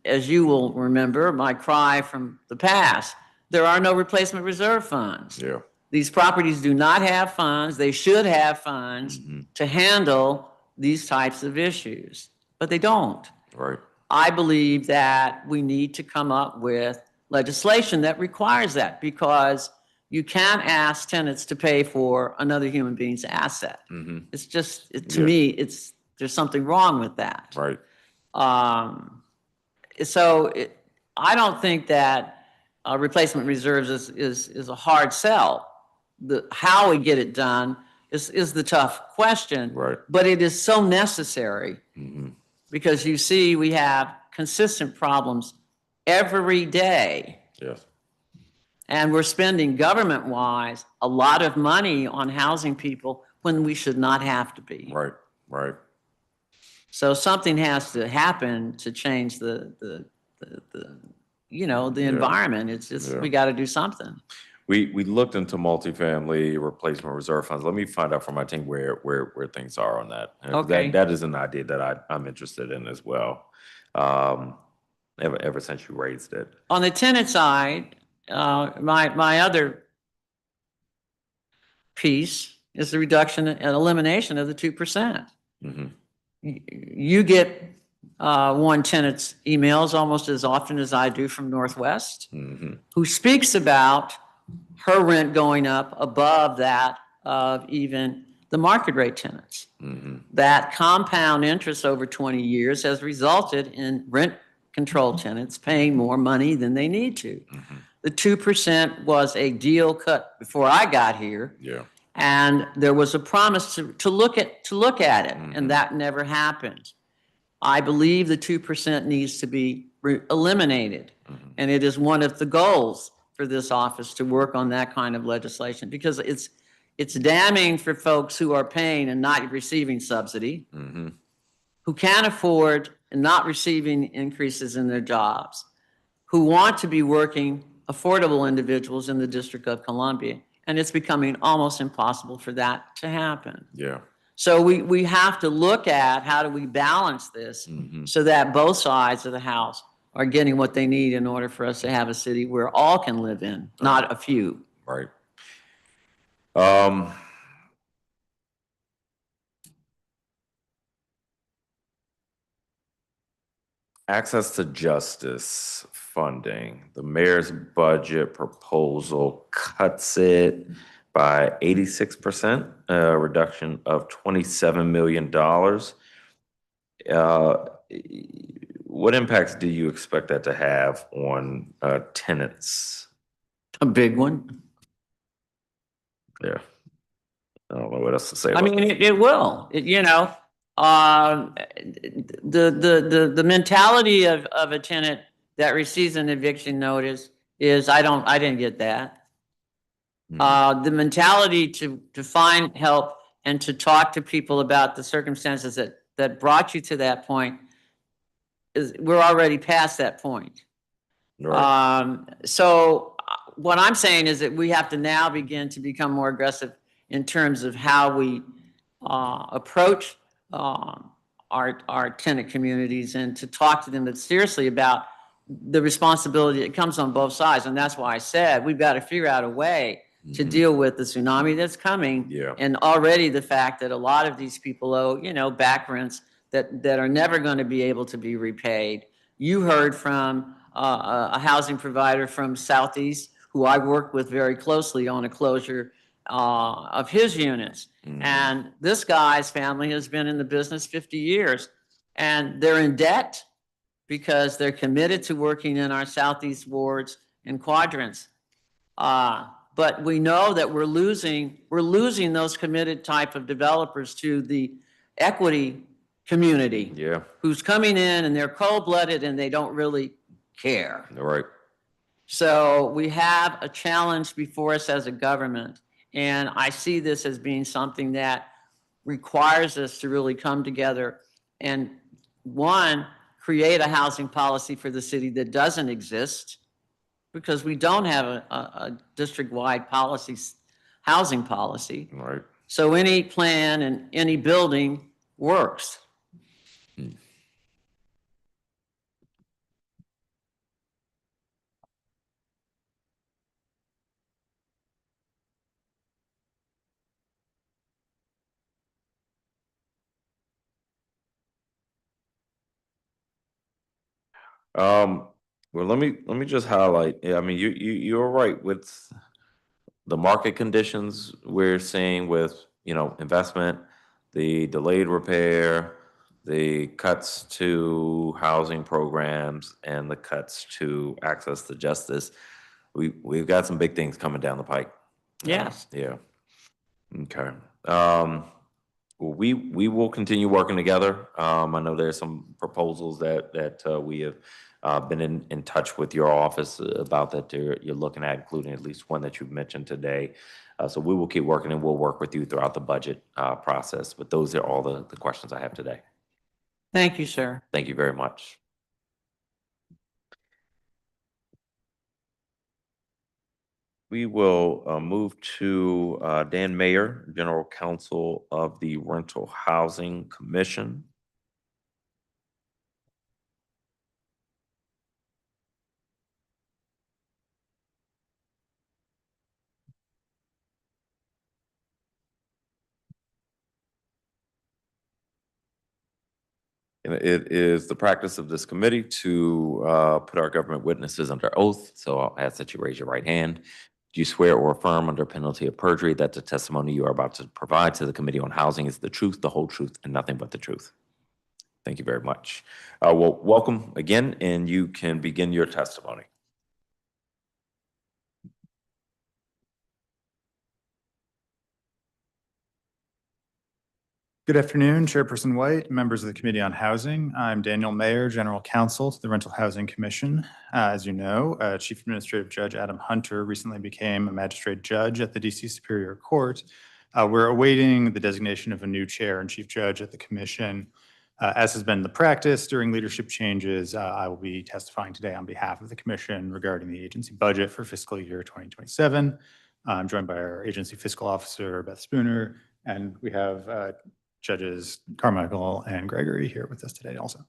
as you will remember my cry from the past. There are no replacement reserve funds. Yeah. These properties do not have funds. They should have funds to handle these types of issues, but they don't. Right. I believe that we need to come up with legislation that requires that, because you can't ask tenants to pay for another human being's asset. It's just, to me, there's something wrong with that. Right. I don't think that replacement reserves is a hard sell. How we get it done is the tough question. Right. But it is so necessary, because you see we have consistent problems every day. Yes. And we're spending government-wise a lot of money on housing people when we should not have to be. Right. Right. So something has to happen to change the environment. It's just, we got to do something. We looked into multifamily replacement reserve funds. Let me find out from my team where things are on that. Okay. That is an idea that I'm interested in as well. Ever since you raised it. On the tenant side, my other piece is the reduction and elimination of the 2%. You get one tenant's emails almost as often as I do from Northwest, who speaks about her rent going up above that of even the market rate tenants. That compound interest over 20 years has resulted in rent control tenants paying more money than they need to. The 2% was a deal cut before I got here. Yeah. And there was a promise to look at it, and that never happened. I believe the 2% needs to be eliminated, and it is one of the goals for this office to work on that kind of legislation, because it's damning for folks who are paying and not receiving subsidy, who can't afford and not receiving increases in their jobs, who want to be working, affordable individuals in the District of Columbia. And it's becoming almost impossible for that to happen. Yeah. So we have to look at how do we balance this so that both sides of the house are getting what they need in order for us to have a city where all can live in, not a few. Right. Access to justice funding. The mayor's budget proposal cuts it by 86%, a reduction of $27 million. What impacts do you expect that to have on tenants? A big one. Yeah. I don't know what else to say I about mean, that. it will, the mentality of a tenant that receives an eviction notice is, I didn't get that. The mentality to find help and to talk to people about the circumstances that brought you to that point is, we're already past that point. Right. So what I'm saying is that we have to now begin to become more aggressive in terms of how we approach our tenant communities, and to talk to them seriously about the responsibility that comes on both sides. And that's why I said we've got to figure out a way to deal with the tsunami that's coming. Yeah. And already the fact that a lot of these people owe, back rents that are never going to be able to be repaid. You heard from a housing provider from Southeast who I worked with very closely on a closure of his units. And this guy's family has been in the business 50 years, and they're in debt because they're committed to working in our Southeast wards and quadrants. But we know that we're losing those committed type of developers to the equity community. Yeah. Who's coming in and they're cold-blooded and they don't really care. Right. So we have a challenge before us as a government, and I see this as being something that requires us to really come together and, one, create a housing policy for the city that doesn't exist, because we don't have a district-wide housing policy. Right. So any plan and any building works. Well, let me just highlight. Yeah, I mean, you're right with the market conditions we're seeing with, investment, the delayed repair, the cuts to housing programs, and the cuts to access to justice. We've got some big things coming down the pike. Yes. Yeah. Okay. Well, we will continue working together. I know there's some proposals that we have been in touch with your office about that you're looking at, including at least one that you've mentioned today. So we will keep working, and we'll work with you throughout the budget process. But those are all the questions I have today. Thank you, sir. Thank you very much. We will move to Dan Mayer, General Counsel of the Rental Housing Commission. And it is the practice of this committee to put our government witnesses under oath. So I'll ask that you raise your right hand. Do you swear or affirm under penalty of perjury that the testimony you are about to provide to the Committee on Housing is the truth, the whole truth, and nothing but the truth? Thank you very much. Well, welcome again, and you can begin your testimony. Good afternoon, Chairperson White, members of the Committee on Housing. I'm Daniel Mayer, General Counsel to the Rental Housing Commission. As you know, Chief Administrative Judge Adam Hunter recently became a magistrate judge at the DC Superior Court. We're awaiting the designation of a new chair and chief judge at the commission. As has been the practice during leadership changes, I will be testifying today on behalf of the commission regarding the agency budget for fiscal year 2027. I'm joined by our agency fiscal officer, Beth Spooner, and we have Judges Carmichael and Gregory here with us today also.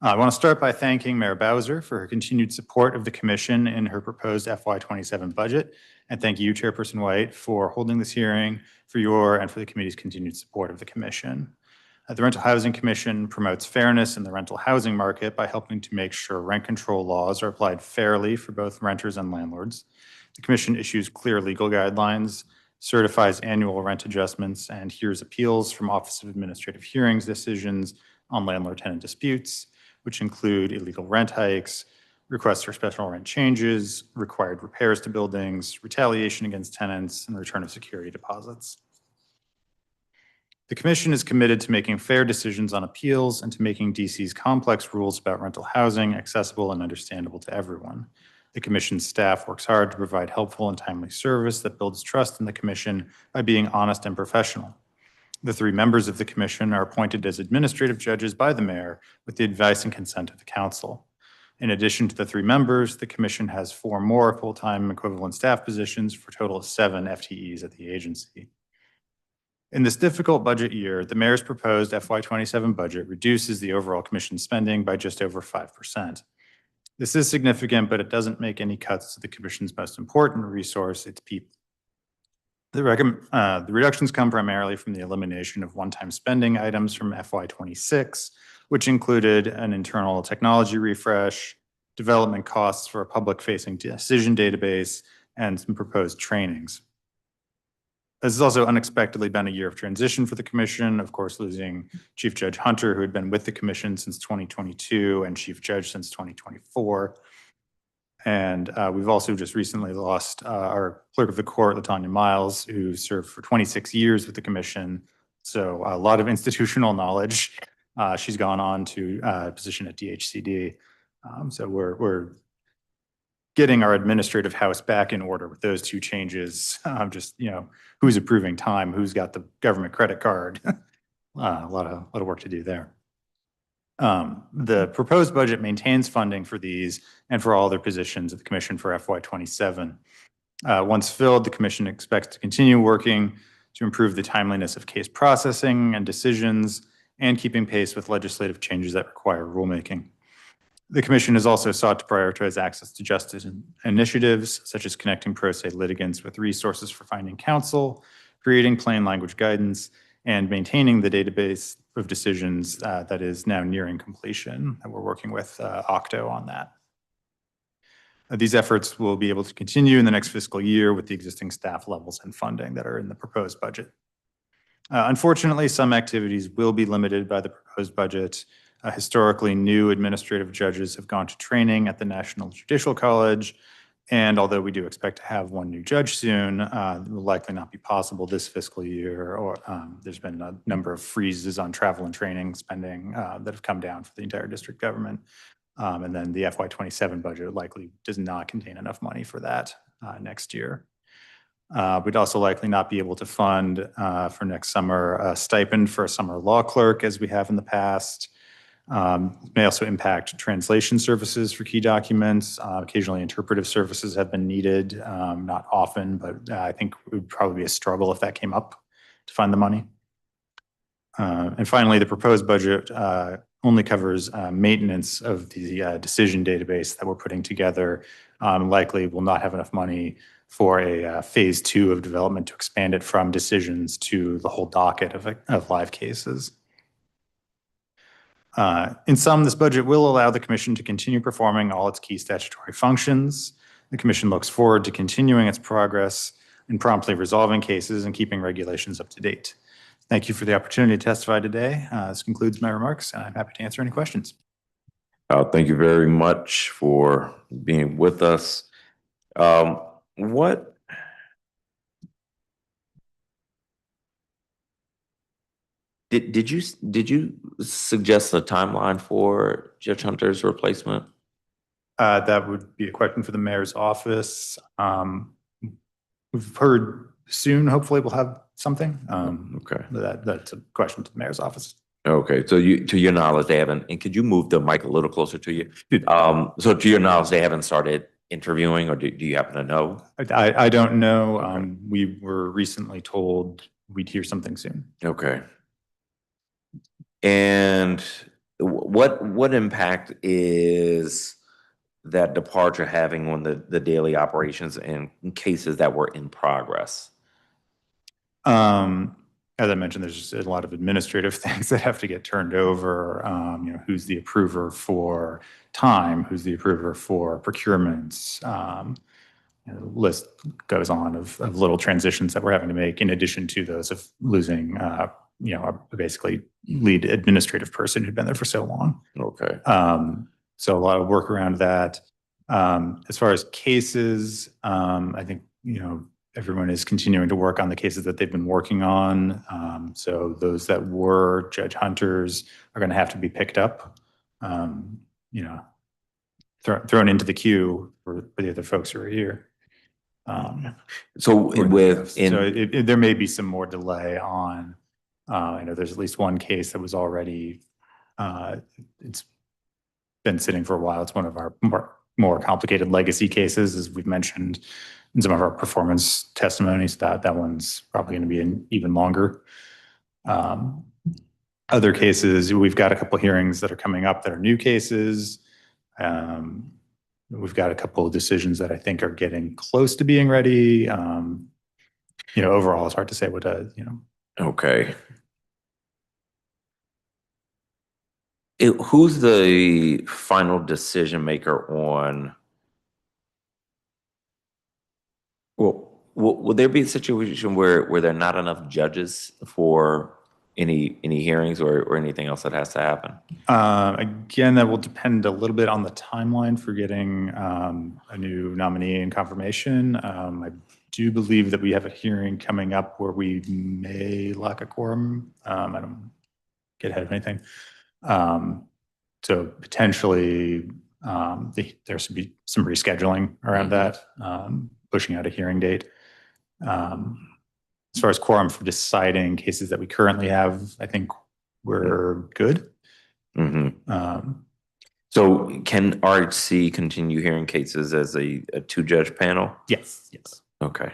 I want to start by thanking Mayor Bowser for her continued support of the commission in her proposed FY27 budget. And thank you, Chairperson White, for holding this hearing, for your and for the committee's continued support of the commission. The Rental Housing Commission promotes fairness in the rental housing market by helping to make sure rent control laws are applied fairly for both renters and landlords. The commission issues clear legal guidelines, certifies annual rent adjustments, and hears appeals from Office of Administrative Hearings decisions on landlord-tenant disputes, which include illegal rent hikes, requests for special rent changes, required repairs to buildings, retaliation against tenants, and return of security deposits. The commission is committed to making fair decisions on appeals and to making DC's complex rules about rental housing accessible and understandable to everyone. The commission's staff works hard to provide helpful and timely service that builds trust in the commission by being honest and professional. The 3 members of the commission are appointed as administrative judges by the mayor with the advice and consent of the council. In addition to the 3 members, the commission has 4 more full-time equivalent staff positions for a total of 7 FTEs at the agency. In this difficult budget year, the mayor's proposed FY27 budget reduces the overall commission spending by just over 5%. This is significant, but it doesn't make any cuts to the commission's most important resource, its people. The reductions come primarily from the elimination of one-time spending items from FY26, which included an internal technology refresh, development costs for a public-facing decision database, and some proposed trainings. This has also unexpectedly been a year of transition for the commission, of course, losing Chief Judge Hunter, who had been with the commission since 2022, and Chief Judge since 2024. And we've also just recently lost our clerk of the court, LaTanya Miles, who served for 26 years with the commission. So a lot of institutional knowledge. She's gone on to a position at DHCD. So we're getting our administrative house back in order with those 2 changes. Just, who's approving time, who's got the government credit card. A lot of work to do there. The proposed budget maintains funding for these and for all other positions of the commission for FY27. Once filled, the commission expects to continue working to improve the timeliness of case processing and decisions and keeping pace with legislative changes that require rulemaking. The commission has also sought to prioritize access to justice initiatives, such as connecting pro se litigants with resources for finding counsel, creating plain language guidance, and maintaining the database of decisions that is now nearing completion. And we're working with Octo on that. These efforts will be able to continue in the next fiscal year with the existing staff levels and funding that are in the proposed budget. Unfortunately, some activities will be limited by the proposed budget. Historically, new administrative judges have gone to training at the National Judicial College, and although we do expect to have 1 new judge soon, it will likely not be possible this fiscal year, or there's been a number of freezes on travel and training spending that have come down for the entire district government. And then the FY27 budget likely does not contain enough money for that next year. We'd also likely not be able to fund for next summer a stipend for a summer law clerk as we have in the past. May also impact translation services for key documents. Occasionally interpretive services have been needed, not often, but I think it would probably be a struggle if that came up to find the money. And finally, the proposed budget only covers maintenance of the decision database that we're putting together. Likely will not have enough money for a phase 2 of development to expand it from decisions to the whole docket of live cases. In sum, this budget will allow the commission to continue performing all its key statutory functions. The commission looks forward to continuing its progress in promptly resolving cases and keeping regulations up to date. Thank you for the opportunity to testify today. This concludes my remarks, and I'm happy to answer any questions. Thank you very much for being with us. Did you suggest a timeline for Judge Hunter's replacement? That would be a question for the mayor's office. We've heard soon, hopefully we'll have something. Okay. That's a question to the mayor's office. Okay, so to your knowledge, they haven't, and could you move the mic a little closer to you? So to your knowledge, they haven't started interviewing, or do you happen to know? I don't know. Okay. We were recently told we'd hear something soon. Okay. And what impact is that departure having on the daily operations and cases that were in progress? as I mentioned, there's just a lot of administrative things that have to get turned over. Who's the approver for time? Who's the approver for procurements? The list goes on of little transitions that we're having to make in addition to those of losing, a basically lead administrative person who'd been there for so long. Okay. So a lot of work around that. As far as cases, I think, everyone is continuing to work on the cases that they've been working on. So those that were Judge Hunters are going to have to be picked up, thrown into the queue for the other folks who are here. So There may be some more delay on, I know there's at least one case that was already, it's been sitting for a while. It's one of our more complicated legacy cases, as we've mentioned in some of our performance testimonies. That one's probably going to be even longer. Other cases, we've got a couple of hearings that are coming up that are new cases. We've got a couple of decisions that I think are getting close to being ready. Overall, it's hard to say what, Okay. Who's the final decision maker on? Well, will there be a situation where there are not enough judges for any hearings or anything else that has to happen? Again, that will depend a little bit on the timeline for getting a new nominee and confirmation. I do believe that we have a hearing coming up where we may lack a quorum. I don't get ahead of anything. So potentially there should be some rescheduling around that, pushing out a hearing date. As far as quorum for deciding cases that we currently have, I think we're good. So can RHC continue hearing cases as a two-judge panel? Yes. Okay.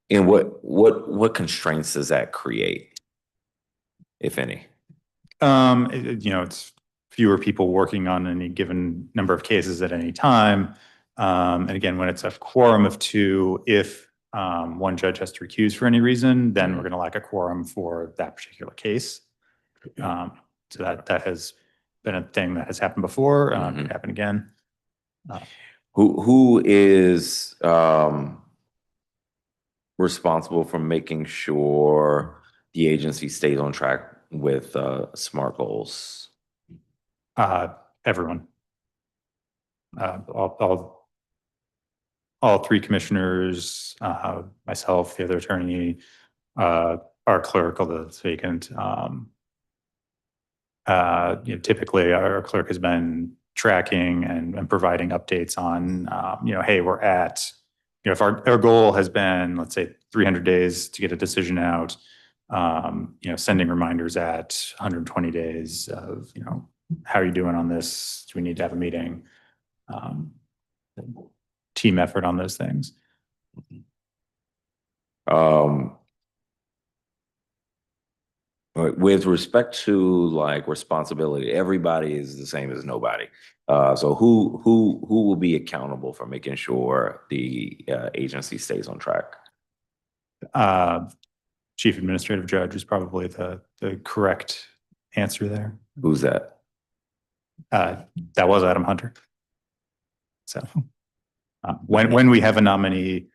And what constraints does that create, if any? It's fewer people working on any given number of cases at any time. And again, when it's a quorum of two, if one judge has to recuse for any reason, then we're going to lack a quorum for that particular case. So that has been a thing that has happened before. Could happen again. Who is responsible for making sure the agency stays on track with SMART goals? Everyone. All three commissioners, myself, the other attorney, our clerk, although it's vacant. Typically our clerk has been tracking and providing updates on, hey, we're at, if our goal has been, let's say 300 days to get a decision out, sending reminders at 120 days of, how are you doing on this? Do we need to have a meeting? Team effort on those things. With respect to responsibility, everybody is the same as nobody. So who will be accountable for making sure the agency stays on track? Chief Administrative Judge is probably the correct answer there. Who's that? That was Adam Hunter. So when we have a nominee,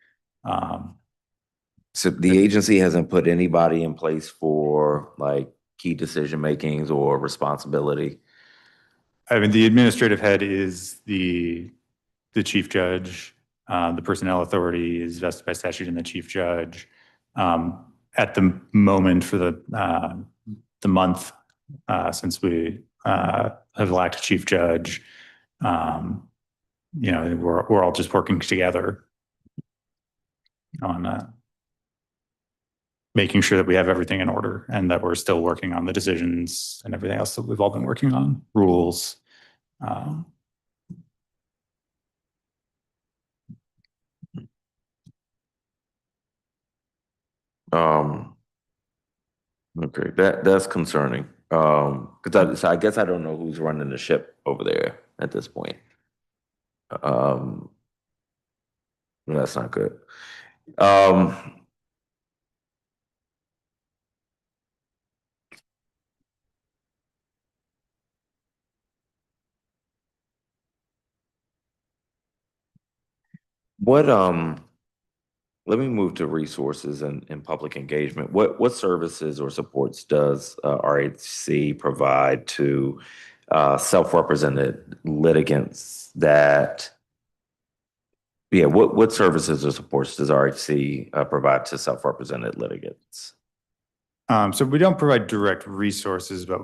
so the agency hasn't put anybody in place for key decision makings or responsibility? I mean, the administrative head is the chief judge. The personnel authority is vested by statute in the chief judge. At the moment for the month since we have lacked a chief judge, we're all just working together on making sure that we have everything in order and that we're still working on the decisions and everything else that we've all been working on, rules. Okay, that's concerning. Because I guess I don't know who's running the ship over there at this point. That's not good. What, let me move to resources and public engagement. What services or supports does RHC provide to self-represented litigants that, yeah, what services or supports does RHC provide to self-represented litigants? So we don't provide direct resources, but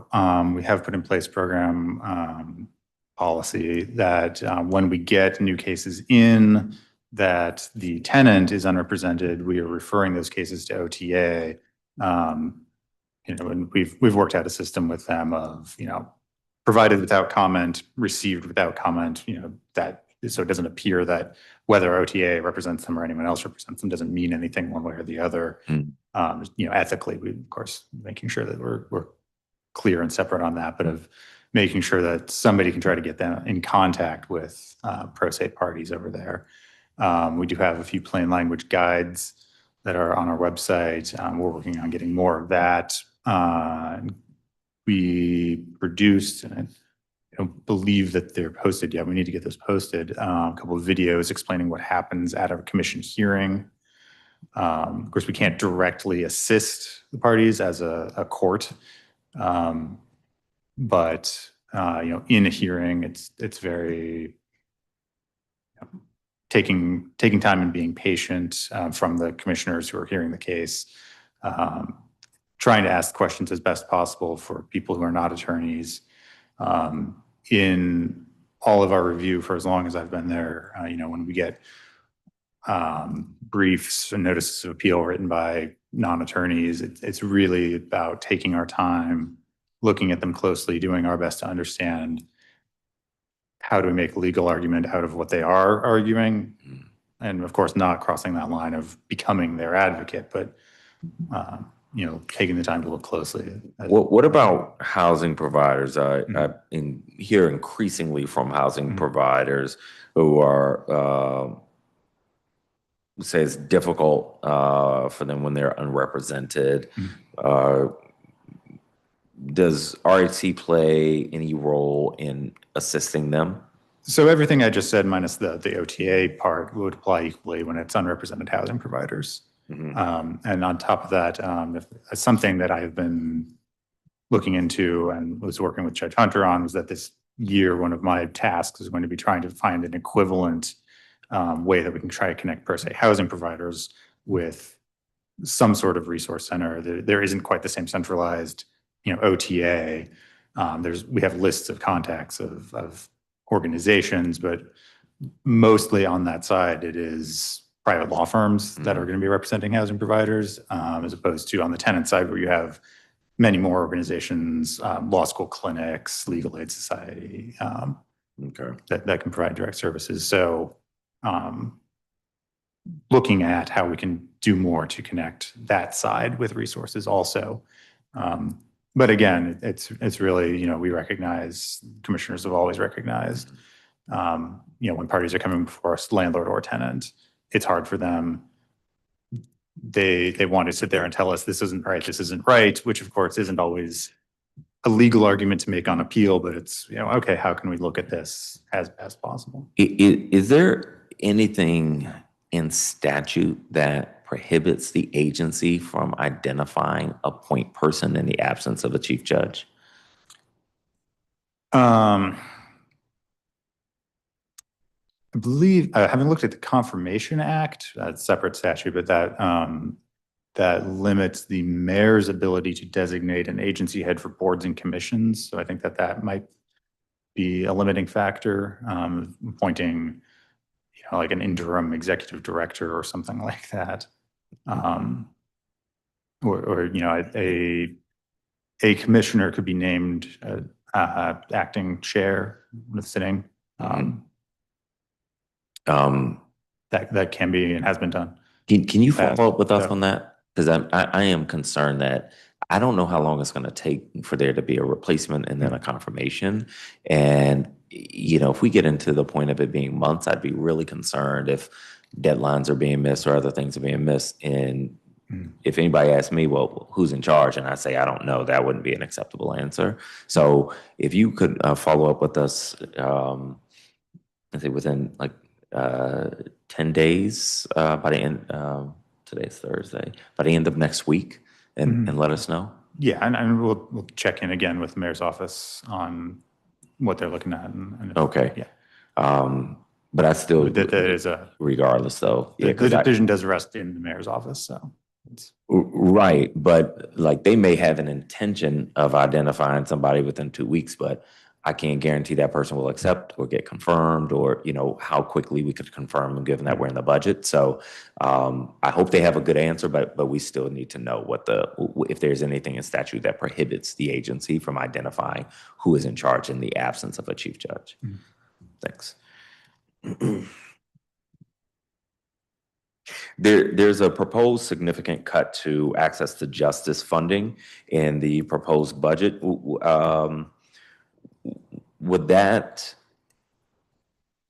we have put in place program policy that when we get new cases in that the tenant is unrepresented, we are referring those cases to OTA. And we've worked out a system with them of, provided without comment, received without comment, that so it doesn't appear that whether OTA represents them or anyone else represents them doesn't mean anything one way or the other. Ethically, we of course making sure that we're clear and separate on that, but of making sure that somebody can try to get them in contact with pro se parties over there. We do have a few plain language guides that are on our website. We're working on getting more of that. We produced, and I don't believe that they're posted yet. We need to get those posted. A couple of videos explaining what happens at a commission hearing. Of course, we can't directly assist the parties as a court, but in a hearing, it's very taking time and being patient from the commissioners who are hearing the case, trying to ask questions as best possible for people who are not attorneys. In all of our review for as long as I've been there, when we get briefs and notices of appeal written by non-attorneys, it's really about taking our time, looking at them closely, doing our best to understand how do we make a legal argument out of what they are arguing, and of course not crossing that line of becoming their advocate, but taking the time to look closely. What about housing providers? I hear increasingly from housing providers who are say it's difficult for them when they're unrepresented. Does RHC play any role in assisting them? So everything I just said, minus the OTA part, would apply equally when it's unrepresented housing providers. And on top of that, something that I have been looking into and was working with Judge Hunter on was that this year, one of my tasks is going to be trying to find an equivalent way that we can try to connect per se housing providers with some sort of resource center. There isn't quite the same centralized, OTA. We have lists of contacts of organizations, but mostly on that side, it is private law firms that are going to be representing housing providers, as opposed to on the tenant side where you have many more organizations, law school clinics, legal aid society, that can provide direct services. So looking at how we can do more to connect that side with resources also. But again, it's really, we recognize, commissioners have always recognized, when parties are coming before us, landlord or tenant, it's hard for them. They want to sit there and tell us this isn't right, which of course isn't always a legal argument to make on appeal, but it's, okay, how can we look at this as best possible? Is there anything in statute that prohibits the agency from identifying a point person in the absence of a chief judge? I believe, having looked at the Confirmation Act, that's a separate statute, but that limits the mayor's ability to designate an agency head for boards and commissions. So I think that might be a limiting factor, appointing, like an interim executive director or something like that. Or a commissioner could be named acting chair with sitting. That can be and has been done. Can you follow up with us on that? Because I am concerned that I don't know how long it's going to take for there to be a replacement and then a confirmation. And, if we get into the point of it being months, I'd be really concerned if deadlines are being missed or other things are being missed. And if anybody asks me, well, who's in charge? And I say, I don't know, that wouldn't be an acceptable answer. So if you could follow up with us, I say within 10 days by the end, today's Thursday, by the end of next week and let us know? Yeah, and we'll check in again with the mayor's office on what they're looking at. And Okay. Yeah. But I still, That is regardless though. Yeah, the 'cause decision does rest in the mayor's office, so. Right, but like they may have an intention of identifying somebody within 2 weeks, but I can't guarantee that person will accept or get confirmed or, how quickly we could confirm them given that we're in the budget. So I hope they have a good answer, but we still need to know if there's anything in statute that prohibits the agency from identifying who is in charge in the absence of a chief judge. Thanks. There's a proposed significant cut to access to justice funding in the proposed budget. Would that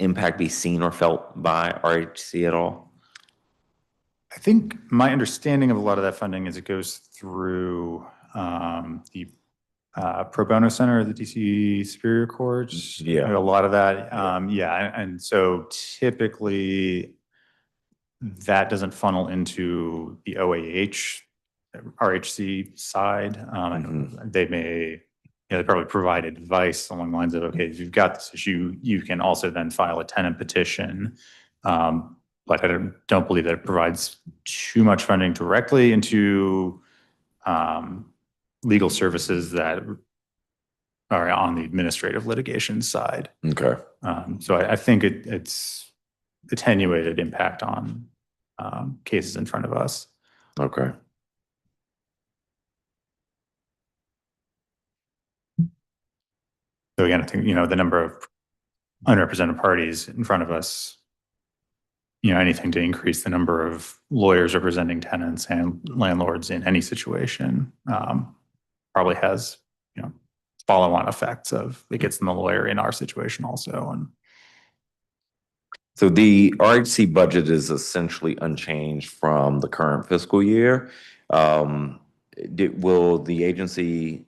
impact be seen or felt by RHC at all? I think my understanding of a lot of that funding is it goes through the pro bono center of the DC Superior Courts. Yeah. A lot of that, yeah. And so typically that doesn't funnel into the OAH, RHC side. They probably provide advice along the lines of, okay, if you've got this issue, you can also then file a tenant petition. But I don't believe that it provides too much funding directly into legal services that are on the administrative litigation side. Okay. So I think it's attenuated impact on cases in front of us. Okay. So again, I think, the number of unrepresented parties in front of us, anything to increase the number of lawyers representing tenants and landlords in any situation probably has, follow-on effects of it gets them a lawyer in our situation also. And so the RHC budget is essentially unchanged from the current fiscal year. Will the agency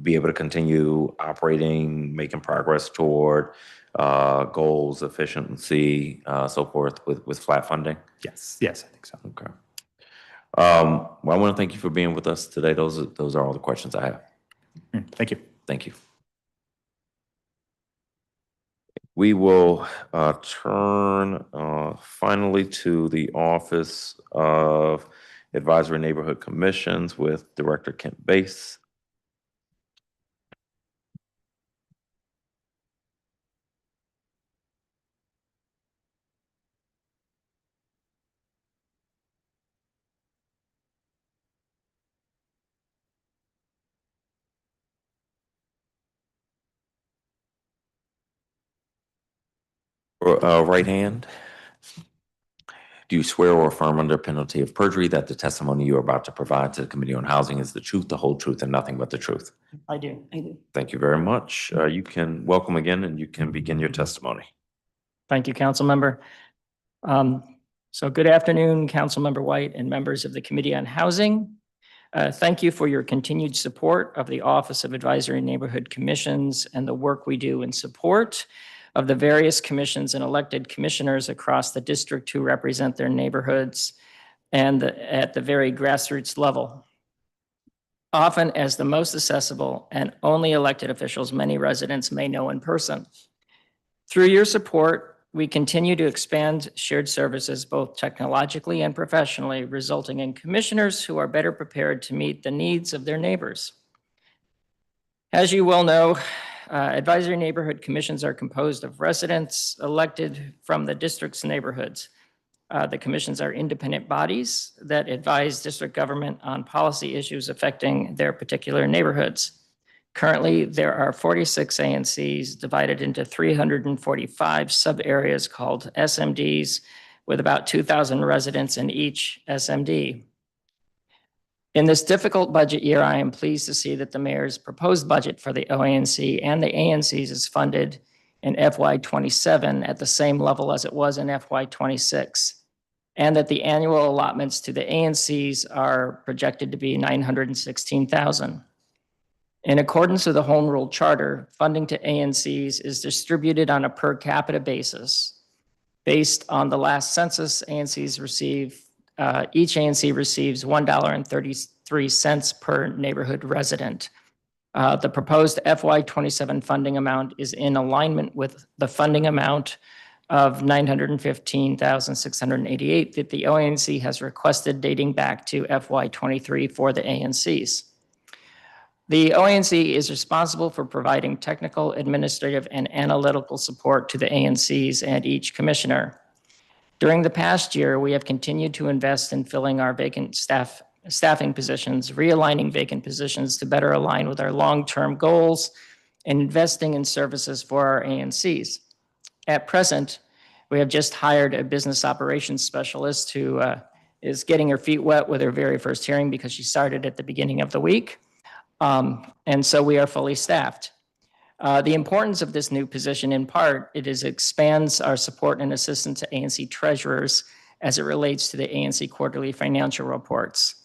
be able to continue operating, making progress toward goals, efficiency, so forth with flat funding? yes, I think so. Okay. Well, I want to thank you for being with us today. Those are all the questions I have. Thank you. Thank you. We will turn finally to the Office of Advisory Neighborhood Commissions with Director Kent Bass. Right hand. Do you swear or affirm under penalty of perjury that the testimony you are about to provide to the Committee on Housing is the truth, the whole truth, and nothing but the truth? I do. Thank you very much. You can welcome again and you can begin your testimony. Thank you, council member. So good afternoon, council member White and members of the Committee on Housing. Thank you for your continued support of the Office of Advisory Neighborhood Commissions and the work we do in support of the various commissions and elected commissioners across the district who represent their neighborhoods and at the very grassroots level. Often as the most accessible and only elected officials many residents may know in person. Through your support, we continue to expand shared services both technologically and professionally, resulting in commissioners who are better prepared to meet the needs of their neighbors. As you well know, advisory neighborhood commissions are composed of residents elected from the district's neighborhoods. The commissions are independent bodies that advise district government on policy issues affecting their particular neighborhoods. Currently, there are 46 ANCs divided into 345 sub-areas called SMDs with about 2,000 residents in each SMD. In this difficult budget year, I am pleased to see that the mayor's proposed budget for the OANC and the ANCs is funded in FY27 at the same level as it was in FY26, and that the annual allotments to the ANCs are projected to be $916,000. In accordance with the Home Rule Charter, funding to ANCs is distributed on a per capita basis Based on the last census, ANCs receive, each ANC receives $1.33 per neighborhood resident. The proposed FY27 funding amount is in alignment with the funding amount of $915,688 that the OANC has requested dating back to FY23 for the ANCs. The OANC is responsible for providing technical, administrative, and analytical support to the ANCs and each commissioner. During the past year, we have continued to invest in filling our vacant staffing positions, realigning vacant positions to better align with our long-term goals, and investing in services for our ANCs. At present, we have just hired a business operations specialist who is getting her feet wet with her very first hearing because she started at the beginning of the week. And so we are fully staffed. The importance of this new position, in part, it expands our support and assistance to ANC treasurers as it relates to the ANC quarterly financial reports.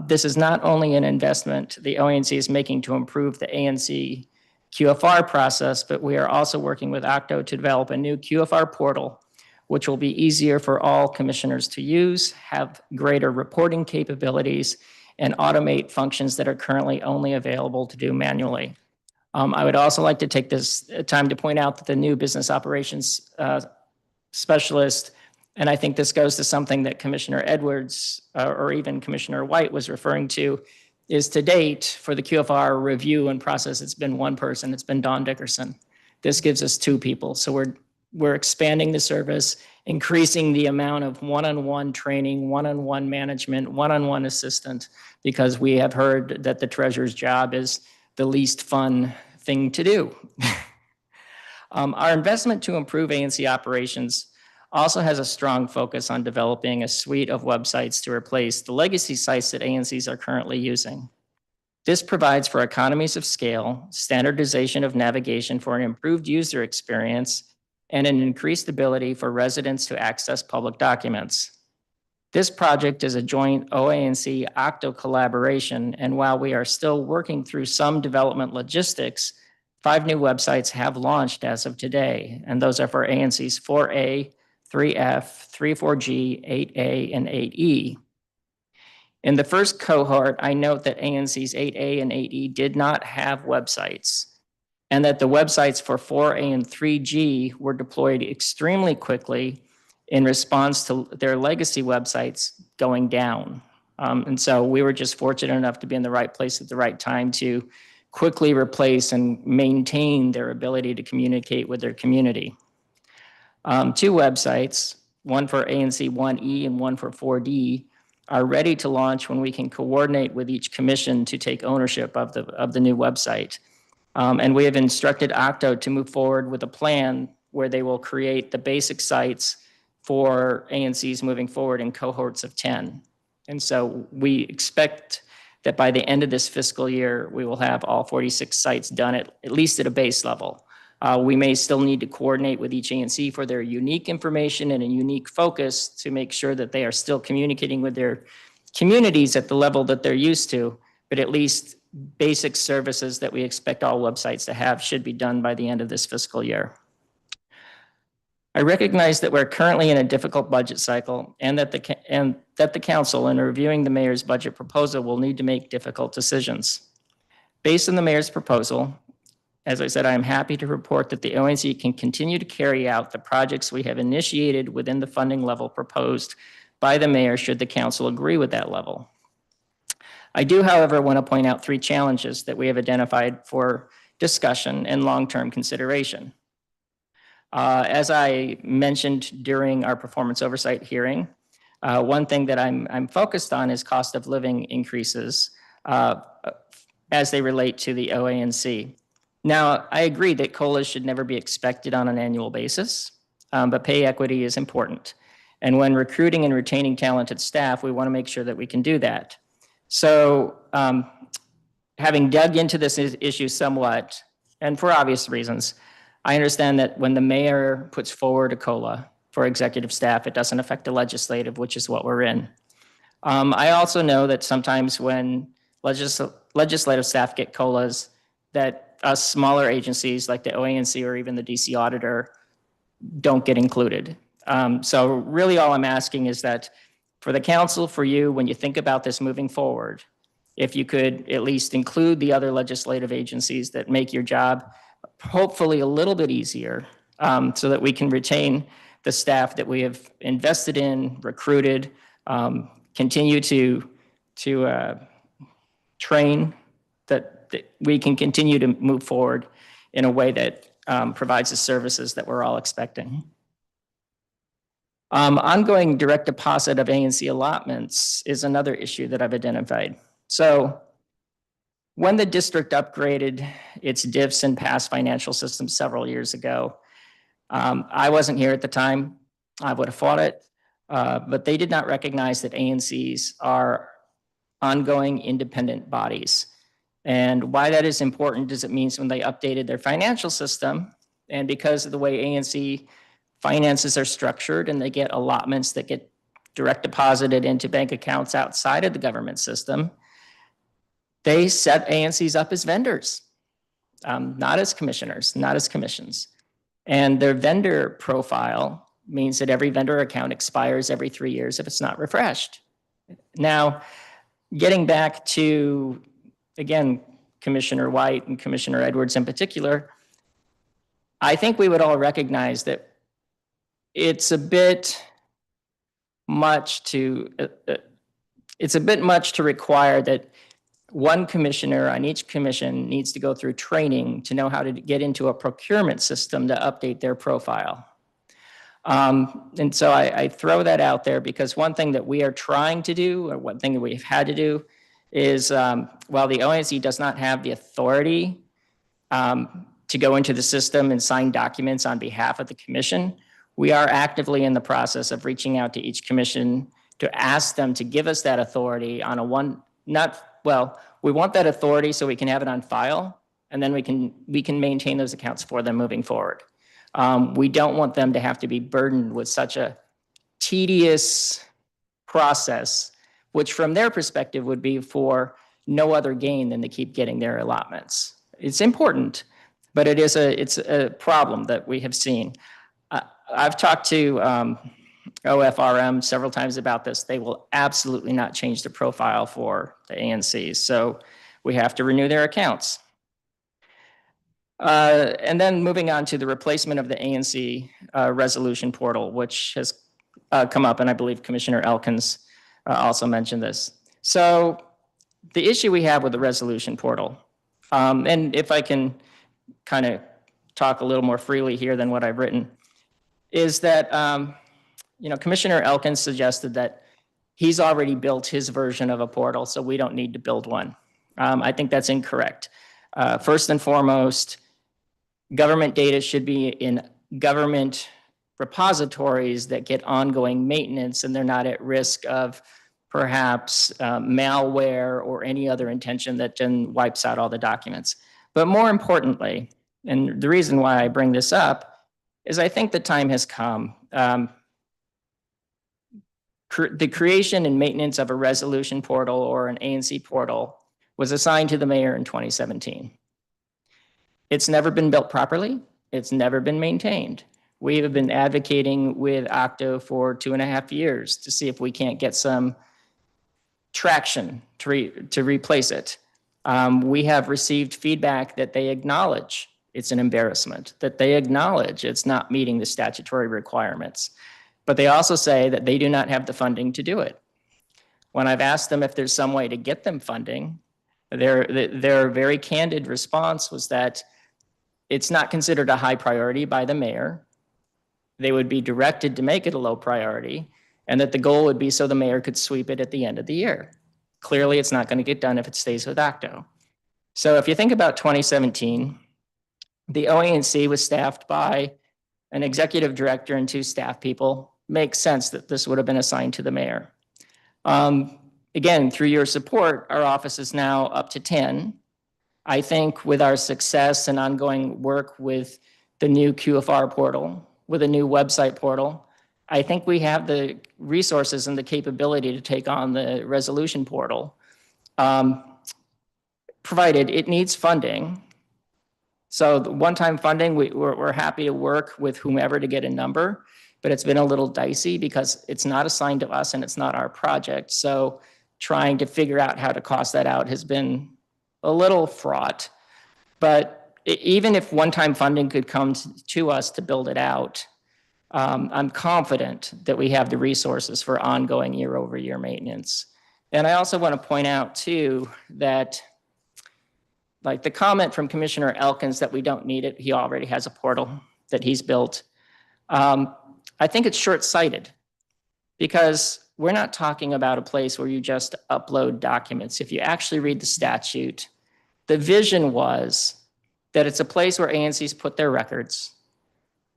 This is not only an investment the OANC is making to improve the ANC QFR process, but we are also working with Octo to develop a new QFR portal, which will be easier for all commissioners to use, have greater reporting capabilities, and automate functions that are currently only available to do manually. I would also like to take this time to point out that the new business operations specialist, and I think this goes to something that Commissioner Edwards or even Commissioner White was referring to, is to date for the QFR review and process, it's been one person, it's been Dawn Dickerson. This gives us two people. So we're expanding the service, increasing the amount of one-on-one training, one-on-one management, one-on-one assistant, because we have heard that the treasurer's job is the least fun thing to do. Our investment to improve ANC operations also has a strong focus on developing a suite of websites to replace the legacy sites that ANCs are currently using. This provides for economies of scale, standardization of navigation for an improved user experience, and an increased ability for residents to access public documents. This project is a joint OANC-OCTO collaboration, and while we are still working through some development logistics, 5 new websites have launched as of today, and those are for ANCs 4A, 3F, 34G, 8A, and 8E. In the first cohort, I note that ANCs 8A and 8E did not have websites, and that the websites for 4A and 3G were deployed extremely quickly in response to their legacy websites going down. And so we were just fortunate enough to be in the right place at the right time to quickly replace and maintain their ability to communicate with their community. 2 websites, one for ANC 1E and one for 4D, are ready to launch when we can coordinate with each commission to take ownership of the new website. And we have instructed Octo to move forward with a plan where they will create the basic sites for ANCs moving forward in cohorts of 10. And so we expect that by the end of this fiscal year, we will have all 46 sites done at least at a base level. We may still need to coordinate with each ANC for their unique information and a unique focus to make sure that they are still communicating with their communities at the level that they're used to, but at least basic services that we expect all websites to have should be done by the end of this fiscal year. I recognize that we're currently in a difficult budget cycle and that the council, in reviewing the mayor's budget proposal, will need to make difficult decisions. Based on the mayor's proposal, as I said, I am happy to report that the ONC can continue to carry out the projects we have initiated within the funding level proposed by the mayor should the council agree with that level. I do, however, want to point out 3 challenges that we have identified for discussion and long-term consideration. As I mentioned during our performance oversight hearing, one thing that I'm focused on is cost of living increases as they relate to the OANC. Now, I agree that COLAs should never be expected on an annual basis, but pay equity is important. And when recruiting and retaining talented staff, we want to make sure that we can do that. So having dug into this issue somewhat, and for obvious reasons, I understand that when the mayor puts forward a COLA for executive staff, it doesn't affect the legislative, which is what we're in. I also know that sometimes when legislative staff get COLAs, that us smaller agencies like the OANC or even the DC auditor don't get included. So really all I'm asking is that for the council, for you, when you think about this moving forward, if you could at least include the other legislative agencies that make your job hopefully a little bit easier, so that we can retain the staff that we have invested in, recruited, continue to train, that we can continue to move forward in a way that provides the services that we're all expecting. Ongoing direct deposit of ANC allotments is another issue that I've identified. So when the district upgraded its diffs and past financial systems several years ago, I wasn't here at the time. I would have fought it, but they did not recognize that ANCs are ongoing independent bodies. And why that is important is it means when they updated their financial system, and because of the way ANC finances are structured and they get allotments that get direct deposited into bank accounts outside of the government system, they set ANCs up as vendors, not as commissioners, not as commissions. And their vendor profile means that every vendor account expires every 3 years if it's not refreshed. Now, getting back to, again, Commissioner White and Commissioner Edwards in particular, I think we would all recognize that it's a bit much to require that one commissioner on each commission needs to go through training to know how to get into a procurement system to update their profile. And so I throw that out there because one thing that we are trying to do, or one thing that we've had to do, is while the ONC does not have the authority to go into the system and sign documents on behalf of the commission, we are actively in the process of reaching out to each commission to ask them to give us that authority on a we want that authority so we can have it on file, and then we can maintain those accounts for them moving forward. We don't want them to have to be burdened with such a tedious process, which from their perspective would be for no other gain than to keep getting their allotments. It's important, but it's a problem that we have seen. I've talked to OFRM several times about this. They will absolutely not change the profile for the ANCs, so we have to renew their accounts. And then moving on to the replacement of the ANC resolution portal, which has come up, and I believe Commissioner Elkins also mentioned this. So the issue we have with the resolution portal, and if I can kind of talk a little more freely here than what I've written, is that Commissioner Elkins suggested that he's already built his version of a portal, so we don't need to build one. I think that's incorrect. First and foremost, government data should be in government repositories that get ongoing maintenance, and they're not at risk of perhaps malware or any other intention that then wipes out all the documents. But more importantly, and the reason why I bring this up, is I think the time has come. The creation and maintenance of a resolution portal or an ANC portal was assigned to the mayor in 2017. It's never been built properly. It's never been maintained. We have been advocating with Octo for 2.5 years to see if we can't get some traction to replace it. We have received feedback that they acknowledge it's an embarrassment, that they acknowledge it's not meeting the statutory requirements, but they also say that they do not have the funding to do it. When I've asked them if there's some way to get them funding, their very candid response was that it's not considered a high priority by the mayor. They would be directed to make it a low priority, and that the goal would be so the mayor could sweep it at the end of the year. Clearly, it's not going to get done if it stays with Octo. So if you think about 2017, the OANC was staffed by an executive director and 2 staff people. Makes sense that this would have been assigned to the mayor. Again, through your support, our office is now up to 10. I think with our success and ongoing work with the new QFR portal, with a new website portal, I think we have the resources and the capability to take on the resolution portal, provided it needs funding. So the one-time funding, we're happy to work with whomever to get a number. but it's been a little dicey because it's not assigned to us and it's not our project. So trying to figure out how to cost that out has been a little fraught. But even if one-time funding could come to us to build it out, I'm confident that we have the resources for ongoing year-over-year maintenance. And I also want to point out too that like the comment from Commissioner Elkins that we don't need it, he already has a portal that he's built. I think it's short-sighted because we're not talking about a place where you just upload documents. If you actually read the statute, the vision was that it's a place where ANCs put their records.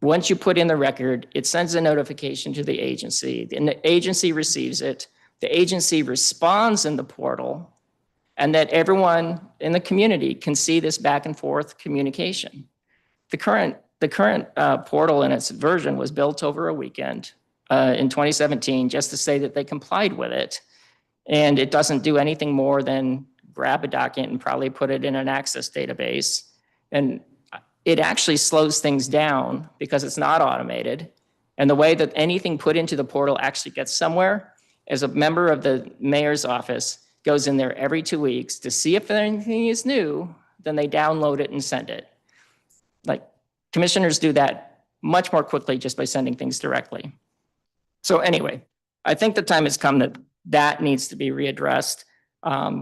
Once you put in the record, it sends a notification to the agency, and the agency receives it. The agency responds in the portal, and that everyone in the community can see this back and forth communication. The current portal in its version was built over a weekend in 2017 just to say that they complied with it. And it doesn't do anything more than grab a document and probably put it in an access database. And it actually slows things down because it's not automated. And the way that anything put into the portal actually gets somewhere is a member of the mayor's office goes in there every 2 weeks to see if anything is new, then they download it and send it. Like commissioners do that much more quickly just by sending things directly. So anyway, I think the time has come that that needs to be readdressed.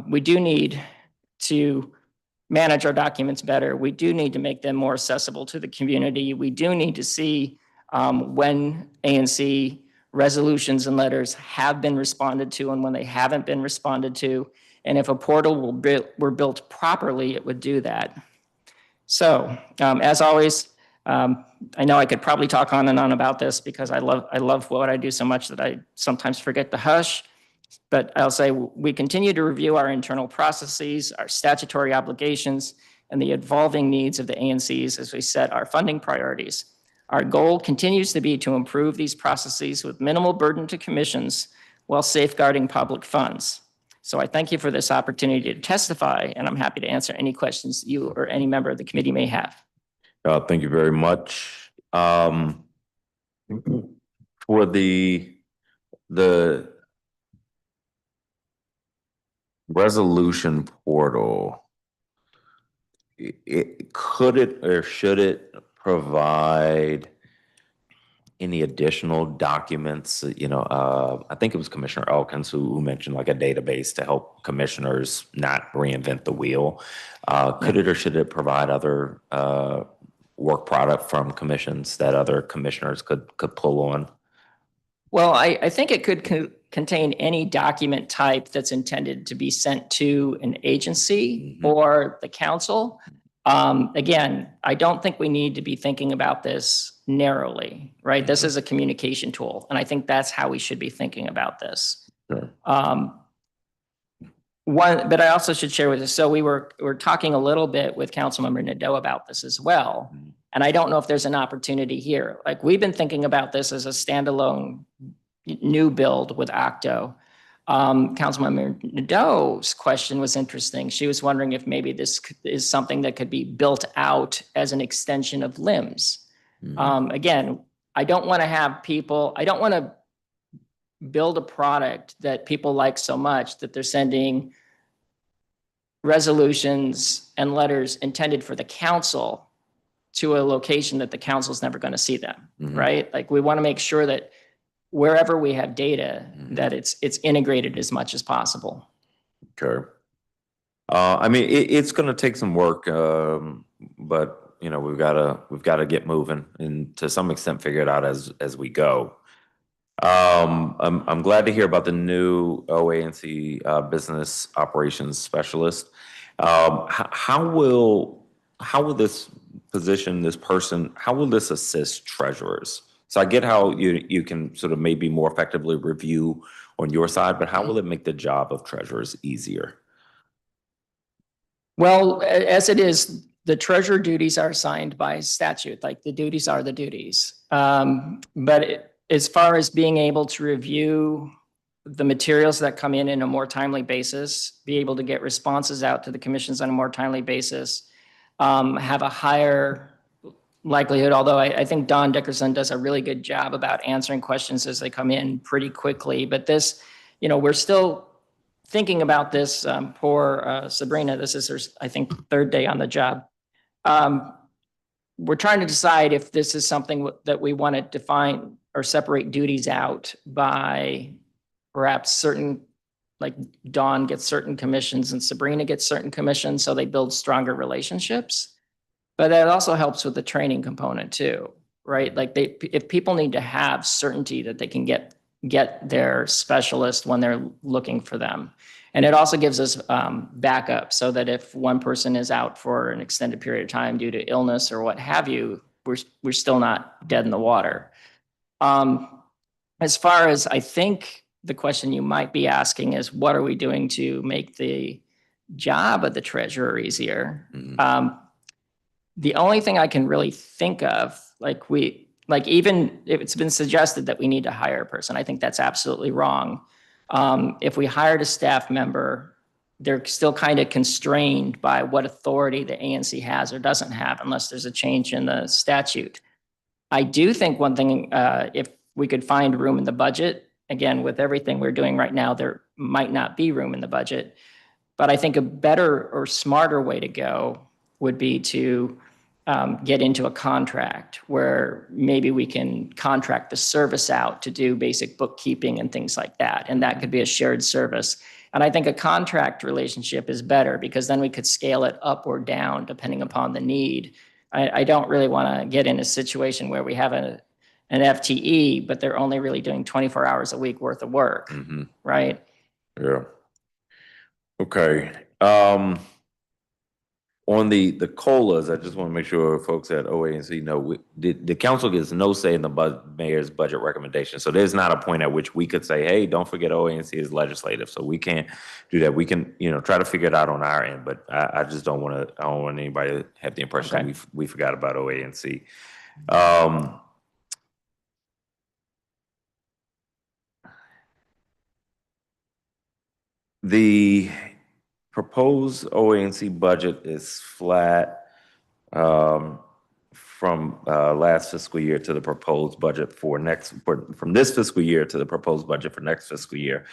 We do need to manage our documents better. We do need to make them more accessible to the community. We do need to see when ANC resolutions and letters have been responded to and when they haven't been responded to. And if a portal were built properly, it would do that. So as always, I know I could probably talk on and on about this because I love what I do so much that I sometimes forget to hush. But I'll say we continue to review our internal processes, our statutory obligations, and the evolving needs of the ANCs as we set our funding priorities. Our goal continues to be to improve these processes with minimal burden to commissions while safeguarding public funds. So I thank you for this opportunity to testify, and I'm happy to answer any questions you or any member of the committee may have. Thank you very much. For the resolution portal, could it or should it provide any additional documents? You know, I think it was Commissioner Elkins who mentioned like a database to help commissioners not reinvent the wheel. Could it or should it provide other work product from commissions that other commissioners could pull on? Well, I think it could contain any document type that's intended to be sent to an agency or the council. Again, I don't think we need to be thinking about this narrowly, right? This is a communication tool, and I think that's how we should be thinking about this. Sure. But I also should share with you, so we're talking a little bit with Councilmember Nadeau about this as well. And I don't know if there's an opportunity here. Like we've been thinking about this as a standalone new build with Octo. Councilmember Nadeau's question was interesting. She was wondering if maybe this is something that could be built out as an extension of LIMS. Again, I don't want to build a product that people like so much that they're sending resolutions and letters intended for the council to a location that the council's never going to see them, right? Like we want to make sure that wherever we have data, that it's integrated as much as possible. Okay. I mean, it's going to take some work, but you know, we've got to get moving and to some extent figure it out as we go. I'm glad to hear about the new OANC business operations specialist. How will this position, how will this assist treasurers? So I get how you can sort of maybe more effectively review on your side, but how will it make the job of treasurers easier? Well, as it is, the treasurer duties are assigned by statute, like the duties are the duties. But as far as being able to review the materials that come in a more timely basis, be able to get responses out to the commissions on a more timely basis, have a higher likelihood, although I think Don Dickerson does a really good job about answering questions as they come in pretty quickly. But this, we're still thinking about this. Poor Sabrina, this is her, I think, third day on the job. We're trying to decide if this is something that we want to define or separate duties out by perhaps certain, like Dawn gets certain commissions and Sabrina gets certain commissions, so they build stronger relationships. But that also helps with the training component too, right? Like if people need to have certainty that they can get their specialist when they're looking for them. And it also gives us backup so that if one person is out for an extended period of time due to illness or what have you, we're still not dead in the water. As far as I think the question you might be asking is, what are we doing to make the job of the treasurer easier? The only thing I can really think of, even if it's been suggested that we need to hire a person, I think that's absolutely wrong. If we hired a staff member, they're still kind of constrained by what authority the ANC has or doesn't have unless there's a change in the statute. I do think one thing, if we could find room in the budget, again, with everything we're doing right now, there might not be room in the budget. But I think a better or smarter way to go would be to get into a contract where maybe we can contract the service out to do basic bookkeeping and things like that. And that could be a shared service. And I think a contract relationship is better because then we could scale it up or down depending upon the need. I don't really want to get in a situation where we have an FTE, but they're only really doing 24 hours a week worth of work, right? Yeah. Okay. On the COLAs, I just want to make sure folks at OANC know the council gets no say in the mayor's budget recommendation. So there's not a point at which we could say, hey, don't forget OANC is legislative. So we can't do that. We can, try to figure it out on our end, but I just don't want anybody to have the impression Okay. we forgot about OANC. The proposed OANC budget is flat from last fiscal year to the proposed budget from this fiscal year to the proposed budget for next fiscal year,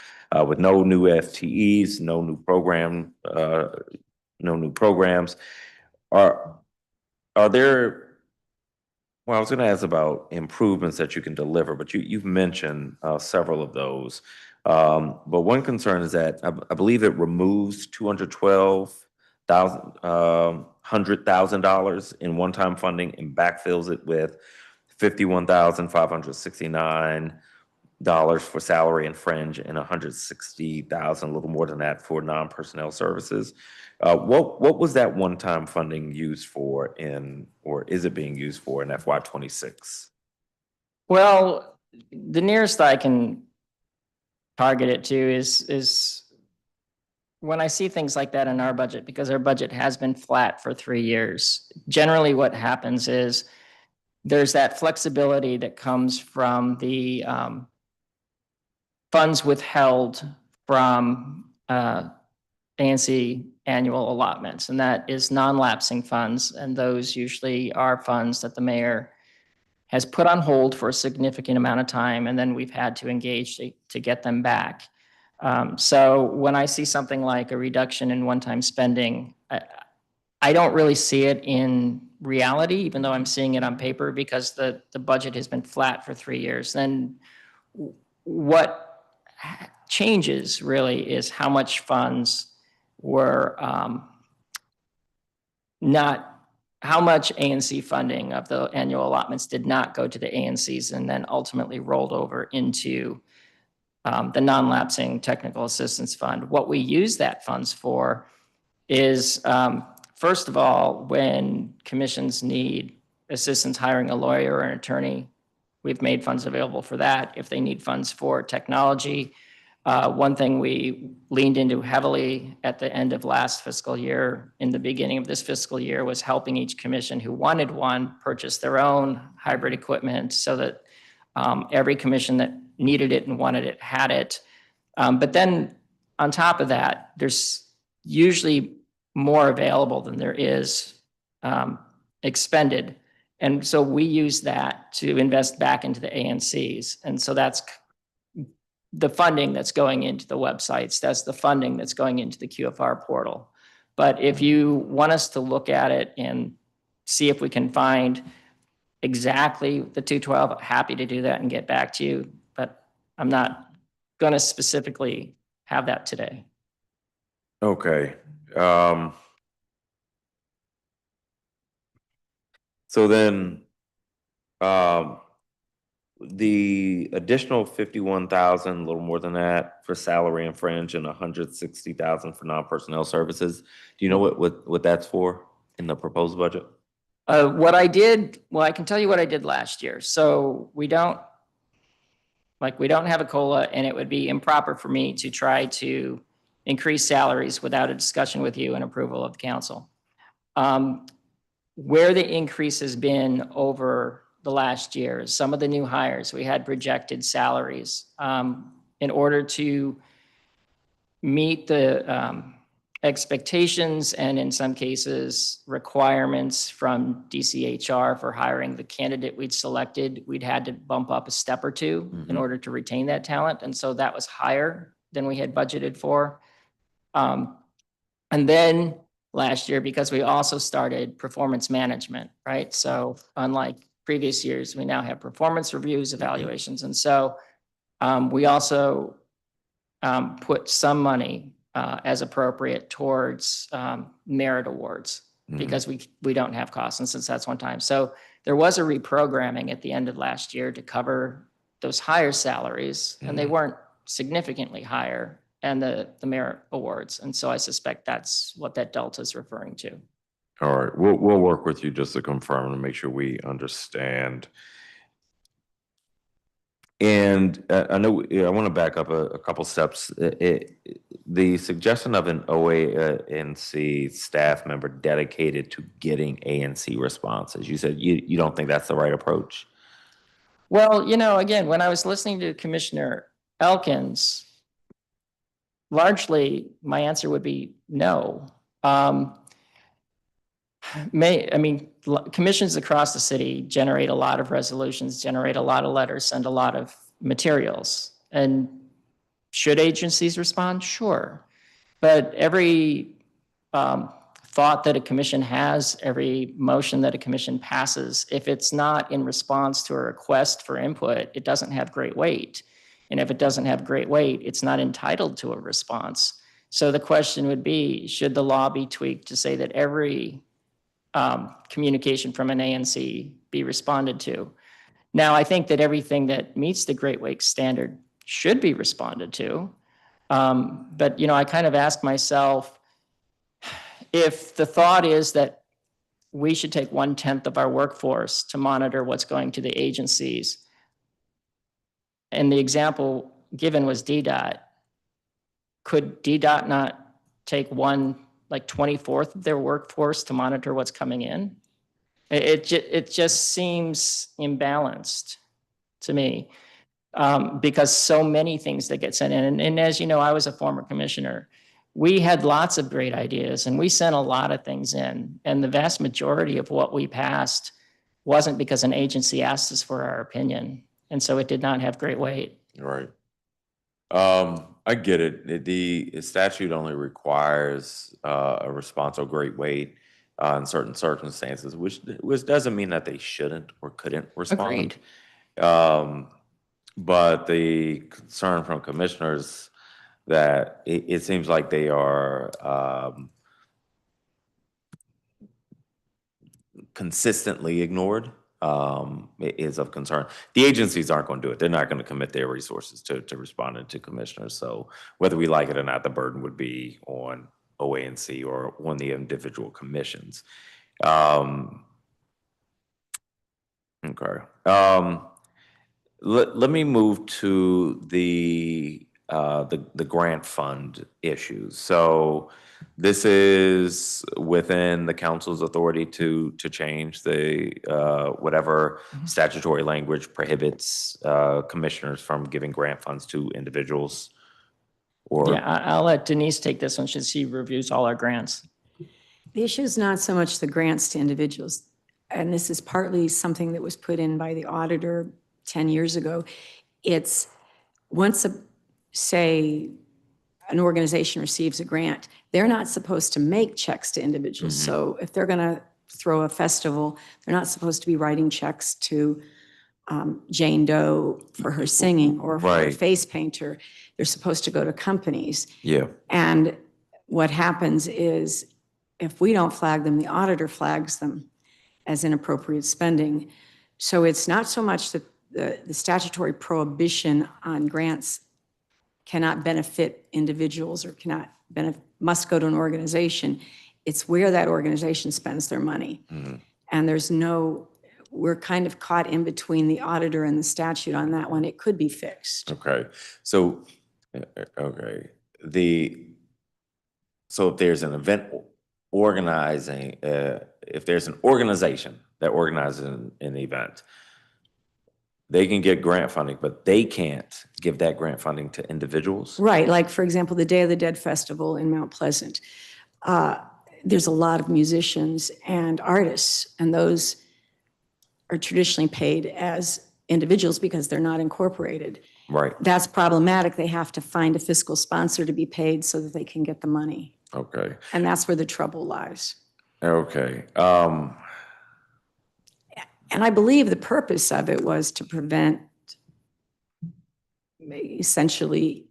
with no new FTEs, no new programs. Are there? Well, I was going to ask about improvements that you can deliver, but you've mentioned several of those. But one concern is that I believe it removes $212,000 in one-time funding and backfills it with $51,569 for salary and fringe and $160,000, a little more than that, for non-personnel services. What was that one-time funding used for or is it being used for in FY26? Well, the nearest I can target it to is when I see things like that in our budget, because our budget has been flat for 3 years. Generally, what happens is there's that flexibility that comes from the funds withheld from ANC annual allotments, and that is non-lapsing funds, and those usually are funds that the mayor has put on hold for a significant amount of time, and then we've had to engage to get them back. So when I see something like a reduction in one-time spending, I don't really see it in reality, even though I'm seeing it on paper, because the budget has been flat for 3 years. Then what changes really is how much funds were how much ANC funding of the annual allotments did not go to the ANCs and then ultimately rolled over into the non-lapsing technical assistance fund. What we use that funds for is, first of all, when commissions need assistance hiring a lawyer or an attorney, we've made funds available for that. If they need funds for technology, one thing we leaned into heavily at the end of last fiscal year, in the beginning of this fiscal year, was helping each commission who wanted one purchase their own hybrid equipment so that every commission that needed it and wanted it had it. But then on top of that, there's usually more available than there is expended. And so we use that to invest back into the ANCs. And so that's the funding that's going into the websites. That's the funding that's going into the QFR portal. But if you want us to look at it and see if we can find exactly the 212, happy to do that and get back to you. But I'm not going to specifically have that today. Okay. So then, the additional 51,000, a little more than that for salary and fringe, and 160,000 for non-personnel services. Do you know what that's for in the proposed budget? What I did, well, I can tell you what I did last year. So we don't have a COLA, and it would be improper for me to try to increase salaries without a discussion with you and approval of the council. Where the increase has been over the last year, some of the new hires, we had projected salaries. In order to meet the expectations and in some cases requirements from DCHR for hiring the candidate we'd selected, we'd had to bump up a step or two in order to retain that talent. And so that was higher than we had budgeted for. And then last year, because we also started performance management, right? So unlike previous years, we now have performance reviews, evaluations. And so we also put some money as appropriate towards merit awards because we don't have costs, and since that's one time. So there was a reprogramming at the end of last year to cover those higher salaries, and they weren't significantly higher, and the merit awards. And so I suspect that's what that delta is referring to. All right, we'll work with you just to confirm and make sure we understand. And I know I want to back up a couple steps. The suggestion of an OANC staff member dedicated to getting ANC responses. You said you don't think that's the right approach? Well, again, when I was listening to Commissioner Elkins, largely my answer would be no. Commissions across the city generate a lot of resolutions, generate a lot of letters, send a lot of materials. And should agencies respond? Sure. But every thought that a commission has, every motion that a commission passes, if it's not in response to a request for input, it doesn't have great weight. And if it doesn't have great weight, it's not entitled to a response. So the question would be, should the law be tweaked to say that every communication from an ANC be responded to? Now, I think that everything that meets the Great Lakes standard should be responded to. But, I kind of ask myself, if the thought is that we should take 1/10 of our workforce to monitor what's going to the agencies, and the example given was DDOT, could DDOT not take 24th of their workforce to monitor what's coming in? It just seems imbalanced to me because so many things that get sent in. And as you know, I was a former commissioner. We had lots of great ideas and we sent a lot of things in. And the vast majority of what we passed wasn't because an agency asked us for our opinion. And so it did not have great weight. Right. I get it. The statute only requires a response of great weight in certain circumstances, which doesn't mean that they shouldn't or couldn't respond. Agreed. But the concern from commissioners that it seems like they are consistently ignored is of concern. The agencies aren't going to do it. They're not going to commit their resources to responding to commissioners. So whether we like it or not, the burden would be on OANC or on the individual commissions. Okay. Let me move to the grant fund issues. So this is within the council's authority to change the whatever statutory language prohibits commissioners from giving grant funds to individuals. Or Yeah, I'll let Denise take this one since she reviews all our grants. The issue is not so much the grants to individuals. and this is partly something that was put in by the auditor 10 years ago, it's once say, an organization receives a grant, they're not supposed to make checks to individuals. So if they're going to throw a festival, they're not supposed to be writing checks to Jane Doe for her singing or for a Right. face painter. They're supposed to go to companies. Yeah. And what happens is if we don't flag them, the auditor flags them as inappropriate spending. So it's not so much that the statutory prohibition on grants cannot benefit individuals or must go to an organization. It's where that organization spends their money. And we're kind of caught in between the auditor and the statute on that one. It could be fixed. Okay. So, okay. So if there's an event organizing, if there's an organization that organizes an event, they can get grant funding, but they can't give that grant funding to individuals? Right, like for example, the Day of the Dead Festival in Mount Pleasant. There's a lot of musicians and artists, and those are traditionally paid as individuals because they're not incorporated. Right. That's problematic. They have to find a fiscal sponsor to be paid so that they can get the money. Okay. And that's where the trouble lies. Okay. And I believe the purpose of it was to prevent essentially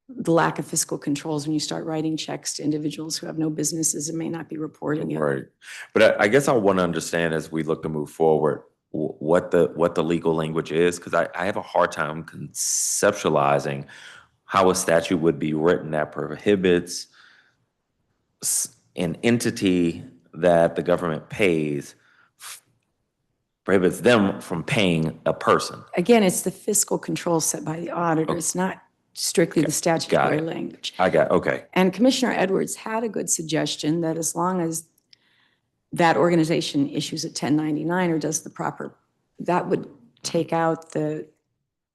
the lack of fiscal controls when you start writing checks to individuals who have no businesses and may not be reporting it. Right. But I guess I want to understand as we look to move forward, what the legal language is, because I have a hard time conceptualizing how a statute would be written that prohibits an entity that the government pays, prohibits them from paying a person. Again, it's the fiscal controls set by the auditor. It's not strictly the statutory language. Okay. And Commissioner Edwards had a good suggestion that as long as that organization issues a 1099 or does the proper, that would take out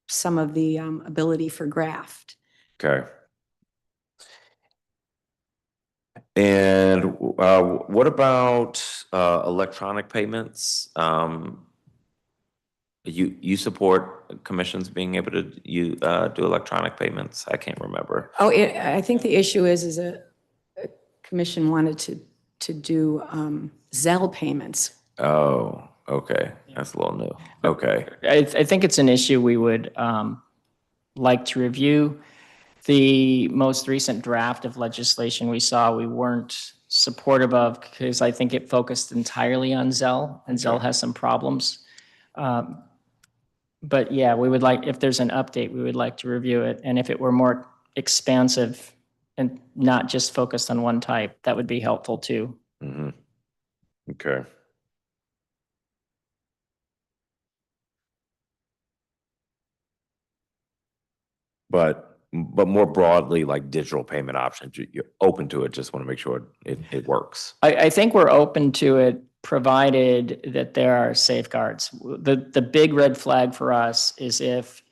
some of the ability for graft. Okay. And what about electronic payments? You support commissions being able to do electronic payments? I can't remember. Oh, I think the issue is a commission wanted to do Zelle payments. Oh, okay. That's a little new. Okay. I think it's an issue we would like to review. The most recent draft of legislation we saw, we weren't supportive of because I think it focused entirely on Zelle, and Zelle has some problems. But yeah, we would like, if there's an update, we would like to review it. And if it were more expansive and not just focused on one type, that would be helpful too. Mm-hmm. Okay. But more broadly, like digital payment options, you're open to it. Just want to make sure it works. I think we're open to it, provided that there are safeguards. The big red flag for us is if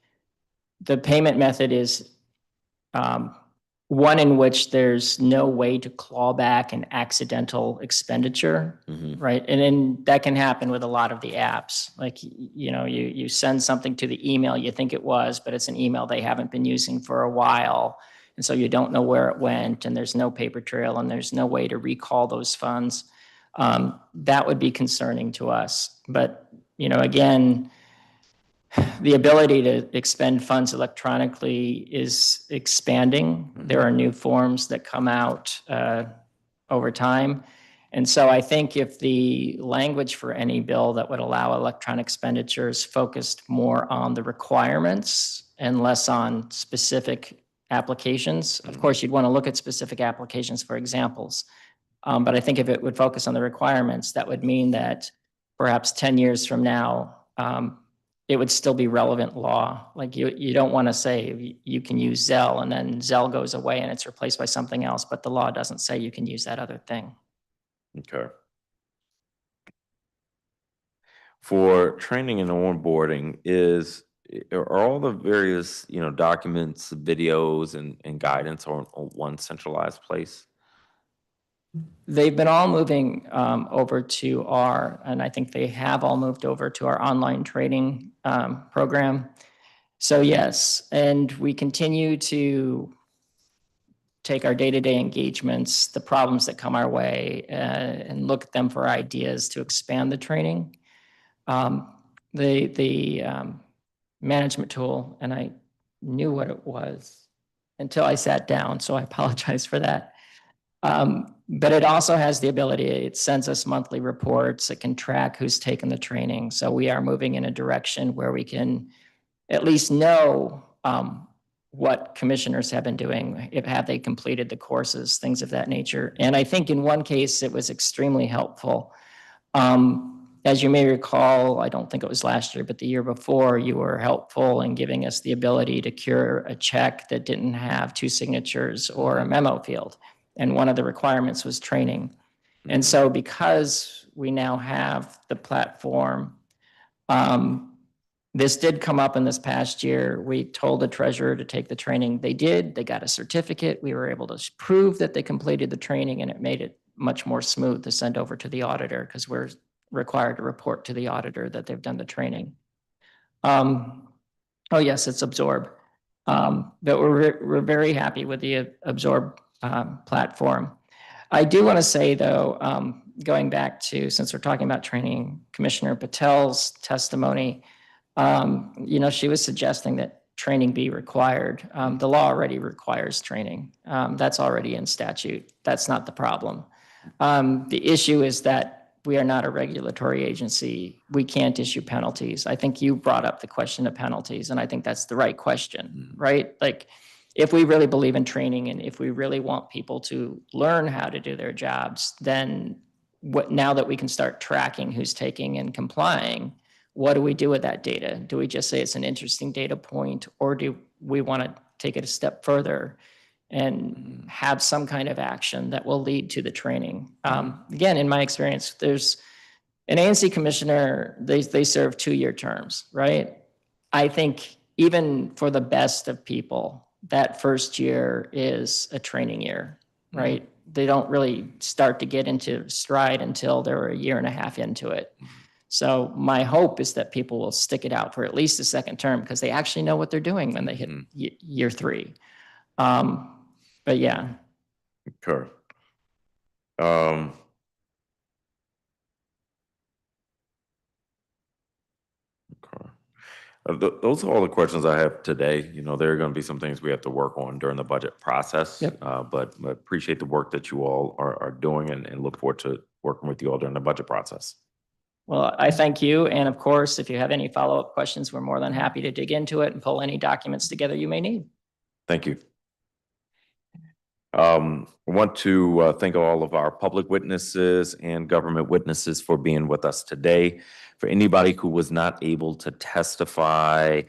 the payment method is one in which there's no way to claw back an accidental expenditure, right? And then that can happen with a lot of the apps. Like, you send something to the email you think it was, but it's an email they haven't been using for a while. And so you don't know where it went, and there's no paper trail, and there's no way to recall those funds. That would be concerning to us. But, again, the ability to expend funds electronically is expanding. There are new forms that come out over time. And so I think if the language for any bill that would allow electronic expenditures focused more on the requirements and less on specific applications, of course, you'd want to look at specific applications for examples. But I think if it would focus on the requirements, that would mean that perhaps 10 years from now, it would still be relevant law. Like you don't want to say you can use Zelle and then Zelle goes away and it's replaced by something else, but the law doesn't say you can use that other thing. Okay. For training and onboarding, are all the various documents, videos, and guidance on one centralized place? They've been all moving over to and I think they have all moved over to our online training program. So yes, and we continue to take our day-to-day engagements, the problems that come our way, and look at them for ideas to expand the training. The management tool, and I knew what it was until I sat down, so I apologize for that. But it also has the ability, it sends us monthly reports, it can track who's taken the training. So we are moving in a direction where we can at least know what commissioners have been doing, have they completed the courses, things of that nature. And I think in one case, it was extremely helpful. As you may recall, I don't think it was last year, but the year before, you were helpful in giving us the ability to cure a check that didn't have 2 signatures or a memo field. And one of the requirements was training. And so because we now have the platform, this did come up in this past year. We told the treasurer to take the training. They did. They got a certificate. We were able to prove that they completed the training, and it made it much more smooth to send over to the auditor because we're required to report to the auditor that they've done the training. Oh yes, it's Absorb. But we're very happy with the Absorb platform. I do want to say though, going back to, since we're talking about training, Commissioner Patel's testimony, she was suggesting that training be required. The law already requires training. That's already in statute. That's not the problem. The issue is that we are not a regulatory agency. We can't issue penalties. I think you brought up the question of penalties, and I think that's the right question, right? Like, if we really believe in training and if we really want people to learn how to do their jobs, then now that we can start tracking who's taking and complying, what do we do with that data? Do we just say it's an interesting data point, or do we want to take it a step further and have some kind of action that will lead to the training? Again, in my experience, there's an ANC commissioner, they serve 2-year terms, right? I think even for the best of people, that first year is a training year, right? They don't really start to get into stride until they're 1.5 years into it. So my hope is that people will stick it out for at least a second term because they actually know what they're doing when they hit year 3. But yeah. Okay. Okay. Those are all the questions I have today. There are going to be some things we have to work on during the budget process. Yep. But appreciate the work that you all are doing and look forward to working with you all during the budget process. Well, I thank you. And of course, if you have any follow-up questions, we're more than happy to dig into it and pull any documents together you may need. Thank you. I want to thank all of our public witnesses and government witnesses for being with us today. For anybody who was not able to testify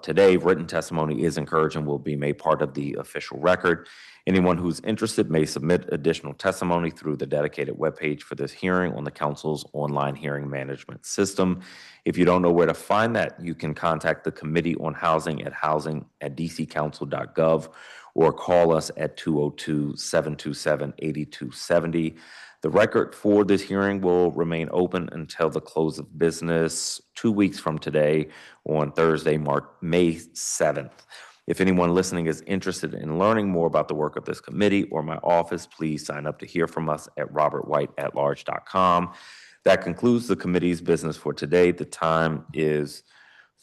today, written testimony is encouraged and will be made part of the official record. Anyone who's interested may submit additional testimony through the dedicated webpage for this hearing on the council's online hearing management system. If you don't know where to find that, you can contact the Committee on Housing at housing@dccouncil.gov or call us at 202-727-8270. The record for this hearing will remain open until the close of business 2 weeks from today on Thursday, May 7th. If anyone listening is interested in learning more about the work of this committee or my office, please sign up to hear from us at robertwhiteatlarge.com. That concludes the committee's business for today. The time is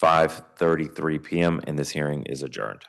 5:33 p.m. and this hearing is adjourned.